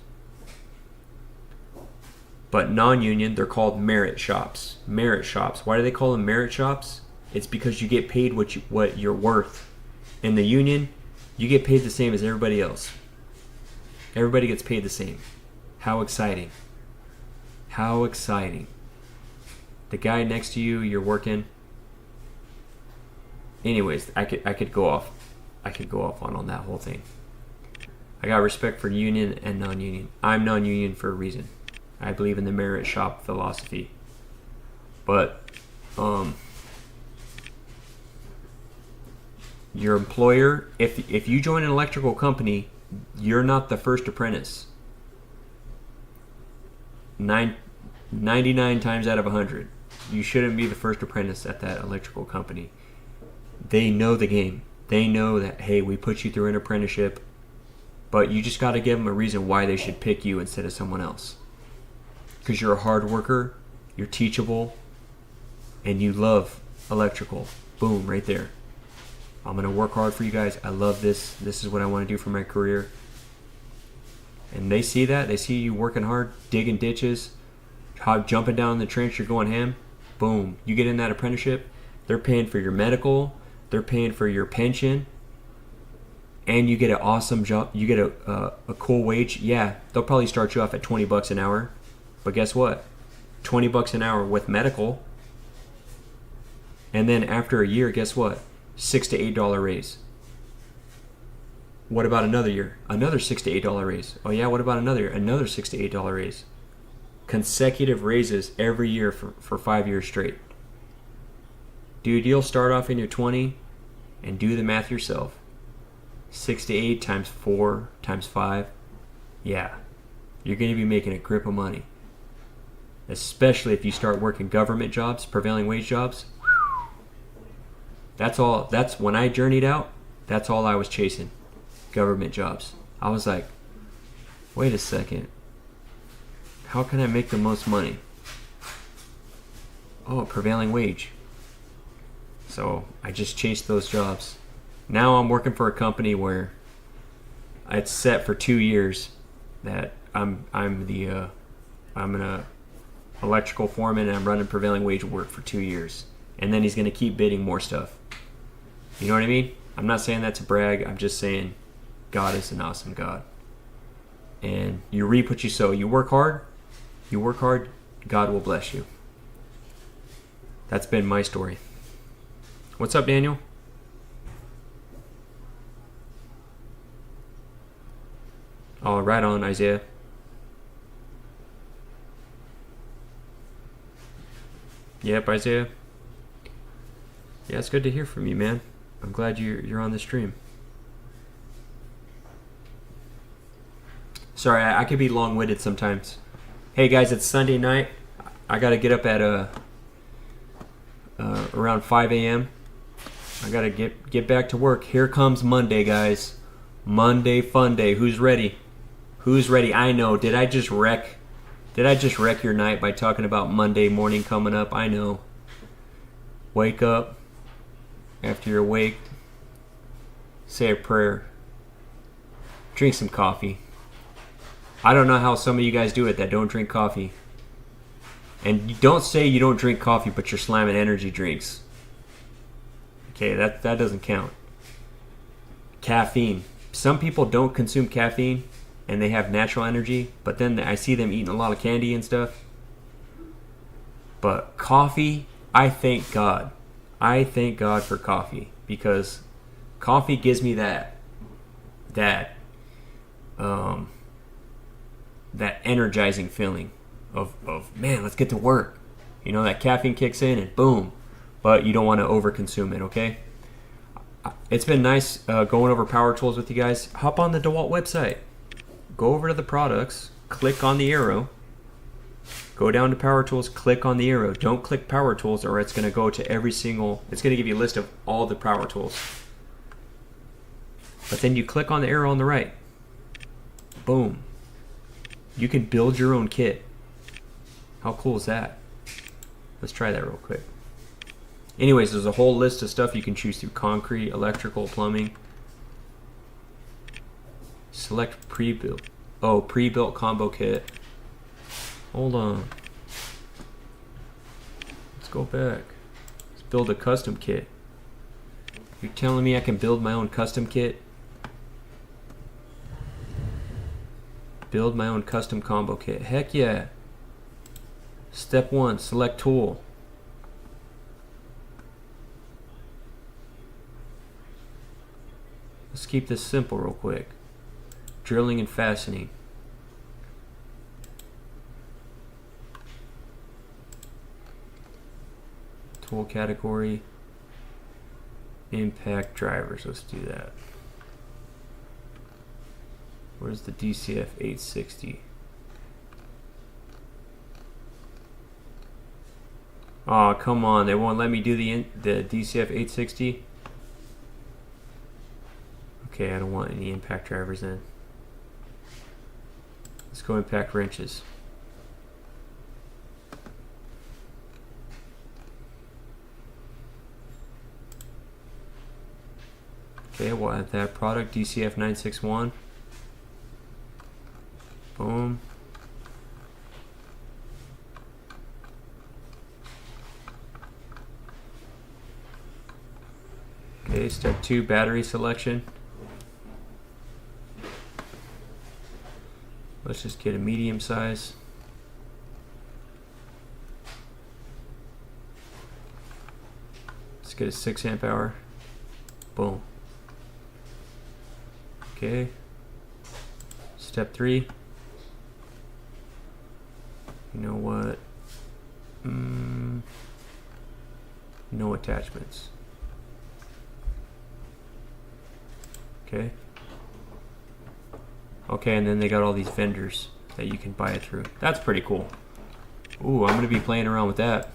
But non-union, they're called merit shops. Merit shops. Why do they call them merit shops? It's because you get paid what you're worth. In the union, you get paid the same as everybody else. Everybody gets paid the same. How exciting. How exciting. The guy next to you, you're working. Anyways, I could go off on that whole thing. I got respect for union and non-union. I'm non-union for a reason. I believe in the merit shop philosophy. But your employer, if you join an electrical company, you're not the first apprentice. 99 times out of 100, you shouldn't be the first apprentice at that electrical company. They know the game. They know that, hey, we put you through an apprenticeship, but you just got to give them a reason why they should pick you instead of someone else. Because you're a hard worker, you're teachable, and you love electrical. Boom, right there. I'm going to work hard for you guys. I love this. This is what I want to do for my career. And they see that. They see you working hard, digging ditches, jumping down in the trench, you're going ham. Boom. You get in that apprenticeship. They're paying for your medical. They're paying for your pension. And you get an awesome job. You get a cool wage. Yeah, they'll probably start you off at $20 an hour. But guess what? $20 an hour with medical. And then after a year, guess what? $6 to $8 raise. What about another year? Another $6 to $8 raise. Oh yeah, what about another year? Another $6 to $8 raise. Consecutive raises every year for 5 years straight. Dude, you'll start off in your 20 and do the math yourself. 6 to 8 times 4 times 5. Yeah, you're going to be making a grip of money. Especially if you start working government jobs, prevailing wage jobs. That's when I journeyed out, that's all I was chasing. Government jobs. I was like, wait a second. How can I make the most money? Oh, prevailing wage. So I just chased those jobs. Now I'm working for a company where it's set for 2 years that I'm an electrical foreman and I'm running prevailing wage work for 2 years. And then he's going to keep bidding more stuff. You know what I mean? I'm not saying that to brag. I'm just saying God is an awesome God. And you reap what you sow. You work hard, God will bless you. That's been my story. What's up, Daniel? Oh, right on, Isaiah. Yep, Isaiah. Yeah, it's good to hear from you, man. I'm glad you're on the stream. Sorry, I could be long-winded sometimes. Hey guys, it's Sunday night. I gotta get up at around 5 a.m. I gotta get back to work. Here comes Monday, guys. Monday fun day. Who's ready? Who's ready? I know. Did I just wreck your night by talking about Monday morning coming up? I know. Wake up. After you're awake, say a prayer. Drink some coffee. I don't know how some of you guys do it that don't drink coffee. And you don't say you don't drink coffee, but you're slamming energy drinks. Okay, that doesn't count. Caffeine. Some people don't consume caffeine and they have natural energy, but then I see them eating a lot of candy and stuff. But coffee, I thank God. I thank God for coffee because coffee gives me that energizing feeling of man, let's get to work. You know, that caffeine kicks in and boom. But you don't want to overconsume it, okay? It's been nice going over power tools with you guys. Hop on the Dewalt website. Go over to the products. Click on the arrow. Go down to power tools. Click on the arrow. Don't click power tools or it's going to go to every single... It's going to give you a list of all the power tools. But then you click on the arrow on the right. Boom. You can build your own kit. How cool is that? Let's try that real quick. Anyways, there's a whole list of stuff you can choose through: concrete, electrical, plumbing. Select pre-built. Oh, pre-built combo kit. Hold on. Let's go back. Let's build a custom kit. You're telling me I can build my own custom kit? Build my own custom combo kit. Heck yeah. Step 1, select tool. Let's keep this simple real quick. Drilling and fastening. Tool category. Impact drivers. Let's do that. Where's the DCF 860? Oh, come on. They won't let me do the DCF 860? Okay, I don't want any impact drivers then. Let's go impact wrenches. Okay, we'll add that product, DCF 961. Boom. Okay, step 2, battery selection. Let's just get a medium size. Let's get a 6 amp hour. Boom. Okay. Step 3. You know what? No attachments. Okay. Okay, and then they got all these vendors that you can buy it through. That's pretty cool. Ooh, I'm gonna be playing around with that.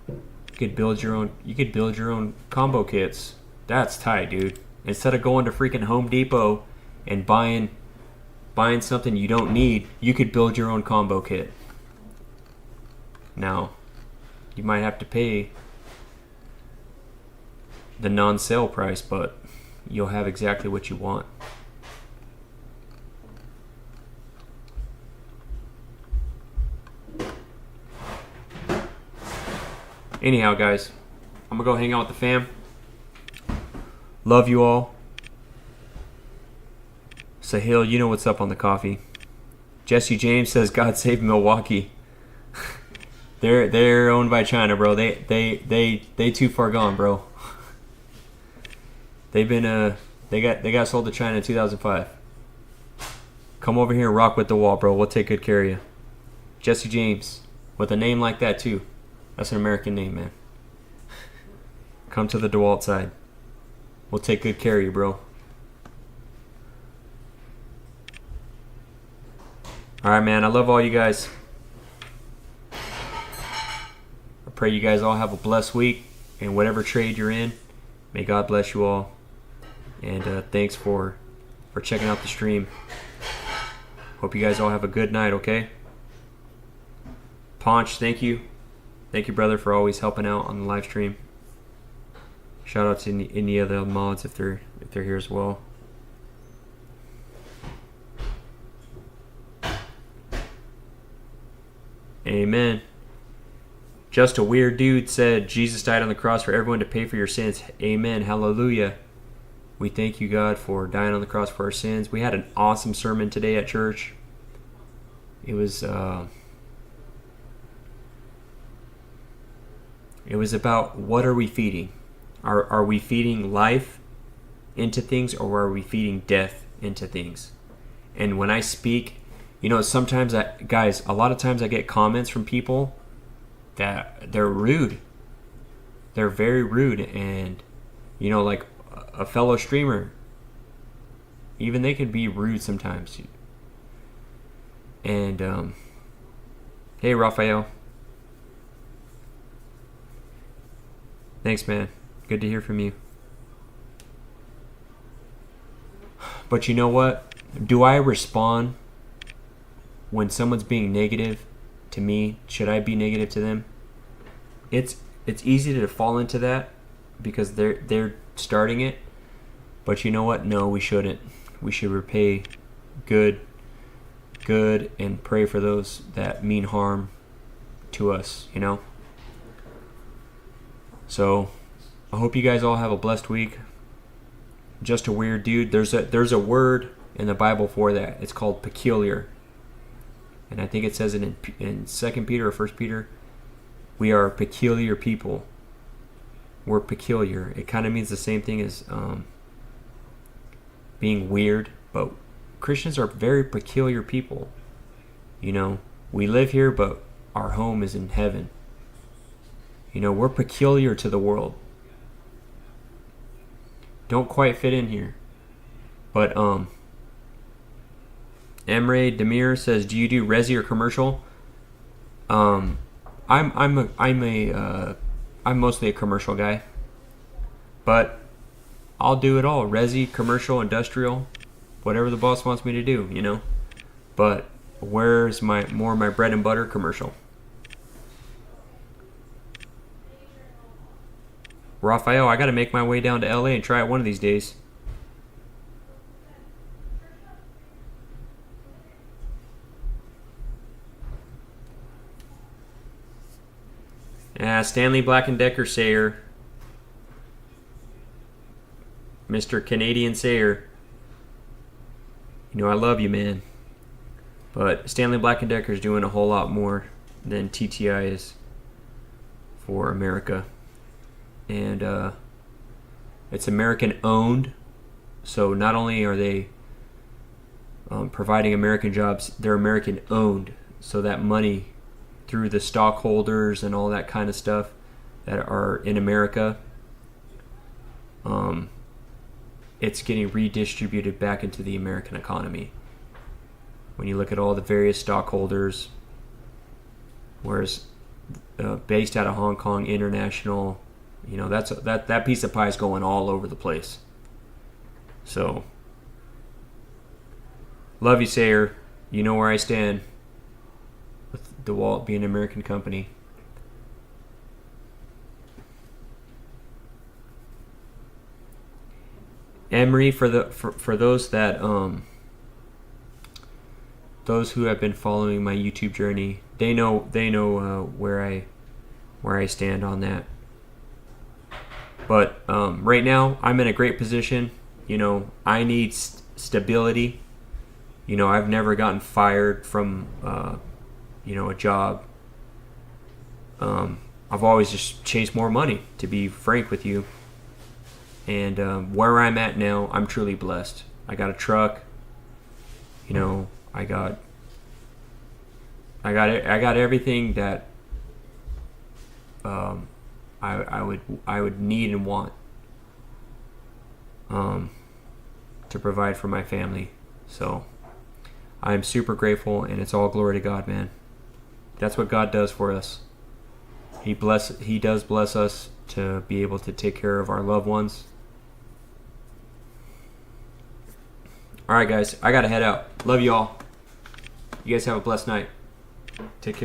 You could build your own combo kits. That's tight, dude. Instead of going to freaking Home Depot and buying something you don't need, you could build your own combo kit. Now, you might have to pay the non-sale price, but you'll have exactly what you want. Anyhow, guys, I'm gonna go hang out with the fam. Love you all. Sahil, you know what's up on the coffee. Jesse James says, "God save Milwaukee." They're owned by China, bro. They too far gone, bro. They've been they got sold to China in 2005. Come over here and rock with Dewalt, bro. We'll take good care of you. Jesse James, with a name like that too. That's an American name, man. Come to the Dewalt side. We'll take good care of you, bro. All right, man. I love all you guys. I pray you guys all have a blessed week in whatever trade you're in. May God bless you all. And thanks for checking out the stream. Hope you guys all have a good night, okay? Ponch, thank you. Thank you, brother, for always helping out on the live stream. Shout out to any other mods if they're here as well. Amen. Just a weird dude said Jesus died on the cross for everyone to pay for your sins. Amen. Hallelujah. We thank you, God, for dying on the cross for our sins. We had an awesome sermon today at church. It was about what are we feeding? Are we feeding life into things, or are we feeding death into things? And when I speak, sometimes a lot of times I get comments from people that they're rude. They're very rude, and like a fellow streamer, even they can be rude sometimes. And hey, Raphael. Thanks, man. Good to hear from you. But you know what? Do I respond when someone's being negative to me? Should I be negative to them? It's easy to fall into that because they're starting it. But you know what? No, we shouldn't. We should repay good and pray for those that mean harm to us, So, I hope you guys all have a blessed week. Just a weird dude. There's a word in the Bible for that. It's called peculiar. And I think it says it in 2 Peter or 1 Peter. We are peculiar people. We're peculiar. It kind of means the same thing as being weird. But Christians are very peculiar people. We live here, but our home is in heaven. We're peculiar to the world. Don't quite fit in here. But Emre Demir says, "Do you do resi or commercial?" I'm mostly a commercial guy. But I'll do it all. Resi, commercial, industrial, whatever the boss wants me to do, But where's my bread and butter? Commercial. Raphael, I got to make my way down to LA and try it one of these days. Stanley Black & Decker Sayer. Mr. Canadian Sayer. I love you, man. But Stanley Black & Decker is doing a whole lot more than TTI is for America. And it's American owned, so not only are they providing American jobs, they're American owned, so that money through the stockholders and all that kind of stuff that are in America, it's getting redistributed back into the American economy. When you look at all the various stockholders, whereas based out of Hong Kong, international, that piece of pie is going all over the place. So, love you, Sayer. You know where I stand with Dewalt being an American company. Emery, for those that those who have been following my YouTube journey, they know where I stand on that. But right now, I'm in a great position. I need stability. I've never gotten fired from, a job. I've always just chased more money, to be frank with you. And where I'm at now, I'm truly blessed. I got a truck. I got everything that I would need and want to provide for my family. So I'm super grateful, and it's all glory to God, man. That's what God does for us. He does bless us to be able to take care of our loved ones. All right, guys, I gotta head out. Love you all. You guys have a blessed night. Take care.